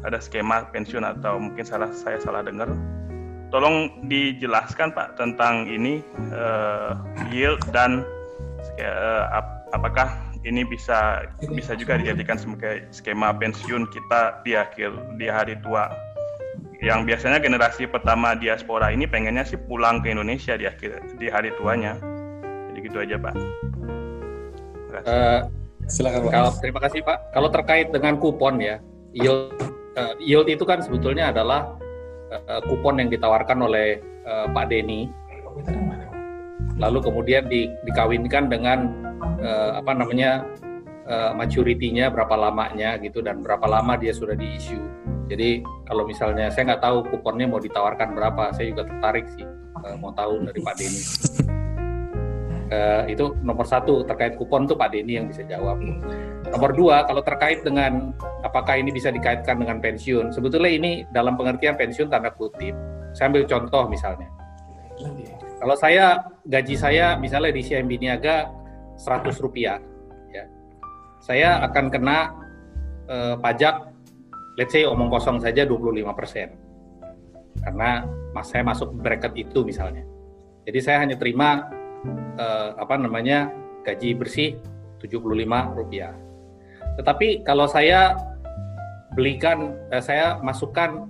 Ada skema pensiun, atau mungkin saya salah dengar. Tolong dijelaskan Pak tentang ini, yield, dan apakah ini bisa juga dijadikan sebagai skema pensiun kita di hari tua. Yang biasanya generasi pertama diaspora ini pengennya sih pulang ke Indonesia di hari tuanya. Jadi gitu aja Pak. Silakan Pak. Terima kasih Pak. Kalau terkait dengan kupon ya, yield itu kan sebetulnya adalah kupon yang ditawarkan oleh Pak Denny, lalu kemudian dikawinkan dengan maturity-nya berapa lamanya gitu, dan berapa lama dia sudah di-issue. Jadi kalau misalnya saya nggak tahu kuponnya mau ditawarkan berapa, saya juga tertarik sih mau tahu dari Pak Denny. Itu nomor satu, terkait kupon tuh Pak Denny yang bisa jawab. Nomor dua, kalau terkait dengan apakah ini bisa dikaitkan dengan pensiun, sebetulnya ini dalam pengertian pensiun tanda kutip. Saya ambil contoh misalnya, kalau gaji saya misalnya di CIMB Niaga Rp100, ya, saya akan kena pajak, let's say omong kosong saja 25%, karena saya masuk bracket itu misalnya. Jadi saya hanya terima gaji bersih Rp75. Tetapi kalau saya saya masukkan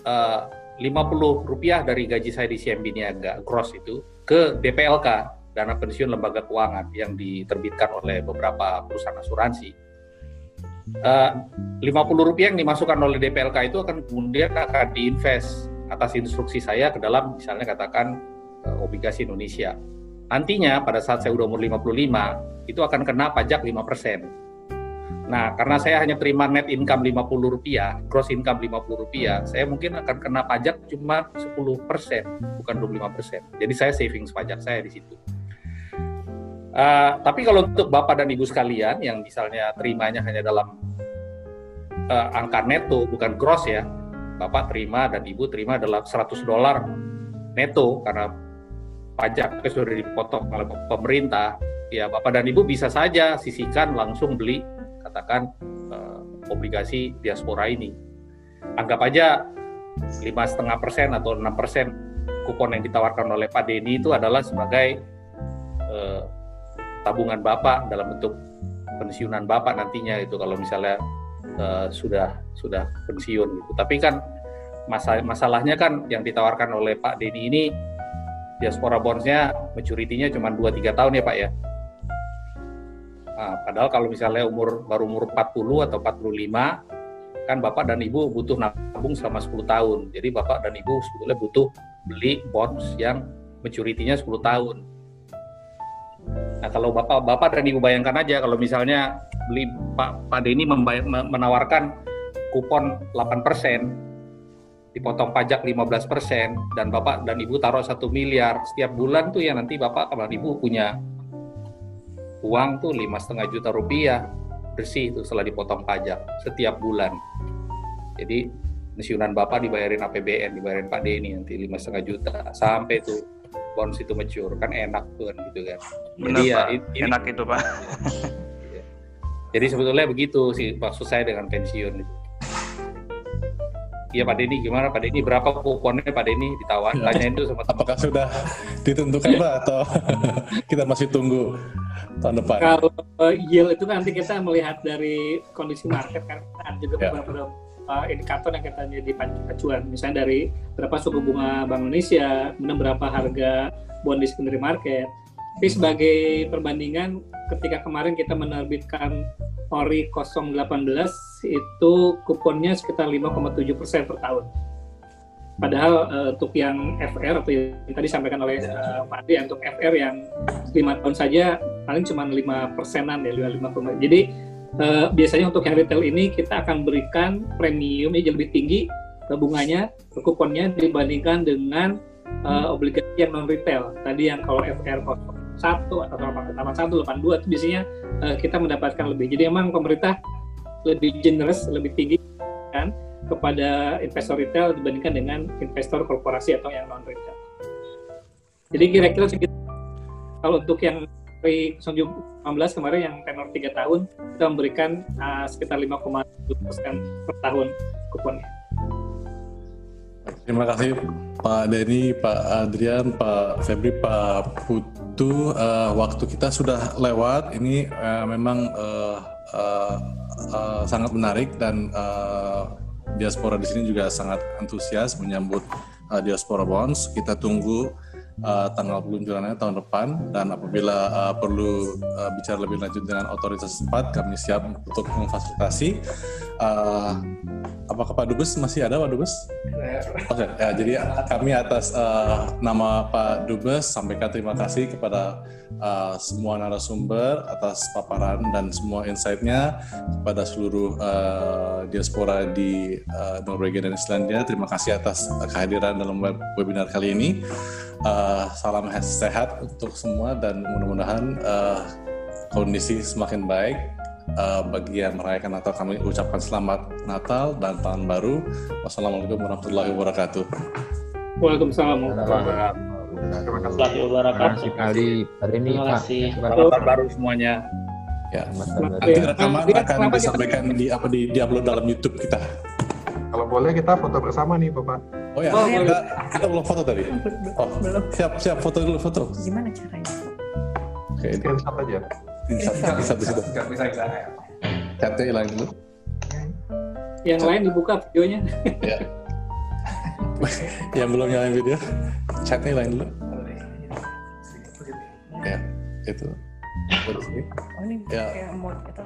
Rp50 dari gaji saya di CIMB Niaga gross itu ke DPLK, dana pensiun lembaga keuangan yang diterbitkan oleh beberapa perusahaan asuransi. Rp50 yang dimasukkan oleh DPLK itu akan kemudian diinvest atas instruksi saya ke dalam misalnya katakan obligasi Indonesia. Nantinya pada saat saya udah umur 55 itu akan kena pajak 5%. Nah, karena saya hanya terima net income Rp50, gross income Rp50, saya mungkin akan kena pajak cuma 10%, bukan 25%. Jadi saya savings pajak saya di situ. Tapi kalau untuk Bapak dan Ibu sekalian yang misalnya terimanya hanya dalam angka neto, bukan gross ya, Bapak terima dan Ibu terima adalah $100 neto karena pajaknya sudah dipotong oleh pemerintah, ya Bapak dan Ibu bisa saja sisihkan langsung beli katakan obligasi diaspora ini. Anggap aja 5,5% atau 6% kupon yang ditawarkan oleh Pak Denny itu adalah sebagai tabungan Bapak dalam bentuk pensiunan Bapak nantinya itu kalau misalnya sudah pensiun gitu. Tapi kan masalahnya kan yang ditawarkan oleh Pak Denny ini diaspora bonds-nya maturity-nya cuma 2-3 tahun ya Pak ya. Nah, padahal kalau misalnya baru umur 40 atau 45 kan Bapak dan Ibu butuh nabung selama 10 tahun. Jadi Bapak dan Ibu sebetulnya butuh beli bonds yang maturity-nya 10 tahun. Nah, kalau Bapak dan Ibu bayangkan aja kalau misalnya beli Pak Denny menawarkan kupon 8%, dipotong pajak 15%, dan Bapak dan Ibu taruh 1 miliar setiap bulan tuh ya nanti Bapak dan Ibu punya uang tuh 5,5 juta rupiah bersih itu setelah dipotong pajak setiap bulan. Jadi pensiunan Bapak dibayarin APBN, dibayarin Pak Denny nanti 5,5 juta sampai tuh bonds itu mature, kan enak tuh kan gitu kan. Benar, jadi Pak. Ya enak itu Pak. Jadi sebetulnya begitu sih maksud saya dengan pensiun itu. Iya Pak Denny, gimana Pak Denny? Berapa kuponnya Pak Denny ditawar? Tanyain itu sama teman. Apakah sudah ditentukan Pak atau kita masih tunggu tahun depan? Kalau yield itu nanti kita melihat dari kondisi market kan ada juga beberapa indikator yang kita jadi acuan. Misalnya dari berapa suku bunga Bank Indonesia, kemudian berapa harga bond di secondary market. Tapi sebagai perbandingan ketika kemarin kita menerbitkan ORI 018 itu kuponnya sekitar 5,7% per tahun. Padahal untuk yang FR atau yang tadi disampaikan oleh Pak Adi, untuk FR yang 5 tahun saja paling cuma 5%-an ya, 5. Jadi biasanya untuk yang retail ini kita akan berikan premium yang lebih tinggi bunganya, kuponnya dibandingkan dengan obligasi yang non retail. Tadi yang kalau FR 1 atau 81, 82 itu biasanya kita mendapatkan lebih. Jadi memang pemerintah lebih generous, lebih tinggi kan kepada investor retail dibandingkan dengan investor korporasi atau yang non retail. Jadi kira-kira segitu. Kalau untuk yang dari 2018 kemarin yang tenor 3 tahun kita memberikan sekitar 5,7% per tahun kuponnya. Terima kasih Pak Denny, Pak Adrian, Pak Febri, Pak Putu. Waktu kita sudah lewat. Ini memang sangat menarik dan diaspora di sini juga sangat antusias menyambut diaspora bonds. Kita tunggu tanggal peluncurannya tahun depan, dan apabila perlu bicara lebih lanjut dengan otoritas setempat, kami siap untuk memfasilitasi. Apakah Pak Dubes masih ada, Pak Dubes? Oke, ya, jadi kami atas nama Pak Dubes sampaikan terima kasih kepada semua narasumber atas paparan dan semua insight-nya, kepada seluruh diaspora di Norwegia dan Islandia. Terima kasih atas kehadiran dalam webinar kali ini. Salam sehat untuk semua dan mudah-mudahan kondisi semakin baik. Bagi yang merayakan Natal, kami ucapkan selamat Natal dan Tahun Baru. Wassalamualaikum warahmatullahi wabarakatuh. Waalaikumsalam warahmatullahi wabarakatuh. Sekali hari ini Terima Pak. kasih. Selamat baru semuanya. Ya. Nanti rekaman akan disampaikan di-upload dalam YouTube kita. Kalau boleh kita foto bersama nih Bapak. Oh ya, kita belum foto tadi. Oh, siap foto dulu foto. Gimana caranya? Oke, Screenshot aja. Bisa. Nggak bisa. Chatnya hilang dulu. Yang lain dibuka videonya. Ya. Yang belum nyalain video, chatnya hilang dulu. Ya, itu. Oh ini Ya. kayak mode kita.